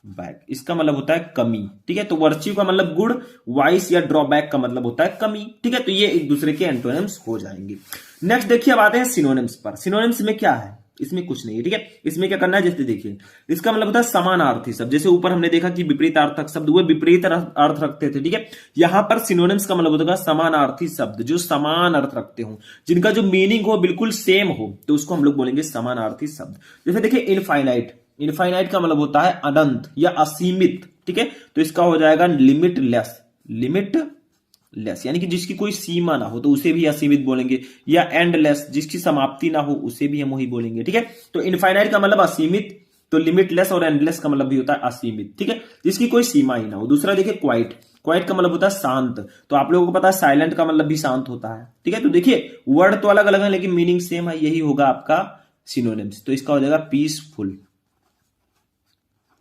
बैक, इसका मतलब होता है कमी, ठीक है। तो वर्च्यू का मतलब गुण, वाइस या ड्रॉबैक का मतलब होता है कमी, ठीक है। तो ये एक दूसरे के एंटोनिम्स हो जाएंगे। नेक्स्ट देखिए, अब आते हैं सिनोनिम्स पर। सिनोनिम्स में क्या है, इसमें कुछ नहीं है, ठीक है। इसमें क्या करना है, जैसे देखिए, इसका मतलब होता है समानार्थी शब्द। जैसे ऊपर हमने देखा कि विपरीतार्थक शब्द वो विपरीत अर्थ रखते थे, ठीक है। यहां पर सिनोनिम्स का मतलब होता है समानार्थी शब्द जो समान अर्थ रखते हो, जिनका जो मीनिंग हो बिल्कुल सेम हो, तो उसको हम लोग बोलेंगे समानार्थी शब्द। जैसे देखिए इनफाइनाइट। इनफाइनाइट का मतलब होता है अनंत या असीमित, ठीक है। तो इसका हो जाएगा लिमिटलेस। लिमिटलेस यानी कि जिसकी कोई सीमा ना हो, तो उसे भी असीमित बोलेंगे। या एंडलेस, जिसकी समाप्ति ना हो, उसे भी हम वही बोलेंगे, ठीक है। तो इनफाइनाइट का मतलब असीमित, तो लिमिटलेस और एंडलेस का मतलब भी होता है असीमित, ठीक है, जिसकी कोई सीमा ही ना हो। दूसरा देखिए क्वाइट। क्वाइट का मतलब होता है शांत, तो आप लोगों को पता है साइलेंट का मतलब भी शांत होता है, ठीक है। तो देखिए वर्ड तो अलग अलग है लेकिन मीनिंग सेम है, यही होगा आपका सिनोनिम्स। तो इसका हो जाएगा पीसफुल।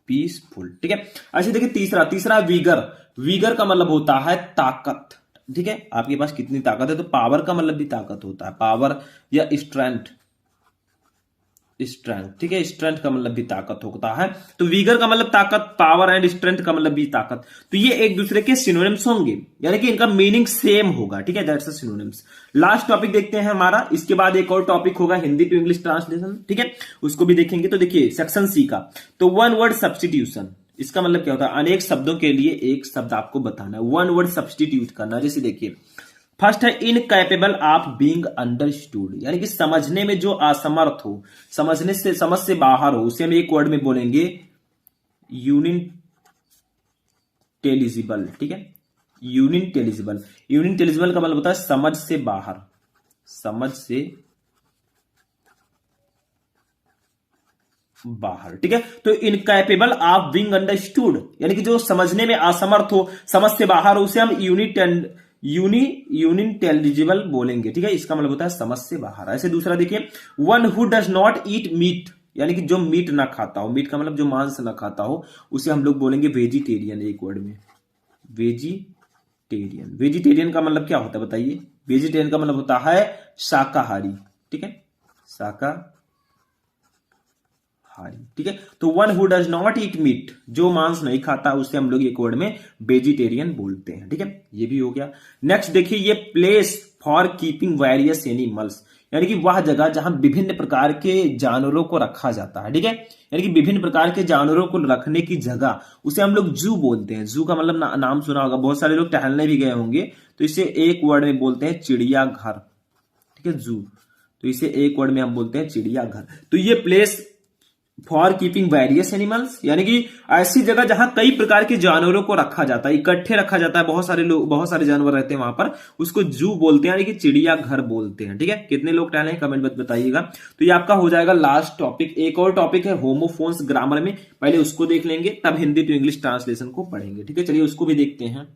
पीसफुल, ठीक है। अच्छा देखिए तीसरा वीगर। वीगर का मतलब होता है ताकत, ठीक है। आपके पास कितनी ताकत है, तो पावर का मतलब भी ताकत होता है, पावर या स्ट्रेंथ। स्ट्रेंथ, ठीक है, स्ट्रेंथ का मतलब भी ताकत होता है। तो वीगर का मतलब ताकत, पावर एंड स्ट्रेंथ का मतलब भी ताकत। तो ये एक दूसरे के सिनोनिम्स होंगे, यानी कि इनका मीनिंग सेम होगा, ठीक है, that's a synonyms. Last topic देखते हैं हमारा, इसके बाद एक और टॉपिक होगा हिंदी टू इंग्लिश ट्रांसलेशन, ठीक है, उसको भी देखेंगे। तो देखिए सेक्शन सी का, तो वन वर्ड सब्सटीट्यूशन, इसका मतलब क्या होता है, अनेक शब्दों के लिए एक शब्द आपको बताना है, वन वर्ड सब्सटीट्यूट करना। जैसे देखिए फर्स्ट है इनकैपेबल ऑफ बीइंग अंडरस्टूड, यानी कि समझने में जो असमर्थ हो, समझ से बाहर हो, उसे हम एक वर्ड में बोलेंगे यूनिटेलिजिबल, ठीक है। यूनिटेलिजिबल। यूनिटेलिजिबल का मतलब होता है समझ से बाहर, समझ से बाहर, ठीक है। तो इनकैपेबल ऑफ बीइंग अंडरस्टूड, यानी कि जो समझने में असमर्थ हो, समझ से बाहर हो, उसे हम यूनिटेलिजिबल बोलेंगे, ठीक है। इसका मतलब होता है समझ से बाहर। ऐसे दूसरा देखिए one who does not eat meat, यानी कि जो मीट ना खाता हो, मीट का मतलब जो मांस ना खाता हो, उसे हम लोग बोलेंगे वेजिटेरियन, एक वर्ड में वेजिटेरियन। वेजिटेरियन का मतलब क्या होता है बताइए, वेजिटेरियन का मतलब होता है शाकाहारी, ठीक है, शाकाहारी, ठीक है। तो one who does not eat meat, जो मांस नहीं खाता, उसे हम लोग एक वर्ड में वेजिटेरियन बोलते हैं, ठीक है, ये भी हो गया। नेक्स्ट देखिए ये place for keeping various animals, यानी कि वह जगह जहां विभिन्न प्रकार के जानवरों को रखा जाता है, ठीक है। यानी कि विभिन्न प्रकार के जानवरों को रखने की जगह, उसे हम लोग जू बोलते हैं। जू का मतलब नाम सुना होगा, बहुत सारे लोग टहलने भी गए होंगे, तो इसे एक वर्ड में बोलते हैं चिड़ियाघर, ठीक है, जू। तो इसे एक वर्ड में हम बोलते हैं चिड़ियाघर। तो ये place for keeping various animals, यानी कि ऐसी जगह जहां कई प्रकार के जानवरों को रखा जाता है, इकट्ठे रखा जाता है, बहुत सारे लोग, बहुत सारे जानवर रहते हैं वहां पर, उसको जू बोलते हैं, यानी कि चिड़ियाघर बोलते हैं, ठीक है। कितने लोग टहले हैं कमेंट में बताइएगा। तो ये आपका हो जाएगा लास्ट टॉपिक। एक और टॉपिक है होमोफोन्स ग्रामर में, पहले उसको देख लेंगे, तब हिंदी टू इंग्लिश ट्रांसलेशन को पढ़ेंगे, ठीक है। चलिए उसको भी देखते हैं।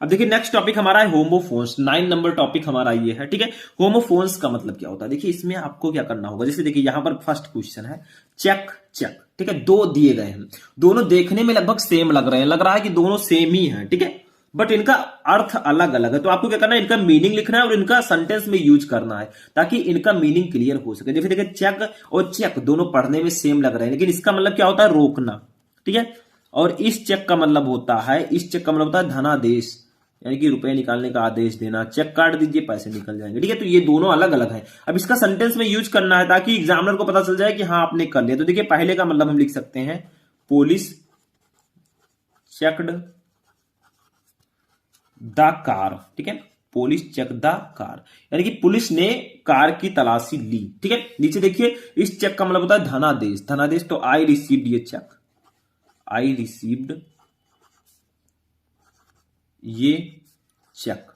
अब देखिए नेक्स्ट टॉपिक हमारा है होमोफोन्स, 9 नंबर टॉपिक हमारा ये है, ठीक है। होमोफोन्स का मतलब क्या होता है, देखिए इसमें आपको क्या करना होगा। जैसे देखिए यहां पर फर्स्ट क्वेश्चन है चेक चेक, ठीक है, दो दिए गए हैं, दोनों देखने में लगभग सेम लग रहे हैं, लग रहा है कि दोनों सेम ही हैं, ठीक है, बट इनका अर्थ अलग अलग है। तो आपको क्या करना है, इनका मीनिंग लिखना है और इनका सेंटेंस में यूज करना है, ताकि इनका मीनिंग क्लियर हो सके। जैसे देखिए चेक और चेक दोनों पढ़ने में सेम लग रहे हैं, लेकिन इसका मतलब क्या होता है, रोकना, ठीक है। और इस चेक का मतलब होता है, इस चेक का मतलब होता है धनादेश, यानी कि रुपए निकालने का आदेश देना, चेक काट दीजिए पैसे निकल जाएंगे, ठीक है। तो ये दोनों अलग अलग हैं। अब इसका सेंटेंस में यूज करना है ताकि एग्जामिनर को पता चल जाए कि हाँ आपने कर लिया। तो देखिए पहले का मतलब हम लिख सकते हैं पुलिस चेक्ड द कार, ठीक है, पुलिस चेक द कार, यानी कि पुलिस ने कार की तलाशी ली, ठीक है। नीचे देखिए इस चेक का मतलब होता है धनादेश, धनादेश, तो आई रिसीव्ड ये चेक, आई रिसीव्ड ये चेक,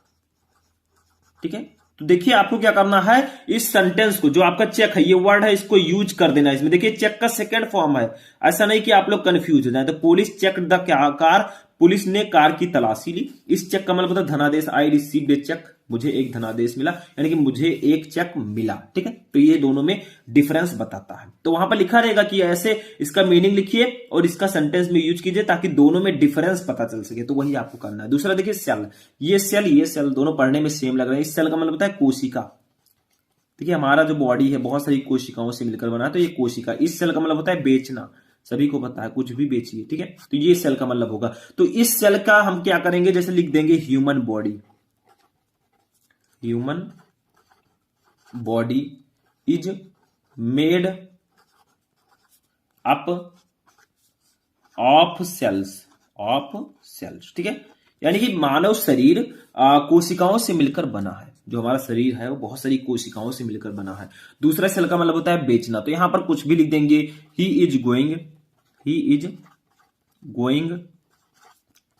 ठीक है, तो देखिए आपको क्या करना है, इस सेंटेंस को, जो आपका चेक है, ये वर्ड है, इसको यूज कर देना है इसमें। देखिए चेक का सेकंड फॉर्म है, ऐसा नहीं कि आप लोग कंफ्यूज हो जाए। तो police check the car, police ने कार की तलाशी ली। इस चेक का मतलब होता है धनादेश, आई रिसीव्ड ए चेक, मुझे एक धनादेश मिला, यानी कि मुझे एक चेक मिला। ठीक है, तो ये दोनों में डिफरेंस बताता है। तो वहां पर लिखा रहेगा कि ऐसे इसका मीनिंग लिखिए और इसका सेंटेंस में यूज कीजिए ताकि दोनों में डिफरेंस पता चल सके। तो वही आपको करना है। दूसरा देखिए सेल, ये सेल दोनों पढ़ने में सेम लग रहे हैं। इस सेल का मतलब होता है कोशिका। देखिए हमारा जो बॉडी है बहुत सारी कोशिकाओं से मिलकर बना है, तो ये कोशिका। इस सेल का मतलब होता है बेचना, सभी को पता है, कुछ भी बेचिए। ठीक है, तो ये सेल का मतलब होगा। तो इस सेल का हम क्या करेंगे, जैसे लिख देंगे human body. Human body is made up of cells. ठीक है, यानी कि मानव शरीर कोशिकाओं से मिलकर बना है। जो हमारा शरीर है वो बहुत सारी कोशिकाओं से मिलकर बना है। दूसरा सेल का मतलब होता है बेचना। तो यहां पर कुछ भी लिख देंगे, he is going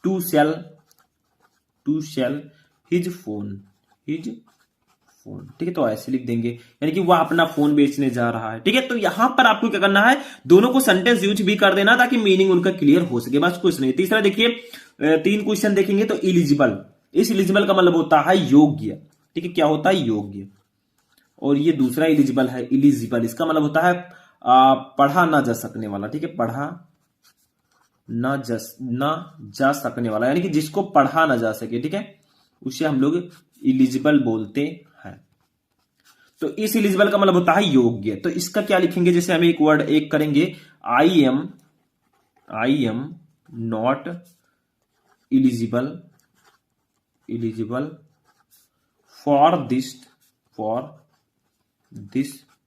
to sell his phone. ठीक है, तो ऐसे लिख देंगे, यानी कि वह अपना फोन बेचने जा रहा है। ठीक है, तो यहां पर आपको क्या करना है, दोनों को सेंटेंस यूज भी कर देना ताकि मीनिंग उनका क्लियर हो सके, बस कुछ नहीं। तीसरा देखिए, 3 क्वेश्चन देखेंगे। तो इलिजिबल, इस इलिजिबल का मतलब होता है योग्य। ठीक है, क्या होता है, योग्य। और ये दूसरा इलिजिबल है इलिजिबल, इसका मतलब होता है पढ़ा ना जा सकने वाला। ठीक है, पढ़ा ना जा सकने वाला, यानी कि जिसको पढ़ा ना जा सके। ठीक है, उसे हम लोग इलिजिबल बोलते हैं। तो इस इलिजिबल का मतलब होता है योग्य। तो इसका क्या लिखेंगे, जैसे हम एक वर्ड एक करेंगे, I am not eligible for this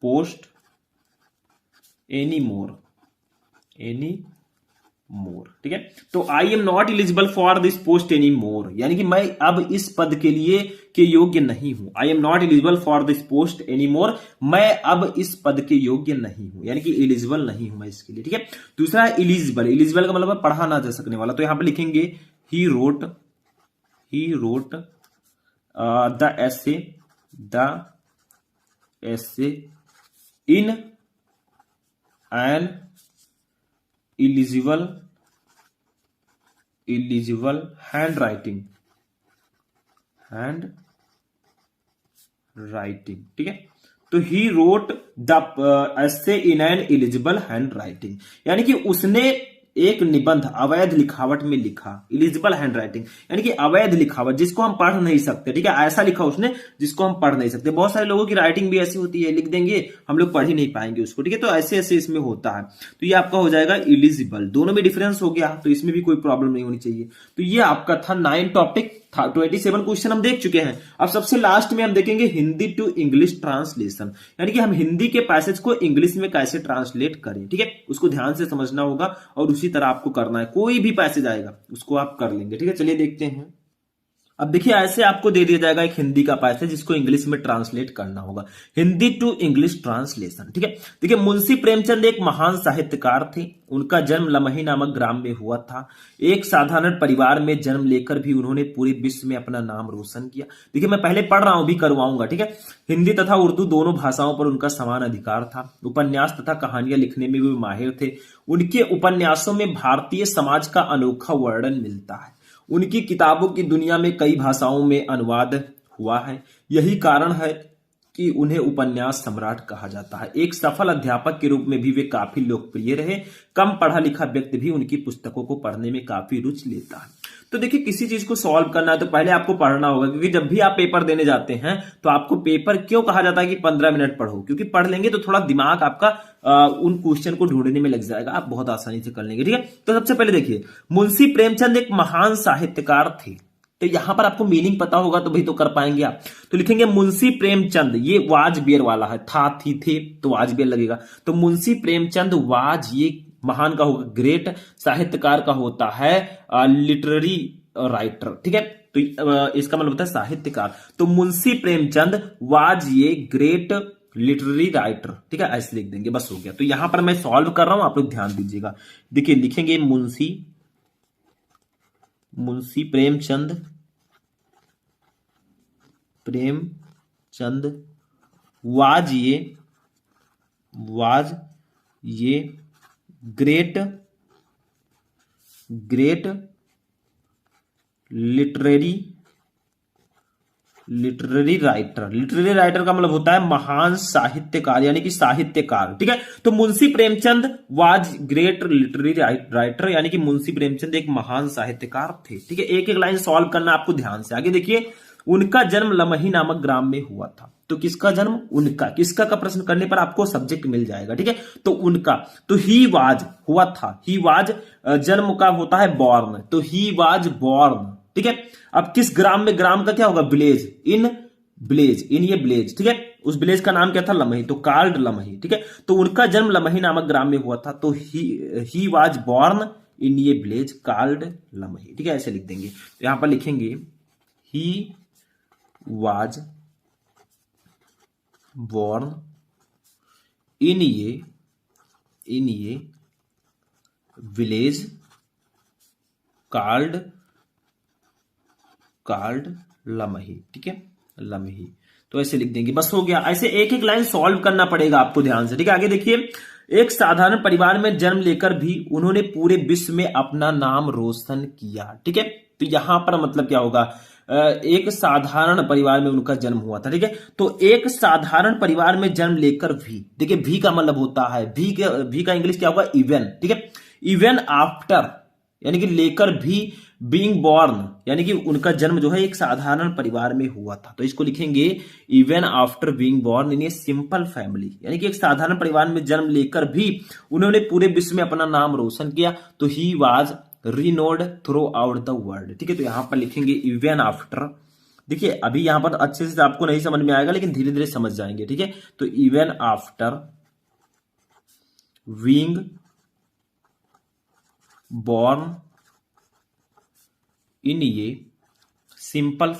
post any more. ठीक है, तो I am not eligible for this post any more, यानी कि मैं अब इस पद के लिए के योग्य नहीं हूं। I am not eligible for this post any more, मैं अब इस पद के योग्य नहीं हूं, यानी कि एलिजिबल नहीं हूं मैं इसके लिए। ठीक है, दूसरा है इलिजिबल का मतलब है पढ़ा ना जा सकने वाला। तो यहां पर लिखेंगे he wrote the essay in an illegible handwriting। ठीक है, तो he wrote the essay in an illegible handwriting, यानी कि उसने एक निबंध अवैध लिखावट में लिखा। इलिजिबल हैंडराइटिंग यानी कि अवैध लिखावट, जिसको हम पढ़ नहीं सकते। ठीक है, ऐसा लिखा उसने जिसको हम पढ़ नहीं सकते। बहुत सारे लोगों की राइटिंग भी ऐसी होती है, लिख देंगे हम लोग पढ़ ही नहीं पाएंगे उसको। ठीक है, तो ऐसे ऐसे इसमें होता है। तो ये आपका हो जाएगा इलिजिबल। दोनों में डिफरेंस हो गया, तो इसमें भी कोई प्रॉब्लम नहीं होनी चाहिए। तो ये आपका था 9 टॉपिक, 27 क्वेश्चन हम देख चुके हैं। अब सबसे लास्ट में हम देखेंगे हिंदी टू इंग्लिश ट्रांसलेशन, यानी कि हम हिंदी के पैसेज को इंग्लिश में कैसे ट्रांसलेट करें। ठीक है, उसको ध्यान से समझना होगा और उसी तरह आपको करना है। कोई भी पैसेज आएगा उसको आप कर लेंगे। ठीक है, चलिए देखते हैं। अब देखिए ऐसे आपको दे दिया जाएगा एक हिंदी का पैसेज जिसको इंग्लिश में ट्रांसलेट करना होगा। Hindi to English translation. ठीक है, देखिए मुंशी प्रेमचंद एक महान साहित्यकार थे। उनका जन्म लमही नामक ग्राम में हुआ था। एक साधारण परिवार में जन्म लेकर भी उन्होंने पूरे विश्व में अपना नाम रोशन किया। देखिए मैं पहले पढ़ रहा हूं, भी करवाऊंगा। ठीक है, हिंदी तथा उर्दू दोनों भाषाओं पर उनका समान अधिकार था। उपन्यास तथा कहानियां लिखने में भी माहिर थे। उनके उपन्यासों में भारतीय समाज का अनोखा वर्णन मिलता है। उनकी किताबों की दुनिया में कई भाषाओं में अनुवाद हुआ है। यही कारण है कि उन्हें उपन्यास सम्राट कहा जाता है। एक सफल अध्यापक के रूप में भी वे काफी लोकप्रिय रहे। कम पढ़ा लिखा व्यक्ति भी उनकी पुस्तकों को पढ़ने में काफी रुचि लेता है। तो देखिए किसी चीज को सॉल्व करना है तो पहले आपको पढ़ना होगा, क्योंकि जब भी आप पेपर देने जाते हैं तो आपको पेपर क्यों कहा जाता है कि 15 मिनट पढ़ो, क्योंकि पढ़ लेंगे तो थोड़ा दिमाग आपका उन क्वेश्चन को ढूंढने में लग जाएगा, आप बहुत आसानी से कर लेंगे। ठीक है, तो सबसे पहले देखिए मुंशी प्रेमचंद एक महान साहित्यकार थे। तो यहां पर आपको मीनिंग पता होगा तो भाई तो कर पाएंगे आप। तो लिखेंगे मुंशी प्रेमचंद, ये वाज बियर वाला है, था थी थे तो वाज बियर लगेगा। तो मुंशी प्रेमचंद वाज, ये महान का होगा ग्रेट, साहित्यकार का होता है लिटरेरी राइटर। ठीक है, तो इसका मतलब होता है साहित्यकार। तो मुंशी प्रेमचंद वाज ये ग्रेट लिटरेरी राइटर। ठीक है, ऐसे लिख देंगे, बस हो गया। तो यहां पर मैं सॉल्व कर रहा हूं, आप लोग ध्यान दीजिएगा। देखिए लिखेंगे मुंशी प्रेमचंद चंद वाज ये ग्रेट लिटरेरी राइटर का मतलब होता है महान साहित्यकार, यानी कि साहित्यकार। ठीक है, तो Munshi Premchand was great literary writer, यानी कि मुंशी प्रेमचंद एक महान साहित्यकार थे। ठीक है, एक एक लाइन सॉल्व करना आपको ध्यान से। आगे देखिए, उनका जन्म लमही नामक ग्राम में हुआ था। तो किसका जन्म? उनका। किसका का प्रश्न करने पर आपको सब्जेक्ट मिल जाएगा। ठीक है, तो उनका, तो ही वाज हुआ था, ही वाज जन्म का होता है बॉर्न, तो ही वाज बॉर्न। ठीक है, अब किस ग्राम में? ग्राम का क्या होगा? विलेज, इन ये विलेज। ठीक है, उस विलेज का नाम क्या था? लमही, तो कार्ड लमही। ठीक है, तो उनका जन्म लमही नामक ग्राम में हुआ था, तो ही वाज बॉर्न इन ये विलेज कार्ड लमही। ठीक है, ऐसे लिख देंगे। तो यहां पर लिखेंगे ही वाज बॉर्न इन ये विलेज कार्ड लमही। ठीक है, लमही, तो ऐसे लिख देंगे, बस हो गया। ऐसे एक एक लाइन सॉल्व करना पड़ेगा आपको ध्यान से। ठीक है, आगे देखिए, एक साधारण परिवार में जन्म लेकर भी उन्होंने पूरे विश्व में अपना नाम रोशन किया। ठीक है, तो यहां पर मतलब क्या होगा? एक साधारण परिवार में उनका जन्म हुआ था। ठीक है, तो एक साधारण परिवार में जन्म लेकर भी, देखिए भी का मतलब होता है, भी का इंग्लिश क्या होगा? इवन। ठीक है, इवन आफ्टर, यानी कि लेकर भी, बीइंग बॉर्न, यानी कि उनका जन्म जो है एक साधारण परिवार में हुआ था, तो इसको लिखेंगे even after being born in a simple family, यानी कि एक साधारण परिवार में जन्म लेकर भी उन्होंने पूरे विश्व में अपना नाम रोशन किया, तो he was renowned through out the world. ठीक है, तो यहां पर लिखेंगे इवन आफ्टर। देखिए अभी यहां पर अच्छे से आपको नहीं समझ में आएगा, लेकिन धीरे धीरे समझ जाएंगे। ठीक है, तो even after being born in ये सिंपल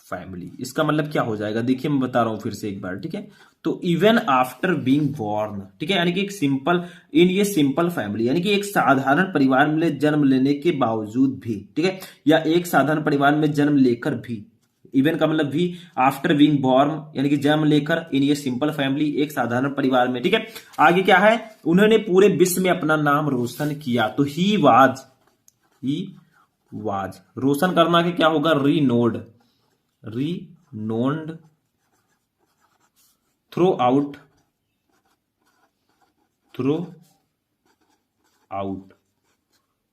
फैमिली, इसका मतलब क्या हो जाएगा? देखिए मैं बता रहा हूं फिर से एक बार। ठीक है, तो इवन आफ्टर बीइंग बॉर्न, ठीक है, यानी कि एक सिंपल फैमिली, यानी कि एक साधारण परिवार में जन्म लेने के बावजूद भी, ठीक है, या एक साधारण परिवार में जन्म लेकर भी, इवन का मतलब भी, आफ्टर बीइंग बॉर्न यानी कि जन्म लेकर, इन ये सिंपल फैमिली, एक साधारण परिवार में। ठीक है, आगे क्या है? उन्होंने पूरे विश्व में अपना नाम रोशन किया, तो ही वाज रोशन करना के क्या होगा? रीनोड थ्रू आउट,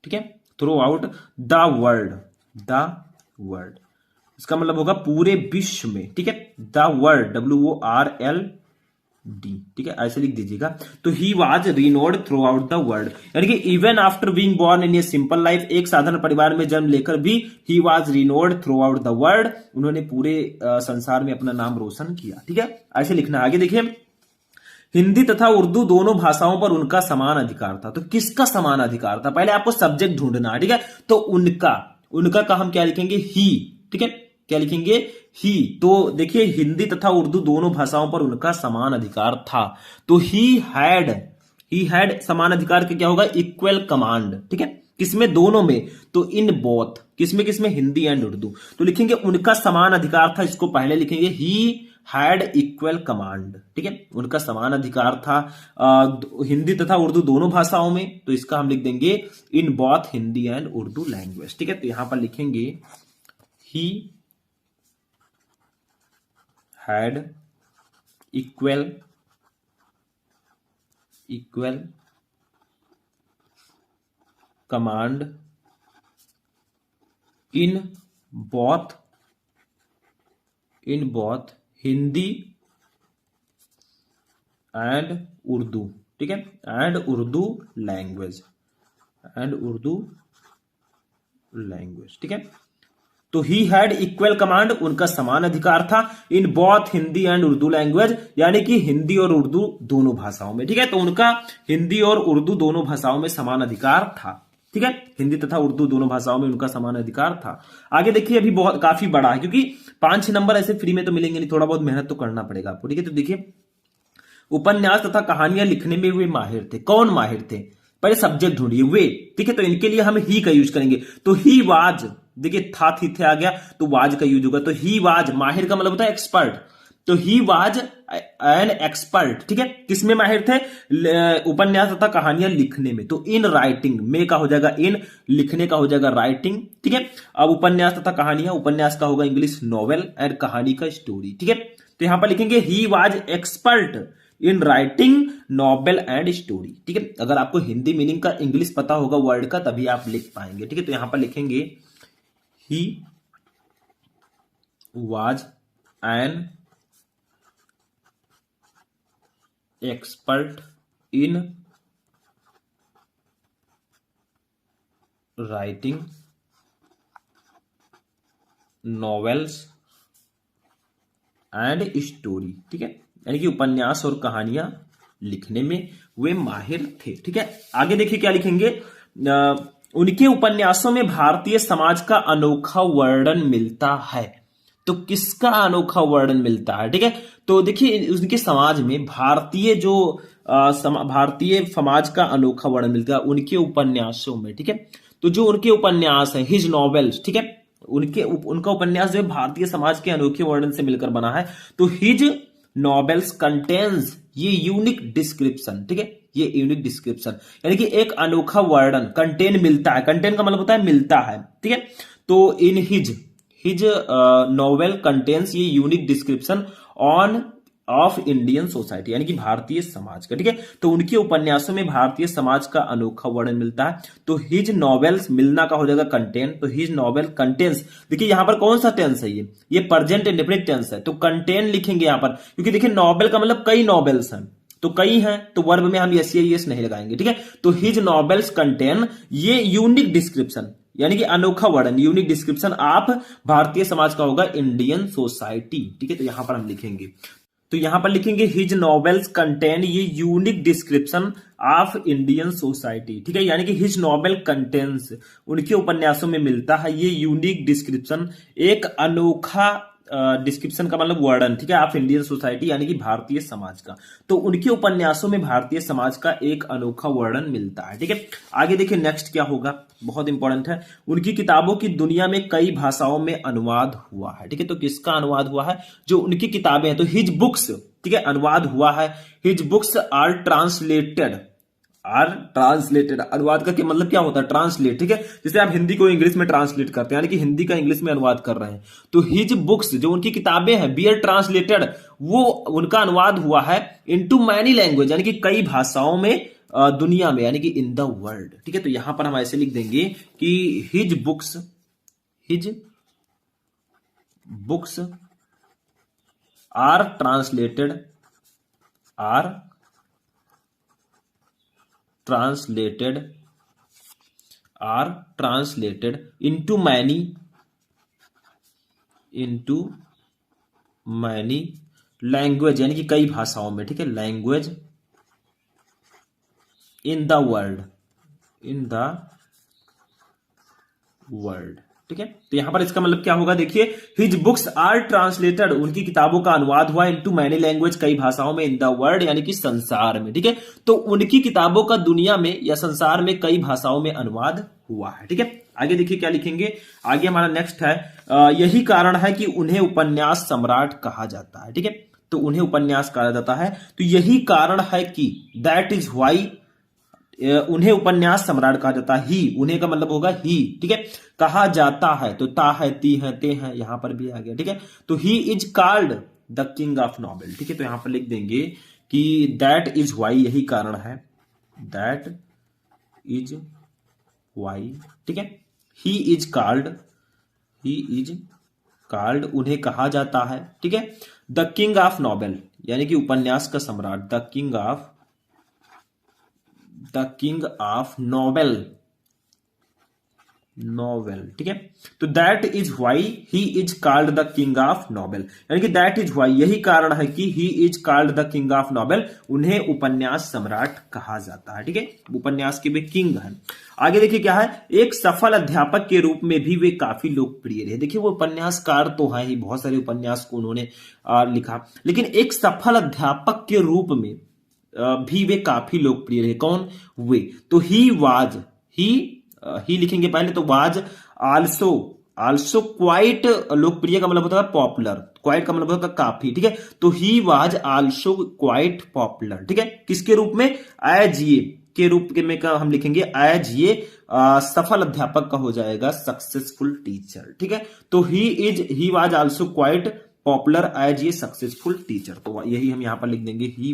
ठीक है, थ्रू आउट द वर्ल्ड, इसका मतलब होगा पूरे विश्व में। ठीक है, द वर्ल्ड, WORLD, ठीक है, ऐसे लिख दीजिएगा। तो he was renowned through out the world, यानी कि even after being born in a simple life, एक साधारण परिवार में जन्म लेकर भी he was renowned through out the world, उन्होंने पूरे संसार में अपना नाम रोशन किया। ठीक है, ऐसे लिखना। आगे देखिए, हिंदी तथा उर्दू दोनों भाषाओं पर उनका समान अधिकार था। तो किसका समान अधिकार था? पहले आपको सब्जेक्ट ढूंढना है। ठीक है, तो उनका का हम क्या लिखेंगे? ही। ठीक है, क्या लिखेंगे? ही। तो देखिए हिंदी तथा उर्दू दोनों भाषाओं पर उनका समान अधिकार था, तो ही हैड समान अधिकार का क्या होगा? Equal command. ठीक है, किसमें? दोनों में, तो इन बोथ, किसमें? हिंदी एंड उर्दू। तो लिखेंगे उनका समान अधिकार था, इसको पहले लिखेंगे ही हैड इक्वल कमांड। ठीक है, उनका समान अधिकार था हिंदी तथा उर्दू दोनों भाषाओं में, तो इसका हम लिख देंगे in both Hindi and Urdu language. ठीक है, तो यहां पर लिखेंगे ही had equal command in both Hindi and Urdu. ठीक है, एंड उर्दू लैंग्वेज, ठीक है, तो ही हैड इक्वल कमांड, उनका समान अधिकार था in both Hindi and Urdu language, यानी कि हिंदी और उर्दू दोनों भाषाओं में। ठीक है, तो उनका हिंदी और उर्दू दोनों भाषाओं में समान अधिकार था। ठीक है, हिंदी तथा उर्दू दोनों भाषाओं में उनका समान अधिकार था। आगे देखिए, अभी बहुत काफी बड़ा है, क्योंकि 5-6 नंबर ऐसे फ्री में तो मिलेंगे नहीं, थोड़ा बहुत मेहनत तो करना पड़ेगा आपको। ठीक है, तो देखिए, उपन्यास तथा कहानियां लिखने में वे माहिर थे। कौन माहिर थे? पहले सब्जेक्ट ढूंढिए, वे। ठीक है, तो इनके लिए हम ही का यूज करेंगे, तो ही वाज देखिए था थी थे आ गया तो वाज का यूज होगा, तो ही वाज माहिर का मतलब होता है एक्सपर्ट, तो ही वाज एन एक्सपर्ट, ठीक है। किसमें माहिर थे? उपन्यास तथा कहानियां लिखने में, तो इन राइटिंग में का हो जाएगा इन, लिखने का हो जाएगा राइटिंग, ठीक है। अब उपन्यास तथा कहानियां, उपन्यास का होगा इंग्लिश नॉवेल एंड कहानी का स्टोरी, ठीक है। तो यहां पर लिखेंगे he was expert in writing novel and story, ठीक है। अगर आपको हिंदी मीनिंग का इंग्लिश पता होगा वर्ड का तभी आप लिख पाएंगे, ठीक है। तो यहां पर लिखेंगे he was an expert in writing novels and story, ठीक है। यानी कि उपन्यास और कहानियां लिखने में वे माहिर थे, ठीक है। आगे देखिए क्या लिखेंगे, उनके उपन्यासों में भारतीय समाज का अनोखा वर्णन मिलता है, तो किसका अनोखा वर्णन मिलता है, ठीक है। तो देखिए उनके समाज में भारतीय जो भारतीय समाज का अनोखा वर्णन मिलता है उनके उपन्यासों में, ठीक है। तो जो उनके उपन्यास है हिज नॉवेल्स, ठीक है, उनका उपन्यास जो है भारतीय समाज के अनोखे वर्णन से मिलकर बना है, तो हिज नॉवेल्स कंटेन्स ये यूनिक डिस्क्रिप्शन, ठीक है, ये यूनिक डिस्क्रिप्शन यानी कि एक अनोखा वर्णन, कंटेन मिलता है, कंटेन का मतलब होता है मिलता है, ठीक है। तो इन हिज नॉवेल कंटेन्स ये unique description on off Indian society यानी कि भारतीय समाज का, ठीक है। तो उनके उपन्यासों में भारतीय समाज का अनोखा वर्णन मिलता है, तो हिज नॉवेल्स मिलना का हो जाएगा कंटेन, तो हिज नॉवेल कंटेन्स, देखिए यहां पर कौन सा टेंस है, ये प्रेजेंट इंडेफिनिट टेंस है, तो कंटेन लिखेंगे यहां पर, क्योंकि देखिए नॉवेल का मतलब कई नॉवेल्स हैं, तो कई हैं तो वर्ब में हम यस नहीं लगाएंगे, ठीक है। तो हिज नॉवेल्स कंटेन ये यूनिक डिस्क्रिप्शन यानी कि अनोखा वर्णन, यूनिक डिस्क्रिप्शन आप भारतीय समाज का होगा इंडियन सोसाइटी, ठीक है। तो यहां पर हम लिखेंगे, तो यहां पर लिखेंगे हिज नॉवेल्स कंटेन ये unique description of Indian society, ठीक है। यानी कि हिज नॉवेल कंटेन्स उनके उपन्यासों में मिलता है ये यूनिक डिस्क्रिप्शन, एक अनोखा डिस्क्रिप्शन का मतलब वर्णन, ठीक है, ऑफ इंडियन सोसाइटी यानी कि भारतीय समाज का, तो उनके उपन्यासों में भारतीय समाज का एक अनोखा वर्णन मिलता है, ठीक है। आगे देखिए नेक्स्ट क्या होगा, बहुत इंपॉर्टेंट है, उनकी किताबों की दुनिया में कई भाषाओं में अनुवाद हुआ है, ठीक है। तो किसका अनुवाद हुआ है? जो उनकी किताबें हैं, तो हिज बुक्स, ठीक है, अनुवाद हुआ है, हिज बुक्स आर ट्रांसलेटेड, अनुवाद का क्या मतलब क्या होता है? ट्रांसलेट, ठीक है। जैसे आप हिंदी को इंग्लिश में ट्रांसलेट करते हैं यानी कि हिंदी का इंग्लिश में अनुवाद कर रहे हैं, तो हिज बुक्स जो उनकी किताबें हैं बी आर ट्रांसलेटेड, वो उनका अनुवाद हुआ है इनटू मैनी लैंग्वेज यानी कि कई भाषाओं में दुनिया में यानी कि इन द वर्ल्ड, ठीक है। तो यहां पर हम ऐसे लिख देंगे कि his books are translated into many language यानी कि कई भाषाओं में, ठीक है, लैंग्वेज इन द वर्ल्ड, ठीक है। तो यहां पर इसका मतलब क्या होगा, देखिए हिज बुक्स आर ट्रांसलेटेड उनकी किताबों का अनुवाद हुआ इनटू मैनी लैंग्वेज कई भाषाओं में, इन द वर्ल्ड यानी कि संसार में, ठीक है। तो उनकी किताबों का दुनिया में या संसार में कई भाषाओं में अनुवाद हुआ है, ठीक है। आगे देखिए क्या लिखेंगे, आगे हमारा नेक्स्ट है यही कारण है कि उन्हें उपन्यास सम्राट कहा जाता है, ठीक है। तो उन्हें उपन्यास कहा जाता है, तो यही कारण है कि दैट इज व्हाई उन्हें उपन्यास सम्राट कहा जाता है, ही उन्हें का मतलब होगा ही, ठीक है, कहा जाता है, तो ता है, ती है, ते है, यहां पर भी आ गया, ठीक है। तो he is called the king of novel, ठीक है। तो यहां पर लिख देंगे कि दैट इज वाई, यही कारण है, दैट इज वाई, ठीक है। ही इज कॉल्ड उन्हें कहा जाता है, ठीक है, द किंग ऑफ नॉवेल यानी कि उपन्यास का सम्राट, द किंग ऑफ नॉवेल, ठीक है। तो that is why he is called the king of novel यानी कि दैट इज व्हाई यही कारण है कि he is called the king of novel उन्हें उपन्यास सम्राट कहा जाता है, ठीक है। उपन्यास के वे किंग हैं। आगे देखिए क्या है, एक सफल अध्यापक के रूप में भी वे काफी लोकप्रिय रहे। देखिए वो उपन्यासकार तो है ही, बहुत सारे उपन्यास को उन्होंने लिखा, लेकिन एक सफल अध्यापक के रूप में भी वे काफी लोकप्रिय रहे। कौन? वे। तो ही लिखेंगे पहले, तो वाज आल्सो आल्सो क्वाइट, लोकप्रिय का मतलब होता है पॉपुलर, क्वाइट का मतलब होता है काफी, ठीक है। तो he was also quite popular, ठीक है। किसके रूप में? एज ये के रूप में का हम लिखेंगे एज ये सफल अध्यापक का हो जाएगा सक्सेसफुल टीचर, ठीक है। तो he was also quite popular as a successful teacher. तो यही हम यहां पर लिख देंगे he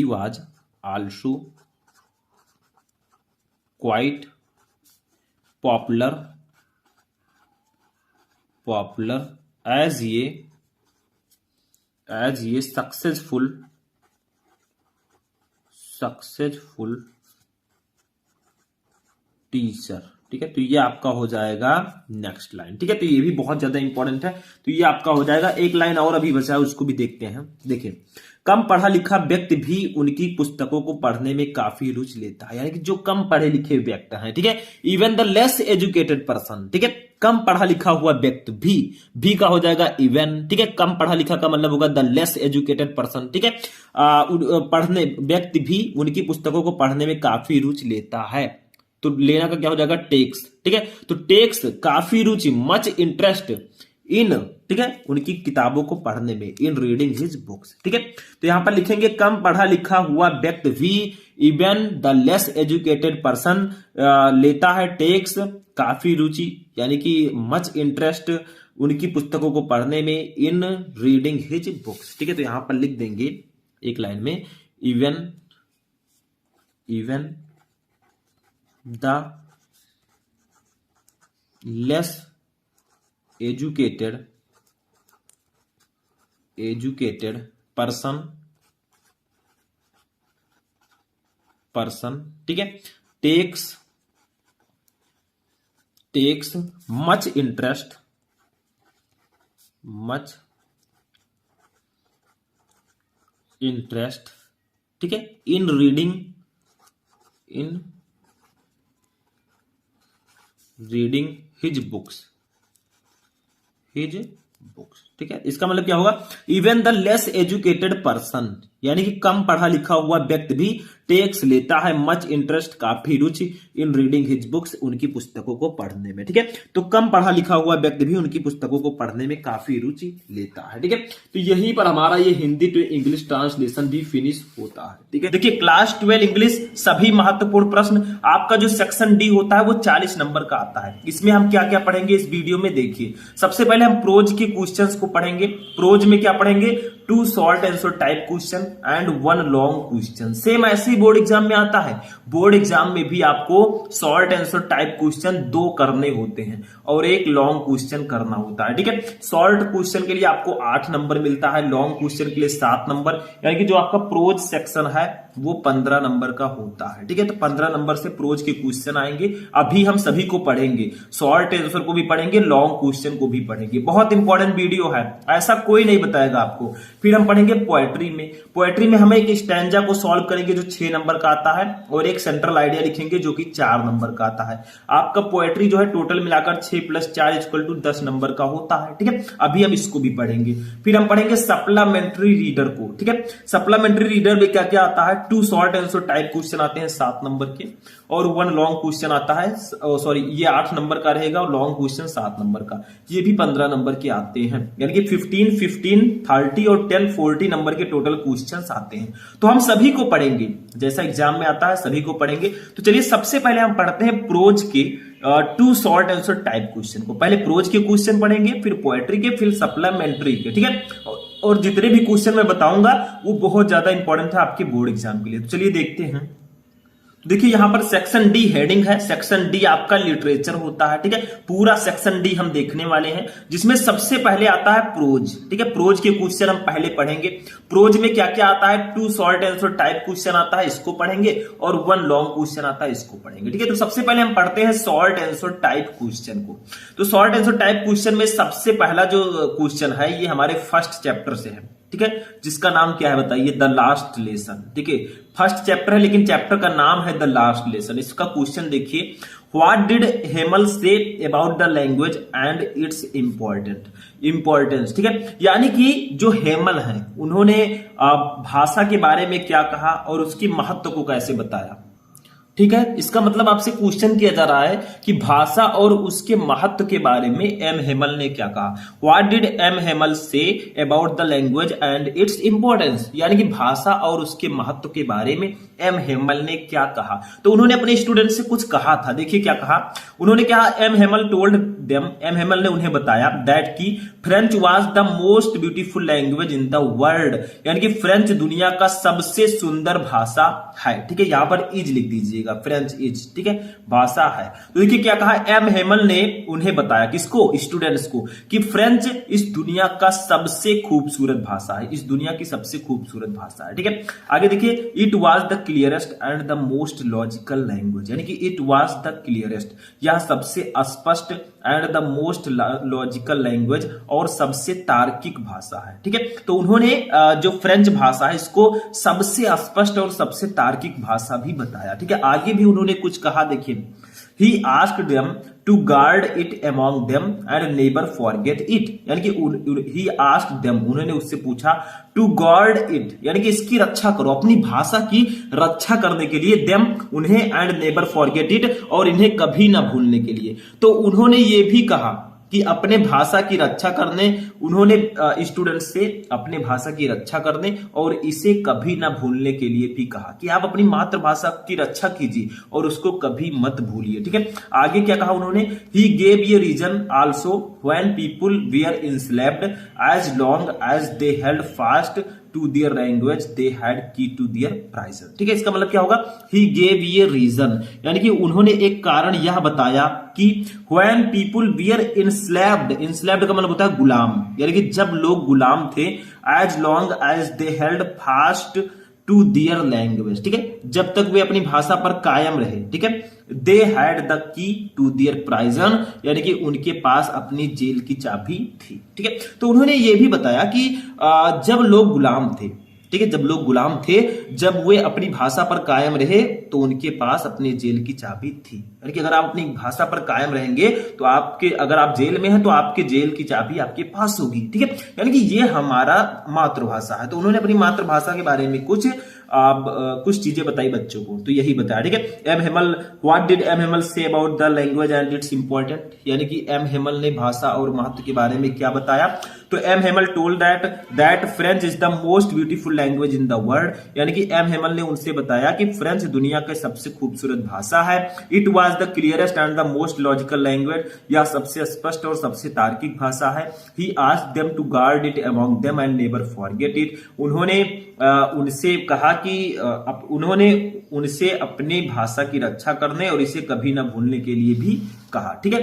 was also quite popular as a successful teacher, ठीक है। तो ये आपका हो जाएगा नेक्स्ट लाइन, ठीक है। तो ये भी बहुत ज्यादा इंपॉर्टेंट है। तो ये आपका हो जाएगा। एक लाइन और अभी बचा है, उसको भी देखते हैं। देखिए, कम पढ़ा लिखा व्यक्ति भी उनकी पुस्तकों को पढ़ने में काफी रुचि लेता है, यानी कि जो कम पढ़े लिखे व्यक्ति हैं, ठीक है। Even the less educated person, ठीक है। कम पढ़ा लिखा हुआ व्यक्ति भी का हो जाएगा इवन, ठीक है। कम पढ़ा लिखा का मतलब होगा द लेस एजुकेटेड पर्सन, ठीक है। पढ़ने व्यक्ति भी उनकी पुस्तकों को पढ़ने में काफी रुचि लेता है। तो लेना का क्या हो जाएगा? टेक्स, ठीक है। तो टेक्स काफी रुचि, मच इंटरेस्ट इन, ठीक है, उनकी किताबों को पढ़ने में, इन रीडिंग हिज बुक्स, ठीक है। तो यहां पर लिखेंगे कम पढ़ा लिखा हुआ व्यक्ति भी, even the less educated person लेता है टेक्स काफी रुचि, यानी कि मच इंटरेस्ट उनकी पुस्तकों को पढ़ने में, इन रीडिंग हिज बुक्स, ठीक है। तो यहां पर लिख देंगे एक लाइन में even the less educated person, ठीक है, टेक्स मच इंटरेस्ट ठीक है, इन रीडिंग हिज बुक्स, ठीक है। इसका मतलब क्या होगा? Even the less educated person, यानी कि कम पढ़ा लिखा हुआ व्यक्ति भी टेक्स लेता है मच इंटरेस्ट, काफी रुचि, इन रीडिंग हिज बुक्स, उनकी पुस्तकों को पढ़ने में, ठीक है। तो कम पढ़ा लिखा हुआ व्यक्ति भी उनकी पुस्तकों को पढ़ने में काफी रुचि लेता है, ठीक है। तो यहीं पर हमारा ये हिंदी टू इंग्लिश ट्रांसलेशन भी फिनिश होता है, ठीक है। देखिए, क्लास 12 इंग्लिश सभी महत्वपूर्ण प्रश्न, आपका जो सेक्शन डी होता है वो 40 नंबर का आता है। इसमें हम क्या क्या पढ़ेंगे इस वीडियो में देखिए। सबसे पहले हम प्रोज के क्वेश्चंस को पढ़ेंगे। प्रोज में क्या पढ़ेंगे? 2 short answer type question and 1 long question. Same ऐसे ही बोर्ड एग्जाम में आता है। बोर्ड एग्जाम में भी आपको शॉर्ट आंसर टाइप क्वेश्चन 2 करने होते हैं और 1 लॉन्ग क्वेश्चन करना होता है, ठीक है। शॉर्ट क्वेश्चन के लिए आपको 8 नंबर मिलता है, लॉन्ग क्वेश्चन के लिए 7 नंबर, यानी कि जो आपका प्रोज सेक्शन है वो 15 नंबर का होता है, ठीक है। तो 15 नंबर से प्रोज के क्वेश्चन आएंगे। अभी हम सभी को पढ़ेंगे, शॉर्ट आंसर को भी पढ़ेंगे, लॉन्ग क्वेश्चन को भी पढ़ेंगे। बहुत इंपॉर्टेंट वीडियो है, ऐसा कोई नहीं बताएगा आपको। फिर हम पढ़ेंगे पोएट्री में। पोएट्री में हम एक स्टैंजा को सॉल्व करेंगे जो 6 नंबर का आता है और एक सेंट्रल आइडिया लिखेंगे जो कि 4 नंबर का आता है। आपका पोएट्री जो है टोटल मिलाकर 6 + 4 = 10 नंबर का होता है, ठीक है। अभी हम इसको भी पढ़ेंगे। फिर हम पढ़ेंगे सप्लीमेंट्री रीडर को, ठीक है। सप्लीमेंट्री रीडर में क्या क्या आता है? 2 शॉर्ट आंसर टाइप क्वेश्चन आते हैं 7 नंबर के और 1 लॉन्ग क्वेश्चन आता है, सॉरी ये 8 नंबर का रहेगा और लॉन्ग क्वेश्चन 7 नंबर का, ये भी 15 नंबर के आते हैं। यानी कि 15, 30 और 10, 40 नंबर के टोटल क्वेश्चंस आते हैं। तो हम सभी को पढ़ेंगे, जैसा एग्जाम में आता है सभी को पढ़ेंगे। तो चलिए सबसे पहले हम पढ़ते हैं प्रोज के 2 शॉर्ट आंसर टाइप क्वेश्चन को। पहले प्रोज के क्वेश्चन पढ़ेंगे, फिर पोएट्री के, फिर सप्लीमेंट्री के, ठीक है। और जितने भी क्वेश्चन मैं बताऊंगा वो बहुत ज्यादा इंपॉर्टेंट है आपके बोर्ड एग्जाम के लिए। तो चलिए देखते हैं। देखिए यहां पर सेक्शन डी हेडिंग है। सेक्शन डी आपका लिटरेचर होता है, ठीक है। पूरा सेक्शन डी हम देखने वाले हैं, जिसमें सबसे पहले आता है प्रोज, ठीक है। प्रोज के क्वेश्चन हम पहले पढ़ेंगे। प्रोज में क्या क्या आता है? 2 शॉर्ट आंसर टाइप क्वेश्चन आता है, इसको पढ़ेंगे, और 1 लॉन्ग क्वेश्चन आता है, इसको पढ़ेंगे, ठीक है। तो सबसे पहले हम पढ़ते हैं शॉर्ट आंसर टाइप क्वेश्चन को। तो शॉर्ट आंसर टाइप क्वेश्चन में सबसे पहला जो क्वेश्चन है ये हमारे फर्स्ट चैप्टर से है, ठीक है, जिसका नाम क्या है बताइए? द लास्ट लेसन, ठीक है। फर्स्ट चैप्टर है लेकिन चैप्टर का नाम है द लास्ट लेसन। इसका क्वेश्चन देखिए, what did Hamel say about the language and its importance, ठीक है। यानी कि जो हेमल है उन्होंने भाषा के बारे में क्या कहा और उसकी महत्व को कैसे बताया। ठीक है, इसका मतलब आपसे क्वेश्चन किया जा रहा है कि भाषा और उसके महत्व के बारे में एम हेमल ने क्या कहा। What did M Hamel say about the language and its importance, यानी कि भाषा और उसके महत्व के बारे में एम हेमल ने क्या कहा। तो उन्होंने अपने स्टूडेंट से कुछ कहा था, देखिए क्या कहा उन्होंने। क्या M Hamel told them, M Hemal ने उन्हें बताया दैट की French was the most beautiful language in the world, यानी कि फ्रेंच दुनिया का सबसे सुंदर भाषा है। ठीक है, यहां पर इज लिख दीजिएगा, फ्रेंच इज, ठीक है, भाषा है। तो देखिए क्या कहा एम हेमल ने उन्हें बताया, किसको, स्टूडेंट्स को, कि फ्रेंच इस दुनिया का सबसे खूबसूरत भाषा है, इस दुनिया की सबसे खूबसूरत भाषा है। ठीक है, आगे देखिए it was the clearest and the most logical language, यानी कि इट वाज द क्लियरेस्ट, यह सबसे स्पष्ट and the most logical language, और सबसे तार्किक भाषा है। ठीक है, तो उन्होंने जो फ्रेंच भाषा है इसको सबसे स्पष्ट और सबसे तार्किक भाषा भी बताया। ठीक है, आगे भी उन्होंने कुछ कहा, देखिए He asked them to guard it among them and never forget it, यानी कि he asked them, उन्होंने उससे पूछा to guard it, यानी कि इसकी रक्षा करो, अपनी भाषा की रक्षा करने के लिए, them उन्हें, and never forget it, और इन्हें कभी ना भूलने के लिए। तो उन्होंने ये भी कहा कि अपने भाषा की रक्षा करने, उन्होंने स्टूडेंट से अपने भाषा की रक्षा करने और इसे कभी ना भूलने के लिए भी कहा कि आप अपनी मातृभाषा की रक्षा कीजिए और उसको कभी मत भूलिए। ठीक है, आगे क्या कहा उन्होंने, he gave a reason also when people were enslaved as long as they held fast to their language they had key to their prison. ठीक है, इसका मतलब क्या होगा, ही गेव ये रीजन, यानी कि उन्होंने एक कारण यह बताया कि when people wear enslaved, enslaved का मतलब होता है गुलाम, यानी कि जब लोग गुलाम थे, as long as they held fast to their language, ठीक है, जब तक वे अपनी भाषा पर कायम रहे। ठीक है, they had the key to their prison, यानी कि उनके पास अपनी जेल की चाबी थी। ठीक है, तो उन्होंने ये भी बताया कि जब लोग गुलाम थे, ठीक है, जब लोग गुलाम थे, जब वे अपनी भाषा पर कायम रहे तो उनके पास अपने जेल की चाबी थी, यानी कि अगर आप अपनी भाषा पर कायम रहेंगे तो आपके, अगर आप जेल में हैं तो आपके जेल की चाबी आपके पास होगी। ठीक है, यानी कि ये हमारा मातृभाषा है। तो उन्होंने अपनी मातृभाषा के बारे में कुछ चीजें बताई बच्चों को, तो यही बताया। ठीक है, M Hamel, what did M Hamel say about the language and its important, यानी कि एम हेमल ने भाषा और महत्व के बारे में क्या बताया। तो M Hamel told that French is the most beautiful language in the world, यानी कि एम हेमल ने उनसे बताया कि फ्रेंच दुनिया की सबसे खूबसूरत भाषा है। It was the clearest and the most logical language, यह सबसे स्पष्ट और सबसे तार्किक भाषा है। He asked them to guard it among them and never forget it, उन्होंने उनसे कहा कि उन्होंने उनसे अपनी भाषा की रक्षा करने और इसे कभी ना भूलने के लिए भी कहा। ठीक है,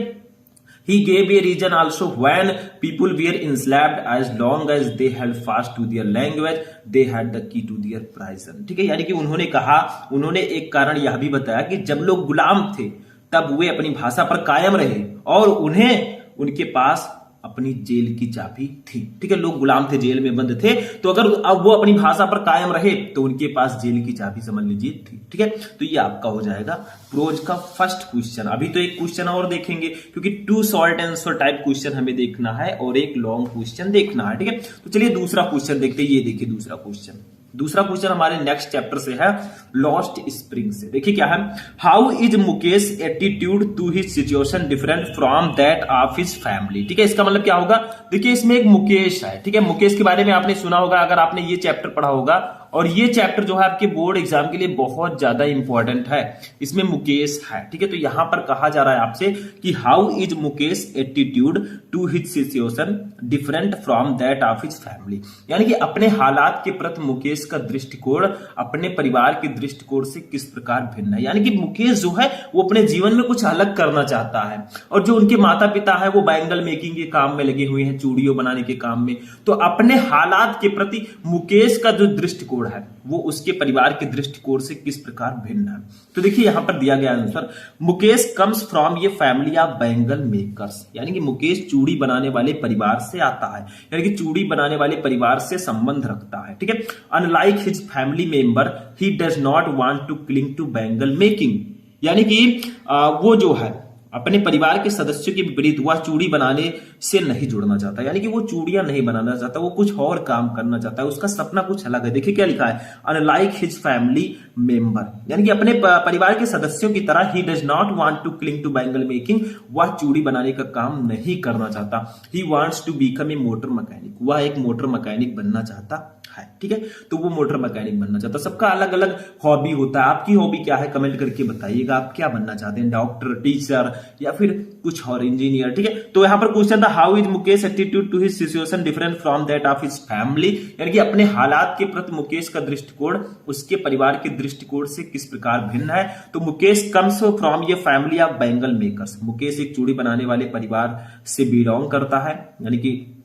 He gave a reason also when people were enslaved as long as they held fast to their language, they had the key to their prison. ठीक है, यानी कि उन्होंने कहा, उन्होंने एक कारण यह भी बताया कि जब लोग गुलाम थे तब वे अपनी भाषा पर कायम रहे और उन्हें उनके पास अपनी जेल की चाबी थी। ठीक है, लोग गुलाम थे, जेल में बंद थे, तो अगर अब वो अपनी भाषा पर कायम रहे तो उनके पास जेल की चाबी समझ लीजिए थी। ठीक है, तो ये आपका हो जाएगा प्रोज का फर्स्ट क्वेश्चन। अभी तो एक क्वेश्चन और देखेंगे क्योंकि 2 शॉर्ट आंसर टाइप क्वेश्चन हमें देखना है और एक लॉन्ग क्वेश्चन देखना है। ठीक है, तो चलिए दूसरा क्वेश्चन देखते हैं। ये देखिए दूसरा क्वेश्चन, दूसरा क्वेश्चन हमारे नेक्स्ट चैप्टर से है, लॉस्ट स्प्रिंग से। देखिए क्या है, how is Mukesh attitude to his situation different from that of his family. ठीक है, इसका मतलब क्या होगा, देखिए इसमें एक मुकेश है। ठीक है, मुकेश के बारे में आपने सुना होगा अगर आपने ये चैप्टर पढ़ा होगा, और ये चैप्टर जो है आपके बोर्ड एग्जाम के लिए बहुत ज्यादा इंपॉर्टेंट है, इसमें मुकेश है। ठीक है, तो यहां पर कहा जा रहा है आपसे कि how is Mukesh attitude to his situation different from that of his family, यानी कि अपने हालात के प्रति मुकेश का दृष्टिकोण अपने परिवार के दृष्टिकोण से किस प्रकार भिन्न है। यानी कि मुकेश जो है वो अपने जीवन में कुछ अलग करना चाहता है, और जो उनके माता पिता है वो बैंगल मेकिंग के काम में लगे हुए हैं, चूड़ियों बनाने के काम में, तो अपने हालात के प्रति मुकेश का जो दृष्टिकोण है वो उसके परिवार के दृष्टिकोण से किस प्रकार भिन्न है। तो देखिए यहां पर दिया गया आंसर, मुकेश कम्स फ्रॉम ये फैमिली ऑफ बैंगल मेकर्स, यानी कि मुकेश चूड़ी बनाने वाले परिवार से आता है, यानी कि चूड़ी बनाने वाले परिवार से संबंध रखता है। ठीक है, unlike his family member he does not want to cling to bangle making, यानी कि वो जो है अपने परिवार के सदस्यों के विपरीत वह चूड़ी बनाने से नहीं जुड़ना चाहता, यानी कि वो चूड़ियां नहीं बनाना चाहता, वो कुछ और काम करना चाहता है, उसका सपना कुछ अलग है। देखिए क्या लिखा है, अनलाइक हिज फैमिली मेंबर, यानी कि अपने परिवार के सदस्यों की तरह he does not want to cling to bangle making, वह चूड़ी बनाने का काम नहीं करना चाहता। He wants to become a motor mechanic, वह एक मोटर मैकेनिक बनना चाहता है। ठीक है, तो वो मोटर मैकेनिक बनना चाहता है। सबका अलग अलग हॉबी होता है। आपकी हॉबी क्या है कमेंट करके बताइएगा, आप क्या बनना चाहते हैं, डॉक्टर, टीचर या फिर कुछ और, इंजीनियर। ठीक है, तो यहां पर क्वेश्चन था, how is Mukesh attitude to his situation different from that of his family, यानी कि अपने हालात के प्रति मुकेश का दृष्टिकोण उसके परिवार के दृष्टिकोण से किस प्रकार भिन्न है। तो मुकेश कम्स फ्रॉम ये family of bangle makers, Mukesh एक चूड़ी बनाने वाले परिवार से बिलोंग करता है, यानी कि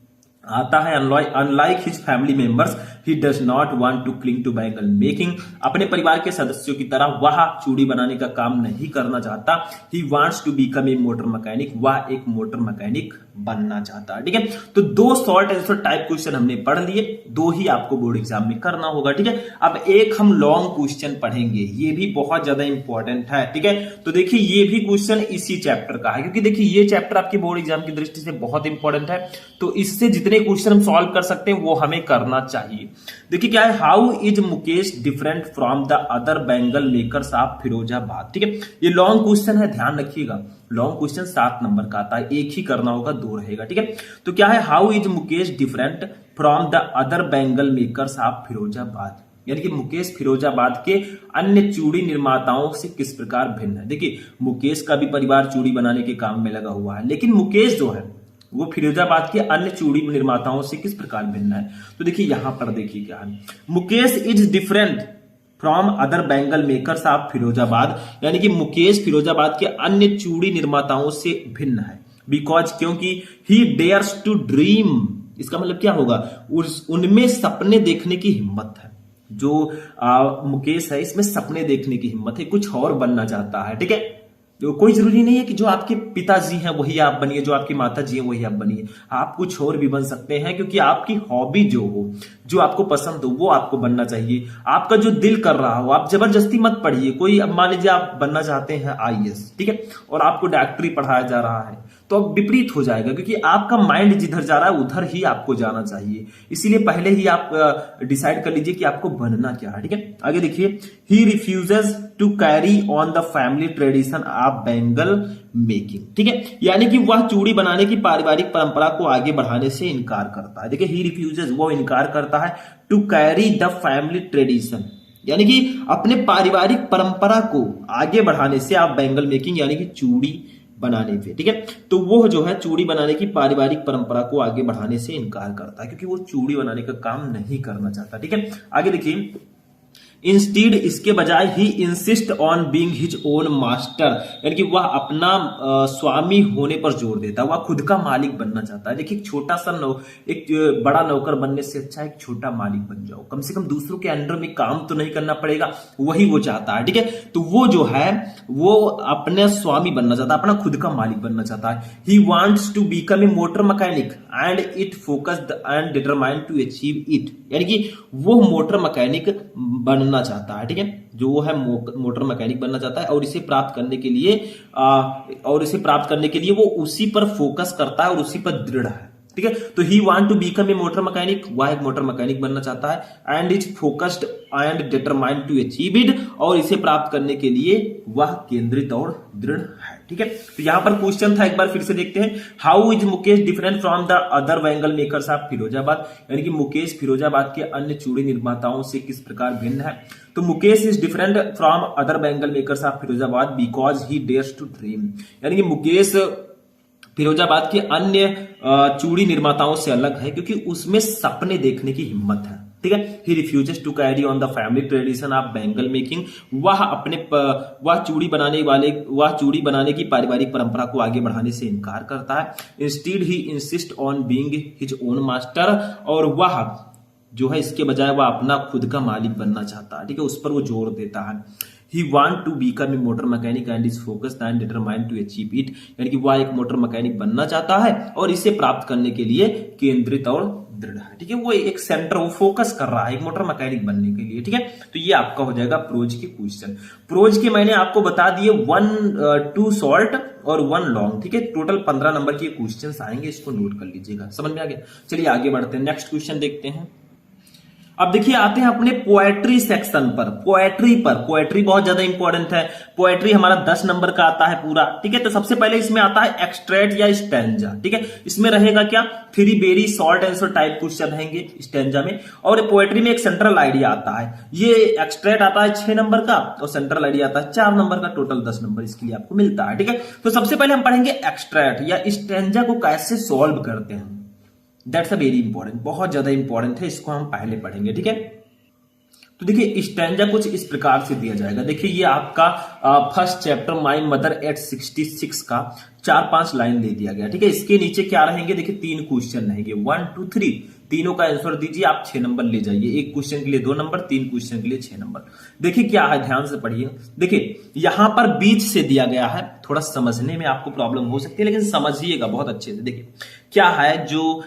आता है। Unlike his family members he does not want to cling to bangle making, अपने परिवार के सदस्यों की तरह वह चूड़ी बनाने का काम नहीं करना चाहता। He wants to become a motor mechanic, वह एक मोटर मैकेनिक बनना चाहता है। ठीक है, तो दो शॉर्ट आंसर टाइप क्वेश्चन हमने पढ़ लिए, दो ही आपको बोर्ड एग्जाम में करना होगा। ठीक है, अब एक हम लॉन्ग क्वेश्चन पढ़ेंगे, ये भी बहुत ज्यादा इंपॉर्टेंट है। ठीक है, तो देखिए ये भी क्वेश्चन इसी चैप्टर का है, क्योंकि देखिए ये चैप्टर आपके बोर्ड एग्जाम की दृष्टि से बहुत इंपॉर्टेंट है, तो इससे जितने क्वेश्चन हम सॉल्व कर सकते हैं वो हमें करना चाहिए। देखिए क्या है, how is Mukesh different from the other bangle makers of Firozabad. ठीक है, ये लॉन्ग क्वेश्चन है, ध्यान रखिएगा, लॉन्ग क्वेश्चन 7 नंबर का आता है, एक ही करना होगा, 2 रहेगा। ठीक है, तो क्या है, how is Mukesh different from the other bangle makers of Firozabad, यानी कि मुकेश फिरोजाबाद के अन्य चूड़ी निर्माताओं से किस प्रकार भिन्न है। देखिए मुकेश का भी परिवार चूड़ी बनाने के काम में लगा हुआ है, लेकिन मुकेश जो है वो फिरोजाबाद के अन्य चूड़ी निर्माताओं से किस प्रकार भिन्न है। तो देखिए यहां पर देखिए क्या है, Mukesh is different from other bangle makers of Firozabad, यानी कि मुकेश फिरोजाबाद के अन्य चूड़ी निर्माताओं से भिन्न है। बिकॉज, क्योंकि ही डेयर्स टू ड्रीम, इसका मतलब क्या होगा, उनमें सपने देखने की हिम्मत है। जो मुकेश है इसमें सपने देखने की हिम्मत है, कुछ और बनना चाहता है। ठीक है, तो कोई जरूरी नहीं है कि जो आपके पिताजी हैं वही आप बनिए, जो आपकी माताजी हैं वही आप बनिए, आप कुछ और भी बन सकते हैं, क्योंकि आपकी हॉबी जो हो, जो आपको पसंद हो वो आपको बनना चाहिए। आपका जो दिल कर रहा हो, आप जबरदस्ती मत पढ़िए। कोई, अब मान लीजिए आप बनना चाहते हैं IAS, ठीक है, और आपको डॉक्टरी पढ़ाया जा रहा है, तो अब विपरीत हो जाएगा, क्योंकि आपका माइंड जिधर जा रहा है उधर ही आपको जाना चाहिए। इसीलिए पहले ही आप डिसाइड कर लीजिए कि आपको बनना क्या है। ठीक है, आगे देखिए, he refuses to carry on the family tradition of bangle making. ठीक है, यानी कि वह चूड़ी बनाने की पारिवारिक परंपरा को आगे बढ़ाने से इनकार करता है। देखिए ही रिफ्यूजेस, वो इनकार करता है, to carry the family tradition, यानी कि अपने पारिवारिक परंपरा को आगे बढ़ाने से आप बैंगल मेकिंग यानी कि चूड़ी बनाने पे। ठीक है, तो वो जो है चूड़ी बनाने की पारिवारिक परंपरा को आगे बढ़ाने से इनकार करता है, क्योंकि वो चूड़ी बनाने का काम नहीं करना चाहता। ठीक है, आगे देखिए, इंस्टीड, इसके बजाय he insist on being his own master, यानी कि वह अपना स्वामी होने पर जोर देता है, वह खुद का मालिक बनना चाहता है। देखिए छोटा सा एक बड़ा नौकर बनने से अच्छा एक छोटा मालिक बन जाओ, कम से कम दूसरों के अंडर में काम तो नहीं करना पड़ेगा, वही वो चाहता है। ठीक है, तो वो जो है वो अपने स्वामी बनना चाहता है, अपना खुद का मालिक बनना चाहता है। He wants to become a motor mechanic and it focused and determined to achieve it, यानी कि वो मोटर मैकेनिक बनना चाहता है। ठीक है, जो वो है मोटर मैकेनिक बनना चाहता है, और इसे प्राप्त करने के लिए वो उसी पर फोकस करता है और उसी पर दृढ़ है। ठीक है, तो he want to become a motor mechanic, वह एक मोटर मैकेनिक बनना चाहता है, and is focused and determined to achieve it, और इसे प्राप्त करने के लिए वह केंद्रित और दृढ़ है। ठीक है, तो यहां पर क्वेश्चन था, एक बार फिर से देखते हैं, how is Mukesh different from the other bangle makers of Firozabad, यानी कि मुकेश फिरोजाबाद के अन्य चूड़ी निर्माताओं से किस प्रकार भिन्न है। तो Mukesh is different from other bangle makers of Firozabad because he dares to dream, यानी कि मुकेश फिरोजाबाद के अन्य चूड़ी निर्माताओं से अलग है क्योंकि उसमें सपने देखने की हिम्मत है। ठीक है, he refuses to carry on the family tradition of bangle making, वह चूड़ी बनाने की पारिवारिक परंपरा को आगे बढ़ाने से इनकार करता है। Instead he insist on being his own master, और वह जो है इसके बजाय वह अपना खुद का मालिक बनना चाहता है। ठीक है, उस पर वो जोर देता है। He want to become a motor mechanic and is focused and determined to achieve it, यानी कि वह एक मोटर मैकेनिक बनना चाहता है और इसे प्राप्त करने के लिए केंद्रित और दृढ़ है। ठीक है, वो एक सेंटर, वो फोकस कर रहा है एक मोटर मैकेनिक बनने के लिए। ठीक है, तो ये आपका हो जाएगा प्रोज के क्वेश्चन। प्रोज के मैंने आपको बता दिए 1 2 शॉर्ट और 1 लॉन्ग, ठीक है। टोटल 15 नंबर के क्वेश्चंस आएंगे, इसको नोट कर लीजिएगा। समझ में आ गया? चलिए आगे बढ़ते हैं, नेक्स्ट क्वेश्चन देखते हैं। अब देखिए आते हैं अपने पोएट्री सेक्शन पर। पोएट्री बहुत ज्यादा इंपॉर्टेंट है। पोएट्री हमारा 10 नंबर का आता है पूरा, ठीक है। तो सबसे पहले इसमें आता है एक्सट्रैक्ट या स्टैंजा, ठीक है। इसमें रहेगा क्या, 3 very short answer type question रहेंगे स्टैंजा में। और पोएट्री में एक सेंट्रल आइडिया आता है। ये एक्सट्रैक्ट आता है 6 नंबर का और सेंट्रल आइडिया आता है 4 नंबर का। टोटल 10 नंबर इसके लिए आपको मिलता है, ठीक है। तो सबसे पहले हम पढ़ेंगे एक्सट्रैक्ट या स्टैंजा को कैसे सॉल्व करते हैं। दैट्स अ वेरी इंपॉर्टेंट, बहुत ज्यादा इंपॉर्टेंट है, इसको हम पहले पढ़ेंगे, ठीक है। तो देखिए स्टैंजा कुछ इस प्रकार से दिया जाएगा। देखिए ये आपका first chapter my mother eight 66 का 4-5 लाइन दे दिया गया, ठीक है। इसके नीचे क्या रहेंगे, देखिए 3 क्वेश्चन रहेंगे, 1 2 3। तीनों का आंसर दीजिए, आप 6 नंबर ले जाइए। एक क्वेश्चन के लिए 2 नंबर, 3 क्वेश्चन के लिए 6 नंबर। देखिए क्या है, ध्यान से पढ़िए। देखिए यहां पर बीच से दिया गया है, थोड़ा समझने में आपको प्रॉब्लम हो सकती है, लेकिन समझिएगा बहुत अच्छे से। देखिए क्या है, जो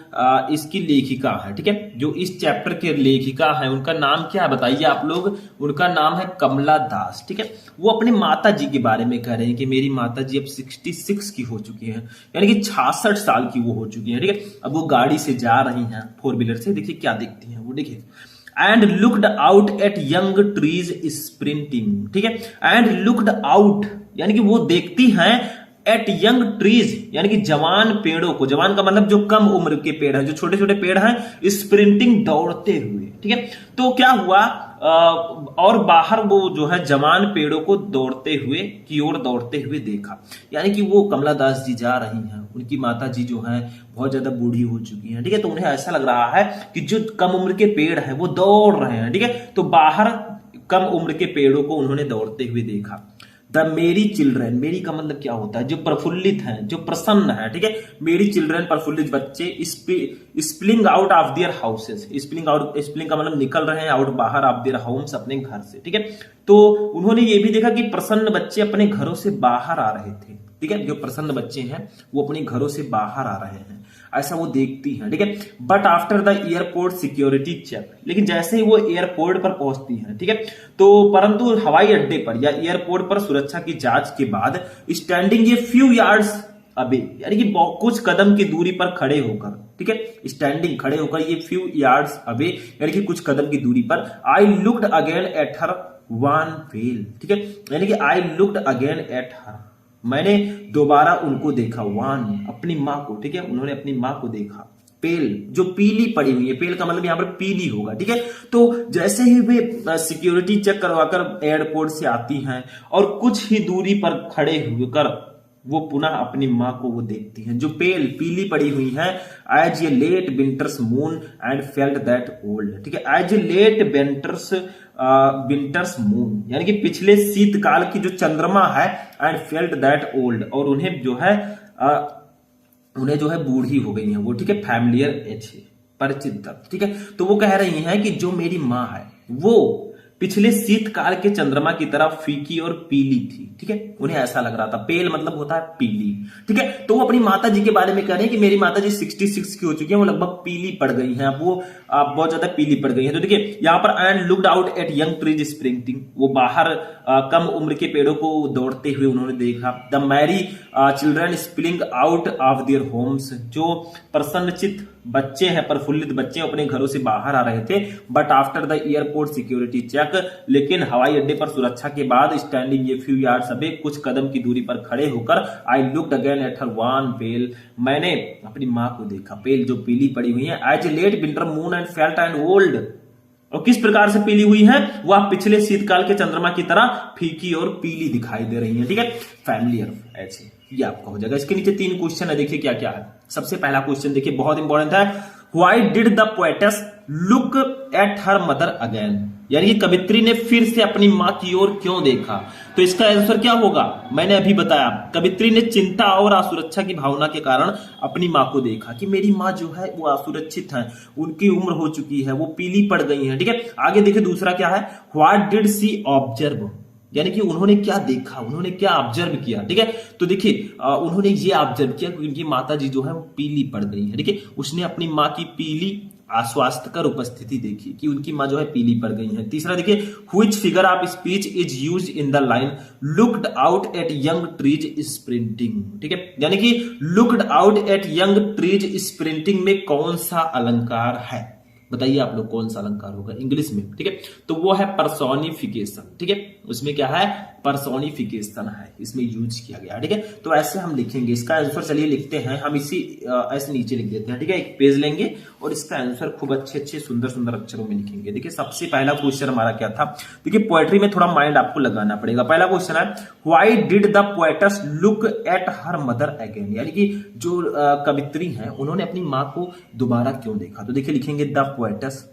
इसकी लेखिका है, ठीक है, जो इस चैप्टर के लेखिका है, उनका नाम क्या है बताइए आप लोग। उनका नाम है कमला दास, ठीक है। वो अपनी माता जी के बारे में कह रहे हैं कि मेरी माता जी अब 66 की हो चुकी हैं, यानी कि 66 साल की वो हो चुकी है, ठीक है। अब वो गाड़ी से जा रही हैं, 4 व्हीलर से। देखिए क्या देखती हैं वो, देखिए and looked out at young trees sprinting, ठीक है। एंड लुक्ड आउट यानी कि वो देखती हैं एट यंग ट्रीज यानी कि जवान पेड़ों को। जवान का मतलब जो कम उम्र के पेड़ हैं, जो छोटे छोटे पेड़ हैं, स्प्रिंटिंग दौड़ते हुए, ठीक है। तो क्या हुआ, और बाहर वो जो है जवान पेड़ों को दौड़ते हुए की ओर दौड़ते हुए देखा। यानी कि वो कमला दास जी जा रही हैं, उनकी माता जी जो है बहुत ज्यादा बूढ़ी हो चुकी हैं, ठीक है। तो उन्हें ऐसा लग रहा है कि जो कम उम्र के पेड़ हैं वो दौड़ रहे हैं, ठीक है। तो बाहर कम उम्र के पेड़ों को उन्होंने दौड़ते हुए देखा। द मेरी चिल्ड्रन, मेरी का मतलब क्या होता है, जो प्रफुल्लित हैं, जो प्रसन्न है, ठीक है। मेरी चिल्ड्रन प्रफुल्लित बच्चे स्प्लिंग आउट ऑफ देयर हाउसेस। स्प्लिंग का मतलब निकल रहे हैं, आउट बाहर, ऑफ देयर होम्स अपने घर से, ठीक है। तो उन्होंने ये भी देखा कि प्रसन्न बच्चे अपने घरों से बाहर आ रहे थे, ठीक है। जो प्रसन्न बच्चे हैं वो अपने घरों से बाहर आ रहे हैं, ऐसा वो देखती हैं, ठीक है। But after the airport security check, लेकिन जैसे ही वो एयरपोर्ट पर पहुंचती हैं, ठीक है, तो परंतु हवाई अड्डे पर या एयरपोर्ट पर सुरक्षा की जांच के बाद स्टैंडिंग ये फ्यू यार्ड्स अबे, यानी कि कुछ कदम की दूरी पर खड़े होकर, ठीक है, स्टैंडिंग खड़े होकर, ये फ्यू यार्ड्स अबे यानी कि कुछ कदम की दूरी पर, आई looked again at her one fail, ठीक है। यानी कि आई लुक्ड अगेन एट हर, मैंने दोबारा उनको देखा, वन अपनी माँ को, ठीक है। उन्होंने अपनी माँ को देखा। पेल जो पीली पड़ी हुई है, पेल का मतलब यहां पर पीली होगा, ठीक है। तो जैसे ही वे सिक्योरिटी चेक करवाकर एयरपोर्ट से आती हैं और कुछ ही दूरी पर खड़े होकर वो पुनः अपनी माँ को वो देखती हैं, जो पेल पीली पड़ी हुई है। As a late winter's moon and felt that old, ठीक है। As a late winter's moon यानी कि पिछले शीतकाल की जो चंद्रमा है, एंड फेल्ट दैट ओल्ड, और उन्हें जो है बूढ़ी हो गई है वो, ठीक है। फैमिलियर एज, परिचित, ठीक है। तो वो कह रही हैं कि जो मेरी माँ है वो पिछले शीतकाल के चंद्रमा की तरह फीकी और पीली थी, ठीक है। उन्हें ऐसा लग रहा था, पेल मतलब होता है पीली, ठीक है। तो वो अपनी माता जी के बारे में कह रहे हैं कि मेरी माता जी 66 की हो चुकी है, वो लगभग पीली पड़ गई हैं, अब वो बहुत ज्यादा पीली पड़ गई है। तो देखिए यहाँ पर and looked out at young trees sprinting, वो बाहर कम उम्र के पेड़ों को दौड़ते हुए उन्होंने देखा। The merry children spilling out of their homes, जो प्रसन्नचित बच्चे हैं, प्रफुल्लित बच्चे अपने घरों से बाहर आ रहे थे। But after the airport security check, लेकिन हवाई अड्डे पर सुरक्षा के बाद स्टैंडिंग ये फ्यू यार्ड्स अवे, कुछ कदम की दूरी पर खड़े होकर, I looked again at her wan pale, मैंने अपनी माँ को देखा, पेल जो पीली पड़ी हुई है। As a late winter moon and felt and old, और किस प्रकार से पीली हुई है, वह पिछले शीतकाल के चंद्रमा की तरह फीकी और पीली दिखाई दे रही है, ठीक है। फैमिलियर ऐसे ये आपका हो जाएगा। इसके नीचे 3 क्वेश्चन है, देखिए क्या क्या है। सबसे पहला क्वेश्चन देखिए बहुत इंपॉर्टेंट है, why did the poetess look at her mother again, यानी कि कवित्री ने फिर से अपनी मां की ओर क्यों देखा। तो इसका आंसर क्या होगा, मैंने अभी बताया, कवित्री ने चिंता और असुरक्षा की भावना के कारण अपनी मां को देखा कि मेरी मां जो है वो असुरक्षित है, उनकी उम्र हो चुकी है, वो पीली पड़ गई है, ठीक है। आगे देखिए दूसरा क्या है, व्हाट डिड सी ऑब्जर्व, यानी कि उन्होंने क्या देखा, उन्होंने क्या ऑब्जर्व किया, ठीक है। तो देखिए उन्होंने ये ऑब्जर्व किया कि उनकी माता जी जो है वो पीली पड़ गई है, ठीक है। उसने अपनी माँ की पीली आश्वास्यकर उपस्थिति देखी, कि उनकी माँ जो है पीली पड़ गई है। तीसरा देखिए, which figure of speech is used in the line looked out at young trees sprinting. ठीक है, यानी कि looked out at young trees sprinting में कौन सा अलंकार है, बताइए आप लोग कौन सा अलंकार होगा इंग्लिश में। ठीक है, तो वो है पर्सोनिफिकेशन। ठीक है, उसमें क्या है, पर्सोनिफिकेशन है, इसमें यूज किया गया। ठीक है, तो ऐसे हम लिखेंगे इसका आंसर। चलिए लिखते हैं हम, इसी ऐसे नीचे लिख देते हैं। ठीक है, एक पेज लेंगे और इसका आंसर खूब अच्छे अच्छे सुंदर सुंदर अक्षरों में लिखेंगे। देखिए सबसे पहला क्वेश्चन हमारा क्या था, देखिए पोएट्री में थोड़ा माइंड आपको लगाना पड़ेगा। पहला क्वेश्चन है, why did the poets look at her mother again, यानी कि जो कवित्री हैं उन्होंने अपनी माँ को दोबारा क्यों देखा। तो देखिए लिखेंगे the poets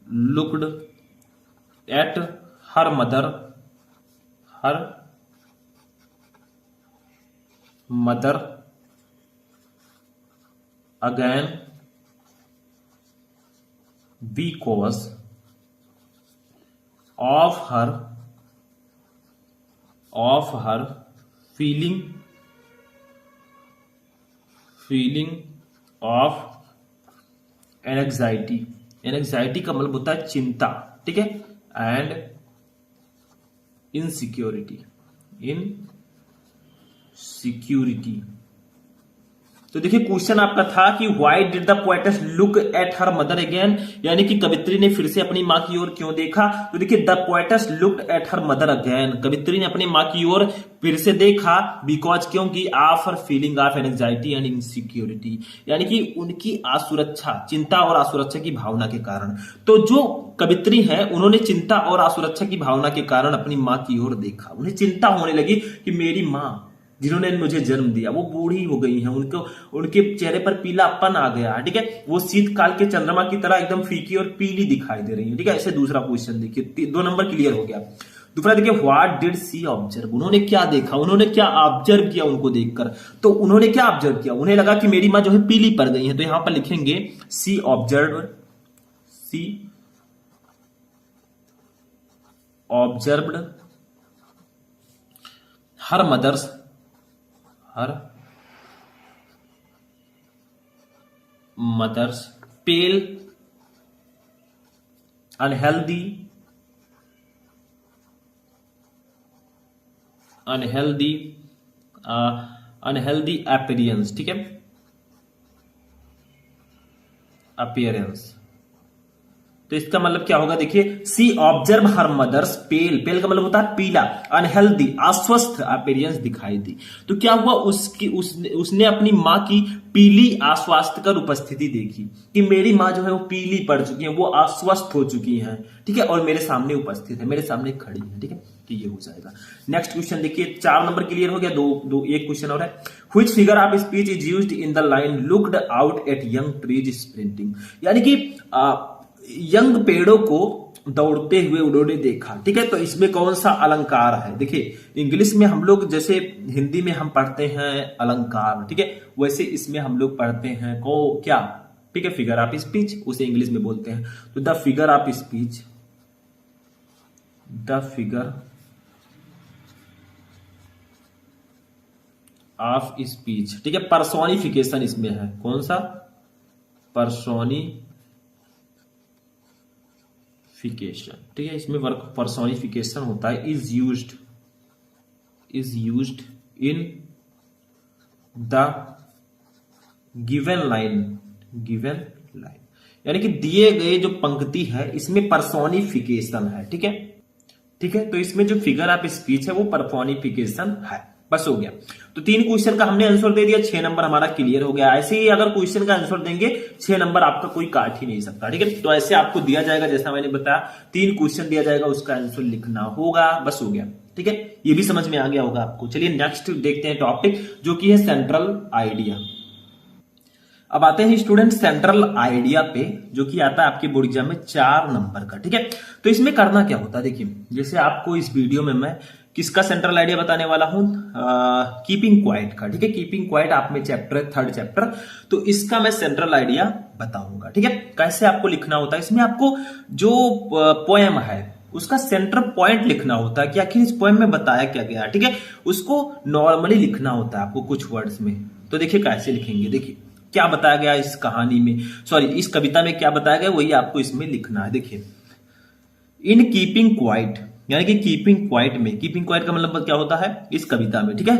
looked at her mother again because of her feeling of anxiety का मतलब होता है चिंता। ठीक है, एंड इनसिक्योरिटी। तो देखिए क्वेश्चन आपका था कि why did the poets look at her mother again, यानी कि कवित्री ने फिर से अपनी मां की ओर क्यों देखा। तो देखिए the poets looked at her mother again, कवित्री ने अपनी मां की ओर फिर से देखा, बिकॉज क्योंकि of her feeling of anxiety and insecurity, यानी कि उनकी असुरक्षा, चिंता और असुरक्षा की भावना के कारण। तो जो कवित्री है उन्होंने चिंता और असुरक्षा की भावना के कारण अपनी मां की ओर देखा। उन्हें चिंता होने लगी कि मेरी मां जिन्होंने मुझे जन्म दिया वो बूढ़ी हो गई हैं, उनके चेहरे पर पीलापन आ गया। ठीक है, वो शीतकाल के चंद्रमा की तरह एकदम फीकी और पीली दिखाई दे रही है। ठीक है, ऐसे दूसरा क्वेश्चन देखिए, 2 नंबर क्लियर हो गया। दूसरा देखिए, व्हाट डिड सी ऑब्जर्व, उन्होंने क्या देखा, उन्होंने क्या ऑब्जर्व किया उनको देखकर। तो उन्होंने क्या ऑब्जर्व किया, उन्हें लगा कि मेरी माँ जो है पीली पड़ गई है। तो यहां पर लिखेंगे सी ऑब्जर्व्ड हर मदर्स पेल अनहेल्दी अपीयरेंस। ठीक है, अपीयरेंस। तो इसका मतलब क्या होगा, देखिए सी ऑब्जर्व हर मदर्स पेल का मतलब होता है पीला, अनहेल्दी अस्वस्थ अपीयरेंस दिखाई दी। तो क्या हुआ, उसने अपनी माँ की पीली अस्वास्थ्यकर उपस्थिति देखी, कि मेरी माँ जो है वो पीली पड़ चुकी है, वो अस्वस्थ हो चुकी हैं। ठीक है, और मेरे सामने उपस्थित है, मेरे सामने खड़ी है। ठीक है, तो ये हो जाएगा। नेक्स्ट क्वेश्चन देखिए, 4 नंबर क्लियर हो गया। एक क्वेश्चन और है, which figure of speech is used in the line looked out at young trees sprinting, यानी कि यंग पेड़ों को दौड़ते हुए उन्होंने देखा। ठीक है, तो इसमें कौन सा अलंकार है। देखिए इंग्लिश में हम लोग जैसे हिंदी में हम पढ़ते हैं अलंकार, ठीक है, वैसे इसमें हम लोग पढ़ते हैं क्या, ठीक है, फिगर ऑफ स्पीच, उसे इंग्लिश में बोलते हैं। तो the figure of speech, the figure of speech, ठीक है, पर्सोनिफिकेशन इसमें है। कौन सा, पर्सोनिफिकेशन, ठीक है, इसमें वर्क पर्सोनिफिकेशन होता है। Is used in the given line, यानी कि दिए गए जो पंक्ति है इसमें पर्सोनिफिकेशन है। ठीक है, ठीक है, तो इसमें जो फिगर ऑफ स्पीच है वो पर्सोनिफिकेशन है। बस हो गया। तो 3 क्वेश्चन का हमने आंसर दे दिया, 6 नंबर हमारा क्लियर हो गया। ऐसे ही अगर क्वेश्चन का आंसर देंगे 6 नंबर आपका कोई काट ही नहीं सकता। ठीक है, तो ऐसे आपको दिया जाएगा, जैसा मैंने बताया 3 क्वेश्चन दिया जाएगा, उसका आंसर लिखना होगा। बस हो गया। ठीक है, ये भी समझ में आ गया होगा आपको। चलिए नेक्स्ट देखते हैं टॉपिक, जो कि है सेंट्रल आइडिया। अब आते हैं स्टूडेंट सेंट्रल आइडिया पे, जो कि आता है आपके बोर्ड एग्जाम में 4 नंबर का। ठीक है, तो इसमें करना क्या होता है, देखिए जैसे आपको इस वीडियो में मैं किसका सेंट्रल आइडिया बताने वाला हूं, कीपिंग क्वाइट का। ठीक है, कीपिंग क्वाइट आप में चैप्टर है, 3rd चैप्टर, तो इसका मैं सेंट्रल आइडिया बताऊंगा। ठीक है, कैसे आपको लिखना होता है, इसमें आपको जो पोएम है उसका सेंटर पॉइंट लिखना होता है कि आखिर इस पोएम में बताया क्या गया है, ठीक है। उसको नॉर्मली लिखना होता है आपको कुछ वर्ड्स में। तो देखिए कैसे लिखेंगे, देखिए क्या बताया गया इस कहानी में, सॉरी इस कविता में क्या बताया गया वही आपको इसमें लिखना है। देखिए इन कीपिंग क्वाइट, यानी कि कीपिंग क्वाइट में, कीपिंग क्वाइट का मतलब क्या होता है इस कविता में, ठीक है।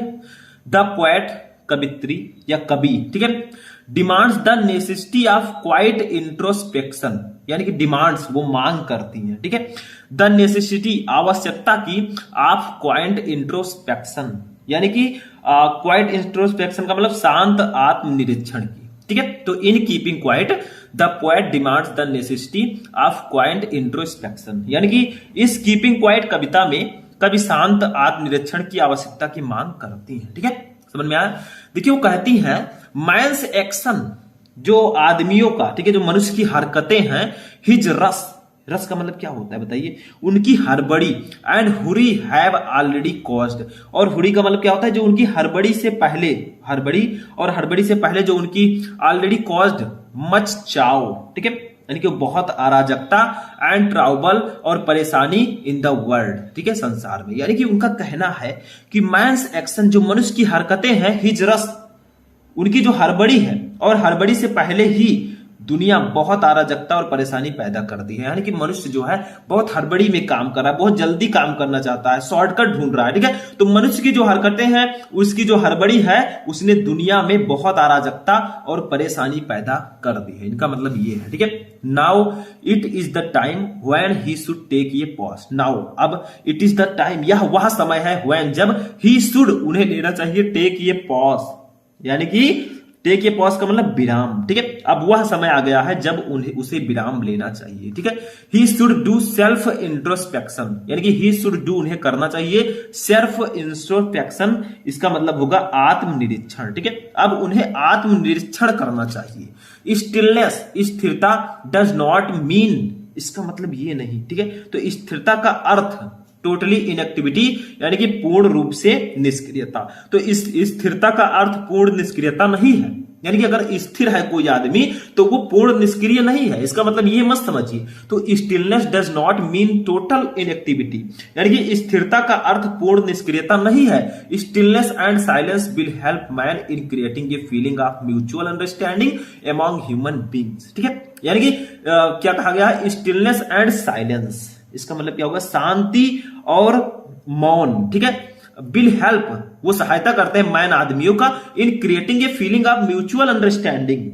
द पोएट, कवित्री या कवि, ठीक है, demands the necessity of quite introspection, यानी कि डिमांड्स वो मांग करती हैं, ठीक है। द नेसेसिटी आवश्यकता की ऑफ क्वाइट इंट्रोस्पेक्शन, यानी कि क्वाइट इंट्रोस्पेक्शन का मतलब शांत आत्मनिरीक्षण की, ठीक है। तो in keeping quiet the poet demands the necessity of quite introspection, यानी कि इस कीपिंग क्वाइट कविता में कवि शांत आत्मनिरीक्षण की आवश्यकता की मांग करती है, ठीक है। समझ में आया। देखिए वो कहती हैं मैंस एक्शन, जो आदमियों का, ठीक है, जो मनुष्य की हरकतें हैं, हिज रस, रस का मतलब क्या होता है बताइए, उनकी हड़बड़ी, एंड हुरी हैव ऑलरेडी कॉज्ड, और हुरी का मतलब क्या होता है जो उनकी हड़बड़ी से पहले, हड़बड़ी और हड़बड़ी से पहले जो उनकी ऑलरेडी कॉज्ड मच चाव, ठीक है, यानी कि बहुत अराजकता, एंड ट्राउबल और परेशानी इन द वर्ल्ड, ठीक है, संसार में। यानी कि उनका कहना है कि मैंस एक्शन, जो मनुष्य की हरकतें हैं, हिज रस, उनकी जो हड़बड़ी है और हड़बड़ी से पहले ही दुनिया बहुत अराजकता और परेशानी पैदा कर दी है। यानी कि मनुष्य जो है बहुत हड़बड़ी में काम कर रहा है, बहुत जल्दी काम करना चाहता है, शॉर्टकट ढूंढ रहा है, ठीक है। तो मनुष्य की जो हरकतें हैं, उसकी जो हड़बड़ी है, उसने दुनिया में बहुत अराजकता और परेशानी पैदा कर दी है। इनका मतलब ये है, ठीक है। Now it is the time when he should take ये पॉज। नाउ, अब इट इज द टाइम, यह वह समय है, व्हेन, जब, ही शुड, उन्हें लेना चाहिए, टेक ये पॉज, यानी कि टेक ए पॉज का मतलब विराम, ठीक है। अब वह समय आ गया है जब उन्हें उसे विराम लेना चाहिए, ठीक है। He should do self introspection, यानी कि ही शुड डू, उन्हें करना चाहिए सेल्फ इंट्रोस्पेक्शन, इसका मतलब होगा आत्मनिरीक्षण, ठीक है। अब उन्हें आत्मनिरीक्षण करना चाहिए। स्टिलनेस, स्थिरता, डज नॉट मीन, इसका मतलब ये नहीं, ठीक है। तो स्थिरता का अर्थ टोटली इनएक्टिविटी, यानी कि पूर्ण रूप से निष्क्रियता। तो इस स्थिरता का अर्थ पूर्ण निष्क्रियता नहीं है, यानी कि अगर स्थिर है कोई आदमी तो वो पूर्ण निष्क्रिय नहीं है, इसका मतलब ये मत समझिए। तो stillness does not mean total inactivity, यानी कि स्थिरता का अर्थ पूर्ण निष्क्रियता नहीं है। Stillness and silence will help man in creating a feeling of mutual understanding among human beings, ठीक है। यानी कि क्या कहा गया, स्टिलनेस एंड साइलेंस, इसका मतलब क्या होगा, शांति और मौन, ठीक है। विल हेल्प, वो सहायता करते हैं मैन, आदमियों का, in creating a feeling of mutual understanding,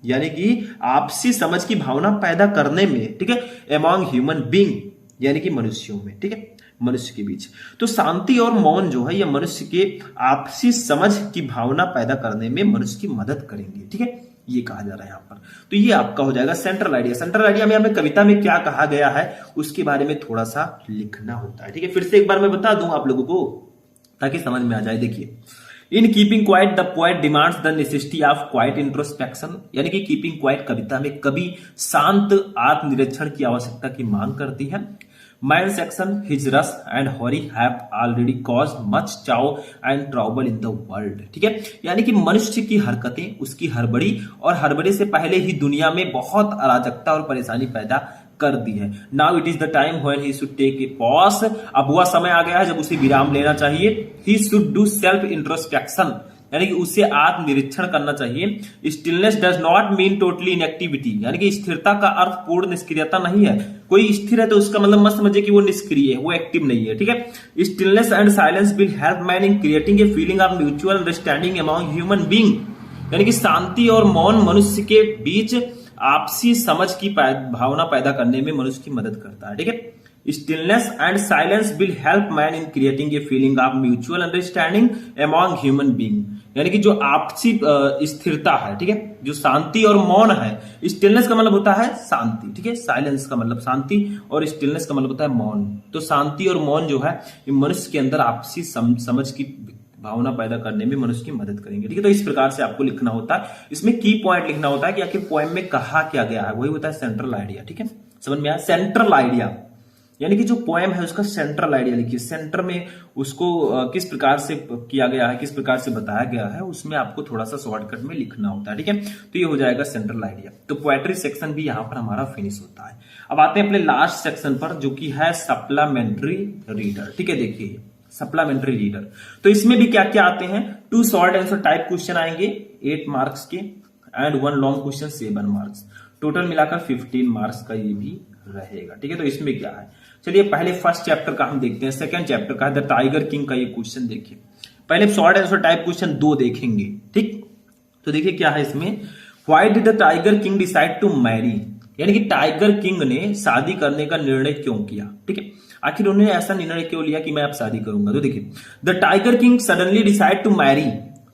यानी कि आपसी समझ की भावना पैदा करने में, ठीक है, अमॉन्ग ह्यूमन बीइंग, यानी कि मनुष्यों में, ठीक है, मनुष्य के बीच। तो शांति और मौन जो है, ये मनुष्य के आपसी समझ की भावना पैदा करने में मनुष्य की मदद करेंगे, ठीक है, ये कहा जा रहा है यहां पर। तो ये आपका हो जाएगा सेंट्रल आइडिया। सेंट्रल आइडिया में हमें कविता में क्या कहा गया है उसके बारे में थोड़ा सा लिखना होता है, ठीक है। फिर से एक बार मैं बता दूं आप लोगों को ताकि समझ में आ जाए। देखिए, in keeping quiet the poet demands the necessity of quite introspection, यानी कि कीपिंग क्वाइट कविता में कवि शांत आत्मनिरीक्षण की आवश्यकता की मांग करती है। Man's action, his rush and hurry have already caused much chow and trouble in the world, ठीक है। यानी कि मनुष्य की हरकतें, उसकी हड़बड़ी और हड़बड़ी से पहले ही दुनिया में बहुत अराजकता और परेशानी पैदा कर दी है। Now it is the time when he should take a pause, अब वह समय आ गया है जब उसे विराम लेना चाहिए। He should do self introspection, यानी कि उसे आत्मनिरीक्षण करना चाहिए। Stillness does not mean totally inactivity, यानी कि स्थिरता का अर्थ पूर्ण निष्क्रियता नहीं है। कोई स्थिर है तो उसका मतलब मत समझिए कि वो निष्क्रिय है, वो एक्टिव नहीं है, ठीक है। Stillness and silence will help man in creating a feeling of mutual understanding among human being, यानी कि शांति और मौन मनुष्य के बीच आपसी समझ की भावना पैदा करने में मनुष्य की मदद करता है, ठीक है। Stillness and silence will help man in creating a feeling of mutual understanding among human being, यानी कि जो आपसी स्थिरता है, ठीक है, जो शांति और मौन है। स्टिलनेस का मतलब होता है शांति, ठीक है, साइलेंस का मतलब शांति और स्टिलनेस का मतलब होता है मौन। तो शांति और मौन जो है मनुष्य के अंदर आपसी समझ की भावना पैदा करने में मनुष्य की मदद करेंगे, ठीक है। तो इस प्रकार से आपको लिखना होता है, इसमें की पॉइंट लिखना होता है कि आखिर पोएम में कहा क्या गया है, वही होता है सेंट्रल आइडिया, ठीक है। समझ में आया, सेंट्रल आइडिया यानी कि जो पोएम है उसका सेंट्रल आइडिया लिखिए, सेंटर में उसको किस प्रकार से किया गया है, किस प्रकार से बताया गया है, उसमें आपको थोड़ा सा शॉर्टकट में लिखना होता है। ठीक है, तो ये हो जाएगा सेंट्रल आइडिया। तो पोएट्री सेक्शन भी यहाँ पर हमारा फिनिश होता है। अब आते हैं अपने लास्ट सेक्शन पर जो कि है सप्लीमेंट्री रीडर। ठीक है, देखिए सप्लीमेंट्री रीडर, तो इसमें भी क्या क्या आते हैं, 2 शॉर्ट आंसर टाइप क्वेश्चन आएंगे 8 मार्क्स के and 1 long question 7 marks, total मिलाकर 15 मार्क्स का ये भी रहेगा। ठीक है, तो इसमें क्या है, चलिए पहले फर्स्ट चैप्टर का हम देखते हैं। सेकंड चैप्टर का है द टाइगर किंग का ये क्वेश्चन देखिए। पहले शॉर्ट आंसर टाइप क्वेश्चन 2 देखेंगे। ठीक, तो देखिए क्या है इसमें, why did the tiger king decide to marry, यानी कि टाइगर किंग ने शादी करने का निर्णय क्यों किया। ठीक है, आखिर उन्होंने ऐसा निर्णय क्यों लिया कि मैं अब शादी करूंगा। तो देखिए the tiger king suddenly decide to marry,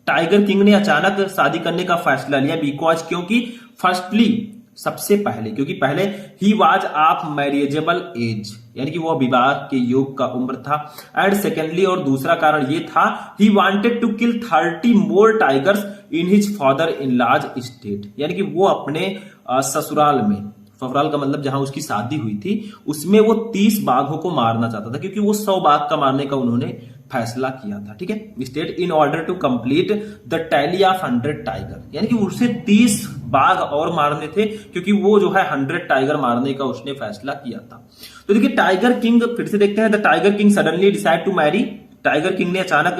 tiger king ने अचानक शादी करने का फैसला लिया बिकॉज, क्योंकि फर्स्टली सबसे पहले, क्योंकि पहले he was of marriageable age, यानी कि वह विवाह के योग का उम्र था, एंड सेकेंडली और दूसरा कारण ये था he wanted to kill 30 more tigers in his father in law's state, यानी कि वो अपने ससुराल में, ससुराल का मतलब जहां उसकी शादी हुई थी उसमें वो 30 बाघों को मारना चाहता था, क्योंकि वो 100 बाघ का मारने का उन्होंने फैसला किया था। ठीक है, state in order to complete the tally of 100 tiger, यानी कि उसे 30 बाघ और मारने थे, क्योंकि वो जो है 100 टाइगर मारने का उसने फैसला किया था। तो देखिए टाइगर किंग, फिर से देखते हैं, the tiger king suddenly decide to marry, tiger king ने अचानक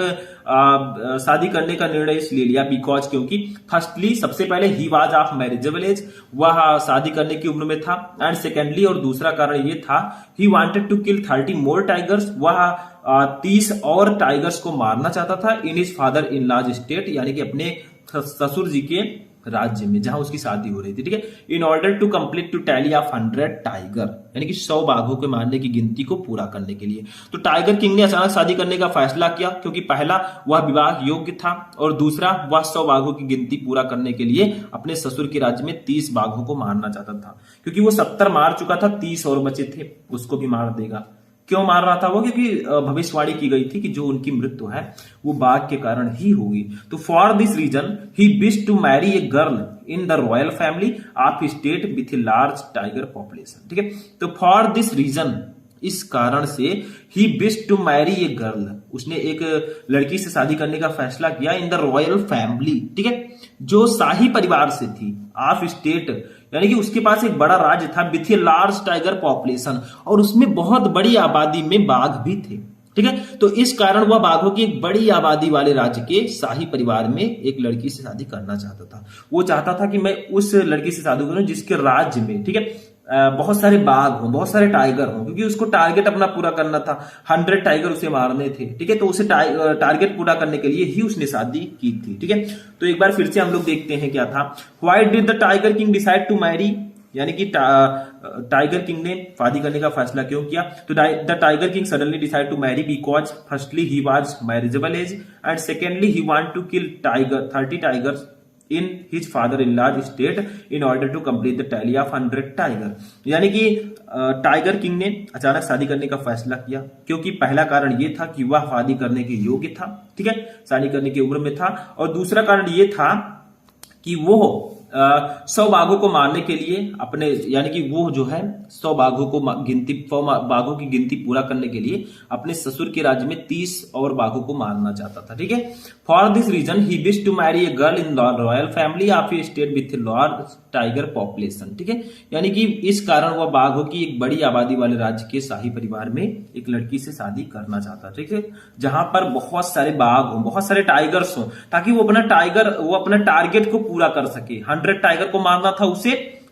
शादी करने का निर्णय इसलिए लिया बिकॉज, क्योंकि फर्स्टली सबसे पहले he was of marriageable age, वह शादी करने की उम्र में था, एंड सेकेंडली और दूसरा कारण ये था he wanted to kill 30 more tigers, वह 30 और टाइगर्स को मारना चाहता था in his father in law's state, यानी कि अपने ससुर जी के राज्य में जहां उसकी शादी हो रही थी। ठीक है, in order to complete to tally of 100 tiger, यानी कि 100 बाघों के मारने की गिनती को पूरा करने के लिए। तो टाइगर किंग ने अचानक शादी करने का फैसला किया, क्योंकि पहला वह विवाह योग्य था और दूसरा वह 100 बाघों की गिनती पूरा करने के लिए अपने ससुर के राज्य में 30 बाघों को मारना चाहता था, क्योंकि वो 70 मार चुका था, 30 और बचे थे, उसको भी मार देगा। क्यों मार रहा था वो, क्योंकि भविष्यवाणी की गई थी कि जो उनकी मृत्यु है वो बाघ के कारण ही होगी। तो for this reason he wish to marry a girl in the royal family of state with a large tiger population. ठीक है, तो फॉर दिस रीजन, इस कारण से he wish to marry a girl, उसने एक लड़की से शादी करने का फैसला किया इन द रॉयल फैमिली। ठीक है, जो शाही परिवार से थी, ऑफ स्टेट, यानी कि उसके पास एक बड़ा राज्य था, with a large tiger population, और उसमें बहुत बड़ी आबादी में बाघ भी थे। ठीक है, तो इस कारण वह बाघों की एक बड़ी आबादी वाले राज्य के शाही परिवार में एक लड़की से शादी करना चाहता था। वो चाहता था कि मैं उस लड़की से शादी करूं जिसके राज्य में, ठीक है, बहुत सारे बाघ हों, बहुत सारे टाइगर हों, क्योंकि उसको टारगेट अपना पूरा करना था, 100 टाइगर उसे मारने थे। ठीक है, तो उसे टारगेट पूरा करने के लिए ही उसने शादी की थी। ठीक है, तो एक बार फिर से हम लोग देखते हैं क्या था, why did the tiger king decide to marry, यानी कि टाइगर किंग ने शादी करने का फैसला क्यों किया। तो the tiger king suddenly decide to marry because firstly he was marriageable age and secondly he want to kill 30 tigers in his father in law's state in order to complete the tally of 100 tiger, यानी कि tiger king ने अचानक शादी करने का फैसला किया, क्योंकि पहला कारण ये था कि वह शादी करने के योग्य था। ठीक है, शादी करने की उम्र में था, और दूसरा कारण ये था कि वो 100 बाघों को मारने के लिए अपने, यानी कि वो जो है 100 बाघों को गिनती, 100 बाघों की गिनती पूरा करने के लिए अपने ससुर के राज्य में 30 और बाघों को मारना चाहता था। ठीक है, for this reason he wish to marry a girl in royal family of a state with large tiger population. ठीक है, यानी कि इस कारण वह बाघों की एक बड़ी आबादी वाले राज्य के शाही परिवार में एक लड़की से शादी करना चाहता। ठीक है, जहां पर बहुत सारे बाघ हो, बहुत सारे टाइगर्स हो, ताकि वो अपना टारगेट को पूरा कर सके। 100 टाइगर को मारना था उसे,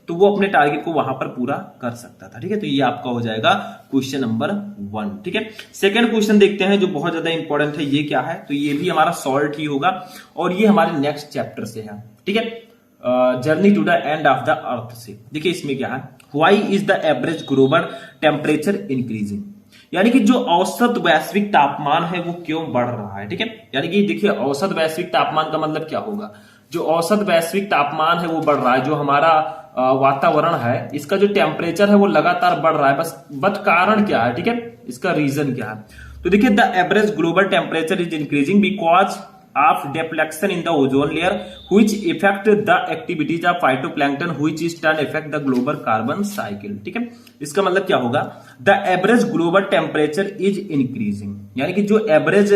तो वो अपने टारगेट को वहां पर पूरा कर सकता था। ठीक है, तो ये आपका हो जाएगा क्वेश्चन नंबर 1। ठीक है, सेकंड क्वेश्चन देखते हैं जो बहुत ज्यादा इंपॉर्टेंट है। ये क्या है, तो ये भी हमारा सॉल्ट ही होगा, और ये हमारे नेक्स्ट चैप्टर से है। ठीक है, journey to the end of the earth से। देखिए इसमें क्या है, why is the average global temperature increasing, यानी कि जो औसत वैश्विक तापमान है वो क्यों बढ़ रहा है। ठीक है, यानी कि देखिए औसत वैश्विक तापमान का मतलब क्या होगा, जो औसत वैश्विक तापमान है वो बढ़ रहा है, जो हमारा वातावरण है इसका जो टेम्परेचर है वो लगातार बढ़ रहा है। बट कारण क्या है, ठीक है, इसका रीजन क्या है। तो देखिए the average global temperature is increasing because of deflection in the ozone layer which effect the activities of phytoplankton which is turn effect the global carbon cycle. ठीक है, इसका मतलब क्या होगा, the average global temperature is increasing, यानी कि जो average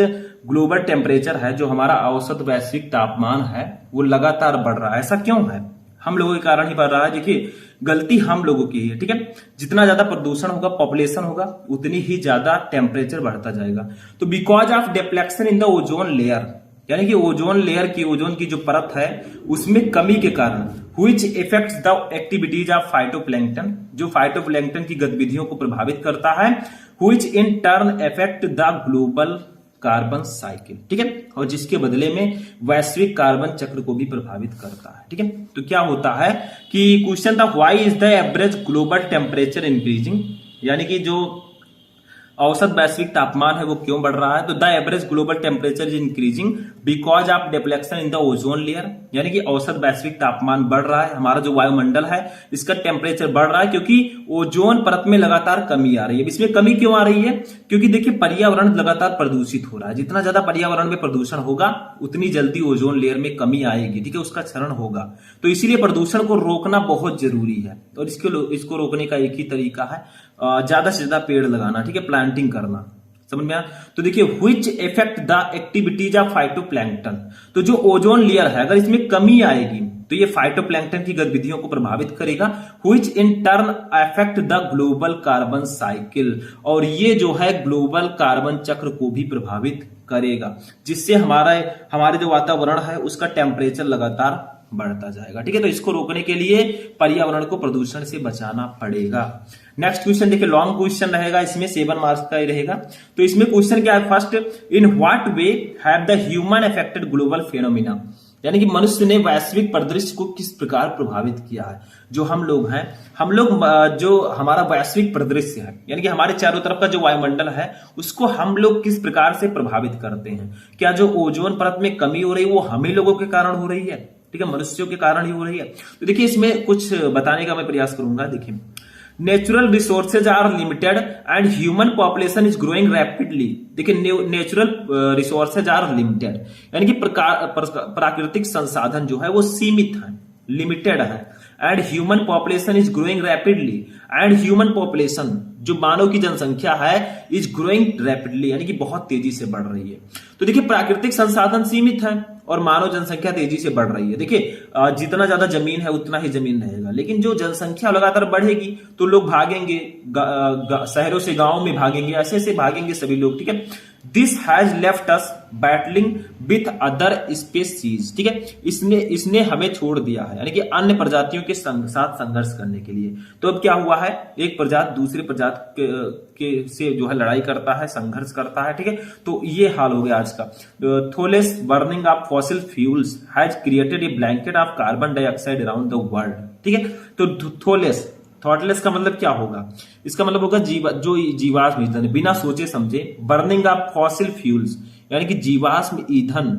global temperature है, जो हमारा औसत वैश्विक तापमान है, वो लगातार बढ़ रहा है। ऐसा क्यों है, हम लोगों के कारण ही बढ़ रहा है। देखिए, गलती हम लोगों की है। ठीक है, जितना ज्यादा प्रदूषण होगा, पॉपुलेशन होगा, उतनी ही ज्यादा टेम्परेचर बढ़ता जाएगा। तो because of deflection in the ozone layer, यानी कि ओजोन लेयर की, ओजोन की जो परत है उसमें कमी के कारण, which effects the activities of phytoplankton, जो फाइटोप्लैंक्टन की गतिविधियों को प्रभावित करता है, which in turn effect the global carbon cycle. ठीक है, और जिसके बदले में वैश्विक कार्बन चक्र को भी प्रभावित करता है। ठीक है, तो क्या होता है कि क्वेश्चन था why is the average global temperature increasing, यानी कि जो औसत वैश्विक तापमान है वो क्यों बढ़ रहा है। तो the average global temperature is increasing because of deflection in the ozone layer, यानी कि औसत वैश्विक तापमान बढ़ रहा है, हमारा जो वायुमंडल है इसका टेम्परेचर बढ़ रहा है क्योंकि ओजोन परत में लगातार कमी आ रही है। इसमें कमी क्यों आ रही है, क्योंकि देखिए पर्यावरण लगातार प्रदूषित हो रहा है। जितना ज्यादा पर्यावरण में प्रदूषण होगा उतनी जल्दी ओजोन लेयर में कमी आएगी। ठीक है, उसका क्षरण होगा। तो इसीलिए प्रदूषण को रोकना बहुत जरूरी है, और इसको रोकने का एक ही तरीका है, ज्यादा से ज्यादा पेड़ लगाना। ठीक है, प्लांटिंग करना। समझ में आया। तो देखिए, which effect the activities of phytoplankton, तो जो ओजोन लेयर है अगर इसमें कमी आएगी तो ये फाइटोप्लैंक्टन की गतिविधियों को प्रभावित करेगा, which in turn affect the global carbon cycle, और ये जो है ग्लोबल कार्बन चक्र को भी प्रभावित करेगा, जिससे हमारे जो वातावरण है उसका टेम्परेचर लगातार बढ़ता जाएगा। ठीक है, तो इसको रोकने के लिए पर्यावरण को प्रदूषण से बचाना पड़ेगा। नेक्स्ट क्वेश्चन देखिए, लॉन्ग क्वेश्चन रहेगा, इसमें 7 मार्क्स का ही रहेगा। तो इसमें क्वेश्चन क्या है, first, in what way have the human affected global phenomena, यानी कि मनुष्य ने वैश्विक परिदृश्य को किस प्रकार प्रभावित किया है। जो हम लोग हैं, जो हमारा वैश्विक परिदृश्य है, यानी कि हमारे चारों तरफ का जो वायुमंडल है उसको हम लोग किस प्रकार से प्रभावित करते हैं। क्या जो ओजोन परत में कमी हो रही है वो हम ही लोगों के कारण हो रही है। ठीक है, मनुष्यों के कारण ही हो रही है। तो देखिए, इसमें कुछ बताने का मैं प्रयास करूंगा। देखिए, natural resources are limited and human population is growing rapidly. देखिए, नेचुरल रिसोर्सेज आर लिमिटेड, यानी कि प्राकृतिक संसाधन जो है वो सीमित है, लिमिटेड है, and human population is growing rapidly, and human population जो मानव की जनसंख्या है इज ग्रोइंग रैपिडली, यानी कि बहुत तेजी से बढ़ रही है। तो देखिए, प्राकृतिक संसाधन सीमित है और मानव जनसंख्या तेजी से बढ़ रही है। देखिए, जितना ज्यादा जमीन है उतना ही जमीन रहेगा, लेकिन जो जनसंख्या लगातार बढ़ेगी तो लोग भागेंगे, शहरों से गांवों में भागेंगे, ऐसे ऐसे भागेंगे सभी लोग। ठीक है, this has left us battling with other species. ठीक है, इसने हमें छोड़ दिया है, यानी कि अन्य प्रजातियों के साथ संघर्ष करने के लिए। तो अब क्या हुआ है, एक प्रजाति दूसरी प्रजाति के से जो है लड़ाई करता है, संघर्ष करता है। ठीक है, तो ये हाल हो गया आज का। Thoughtless burning of fossil fuels has created a blanket of carbon dioxide around the world. ठीक है, तो थॉटलेस का मतलब क्या होगा, इसका मतलब होगा जो जीवाश्म ईंधन बिना सोचे समझे, बर्निंग ऑफ फॉसिल फ्यूल्स, यानी कि जीवाश्म ईंधन,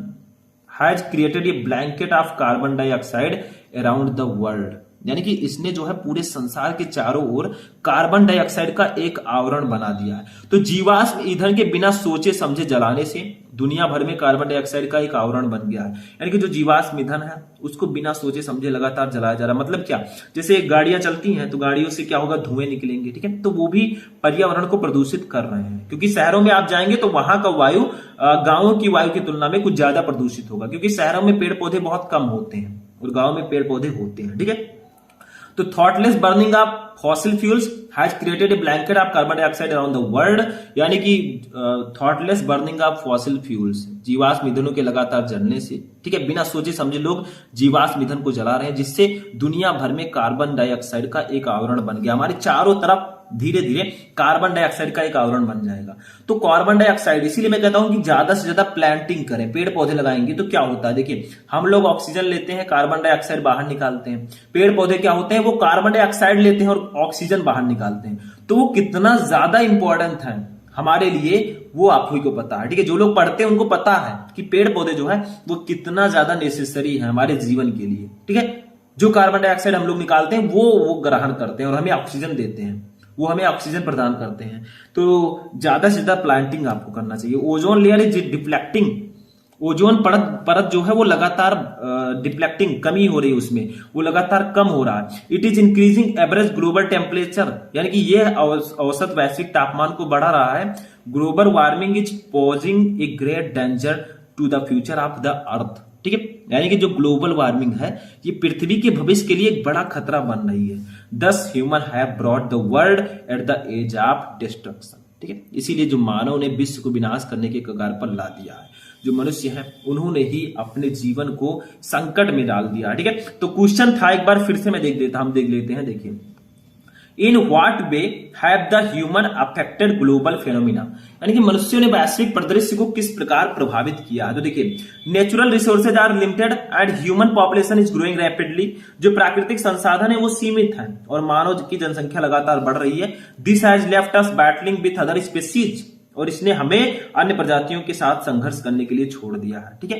has created a blanket of carbon dioxide around the world, यानी कि इसने जो है पूरे संसार के चारों ओर कार्बन डाइऑक्साइड का एक आवरण बना दिया है। तो जीवाश्म ईंधन के बिना सोचे समझे जलाने से दुनिया भर में कार्बन डाइऑक्साइड का एक आवरण बन गया है, यानी कि जो जीवाश्म ईंधन है उसको बिना सोचे समझे लगातार जलाया जा रहा है। मतलब क्या, जैसे गाड़ियां चलती हैं तो गाड़ियों से क्या होगा, धुएं निकलेंगे। ठीक है, तो वो भी पर्यावरण को प्रदूषित कर रहे हैं, क्योंकि शहरों में आप जाएंगे तो वहां का वायु गांवों की वायु की तुलना में कुछ ज्यादा प्रदूषित होगा, क्योंकि शहरों में पेड़ पौधे बहुत कम होते हैं और गांव में पेड़ पौधे होते हैं। ठीक है, तो thoughtless burning of fossil fuels has created a blanket of carbon dioxide around the world, यानी कि thoughtless burning of fossil fuels, जीवाश्म ईंधनों के लगातार जलने से, ठीक है, बिना सोचे समझे लोग जीवाश्म ईंधन को जला रहे हैं, जिससे दुनिया भर में कार्बन डाइऑक्साइड का एक आवरण बन गया। हमारे चारों तरफ धीरे धीरे कार्बन डाइऑक्साइड का एक आवरण बन जाएगा। तो कार्बन डाइऑक्साइड, इसीलिए मैं कहता हूं कि ज्यादा से ज्यादा प्लांटिंग करें, पेड़ पौधे लगाएंगे तो क्या होता है। देखिए, हम लोग ऑक्सीजन लेते हैं, कार्बन डाइऑक्साइड बाहर निकालते हैं। पेड़ पौधे क्या होते हैं, वो कार्बन डाइऑक्साइड लेते हैं और ऑक्सीजन बाहर निकालते हैं। तो वो कितना ज्यादा इंपॉर्टेंट है हमारे लिए, वो आप ही को पता है। ठीक है, जो लोग पढ़ते हैं उनको पता है कि पेड़ पौधे जो है वो कितना ज्यादा नेसेसरी है हमारे जीवन के लिए। ठीक है, जो कार्बन डाइऑक्साइड हम लोग निकालते हैं वो ग्रहण करते हैं और हमें ऑक्सीजन देते हैं, वो हमें ऑक्सीजन प्रदान करते हैं। तो ज्यादा से ज्यादा प्लांटिंग आपको करना चाहिए। Ozone layer is deflecting, ozone परत जो है वो लगातार डिफ्लेक्टिंग, कमी हो रही है उसमें, वो लगातार कम हो रहा है। It is increasing average global temperature, यानी कि ये औसत वैश्विक तापमान को बढ़ा रहा है। Global warming is posing a great danger to the future of the earth, ठीक है। यानी कि जो ग्लोबल वार्मिंग है ये पृथ्वी के भविष्य के लिए एक बड़ा खतरा बन रही है। Thus human have brought the world at the edge of destruction, ठीक है। इसीलिए जो मानव ने विश्व को विनाश करने के कगार पर ला दिया है, जो मनुष्य है उन्होंने ही अपने जीवन को संकट में डाल दिया, ठीक है। तो क्वेश्चन था, एक बार फिर से मैं हम देख लेते हैं। देखिए, in what way have the human affected global phenomena, यानी कि मनुष्यों ने वैश्विक परिदृश्य को किस प्रकार प्रभावित किया। तो देखिए, natural resources are limited and human population is growing rapidly, जो प्राकृतिक संसाधन है वो सीमित है और मानव की जनसंख्या लगातार बढ़ रही है। This has left us battling with other species, और इसने हमें अन्य प्रजातियों के साथ संघर्ष करने के लिए छोड़ दिया है, ठीक है।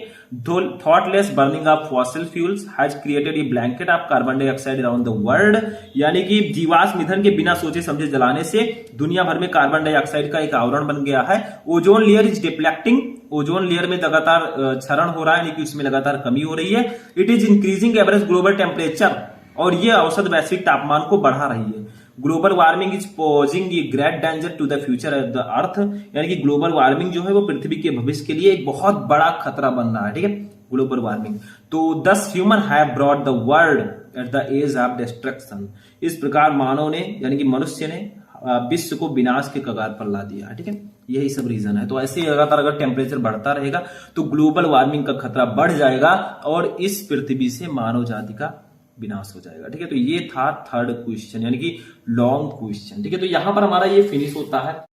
Thoughtless burning of fossil fuels has created a blanket of carbon dioxide around the world, यानी कि जीवाश्म ईंधन के बिना सोचे समझे जलाने से दुनिया भर में कार्बन डाइऑक्साइड का एक आवरण बन गया है। Ozone layer is deflecting, ozone layer में लगातार क्षरण हो रहा है, यानी कि उसमें लगातार कमी हो रही है। It is increasing average global temperature, और ये औसत वैश्विक तापमान को बढ़ा रही है। Global warming is posing a great danger to the future of the earth, यानी कि ग्लोबल वार्मिंग जो है वो पृथ्वी के भविष्य के लिए एक बहुत बड़ा खतरा बन रहा है, ठीक है, ग्लोबल वार्मिंग। तो 10 human have brought the world at the edge of destruction, इस प्रकार मानव ने यानी कि मनुष्य ने विश्व को विनाश के कगार पर ला दिया है, ठीक है। यही सब रीजन है। तो ऐसे लगातार अगर टेम्परेचर बढ़ता रहेगा तो ग्लोबल वार्मिंग का खतरा बढ़ जाएगा और इस पृथ्वी से मानव जाति का विनाश हो जाएगा, ठीक है। तो ये था थर्ड क्वेश्चन, यानी कि लॉन्ग क्वेश्चन, ठीक है। तो यहां पर हमारा ये फिनिश होता है।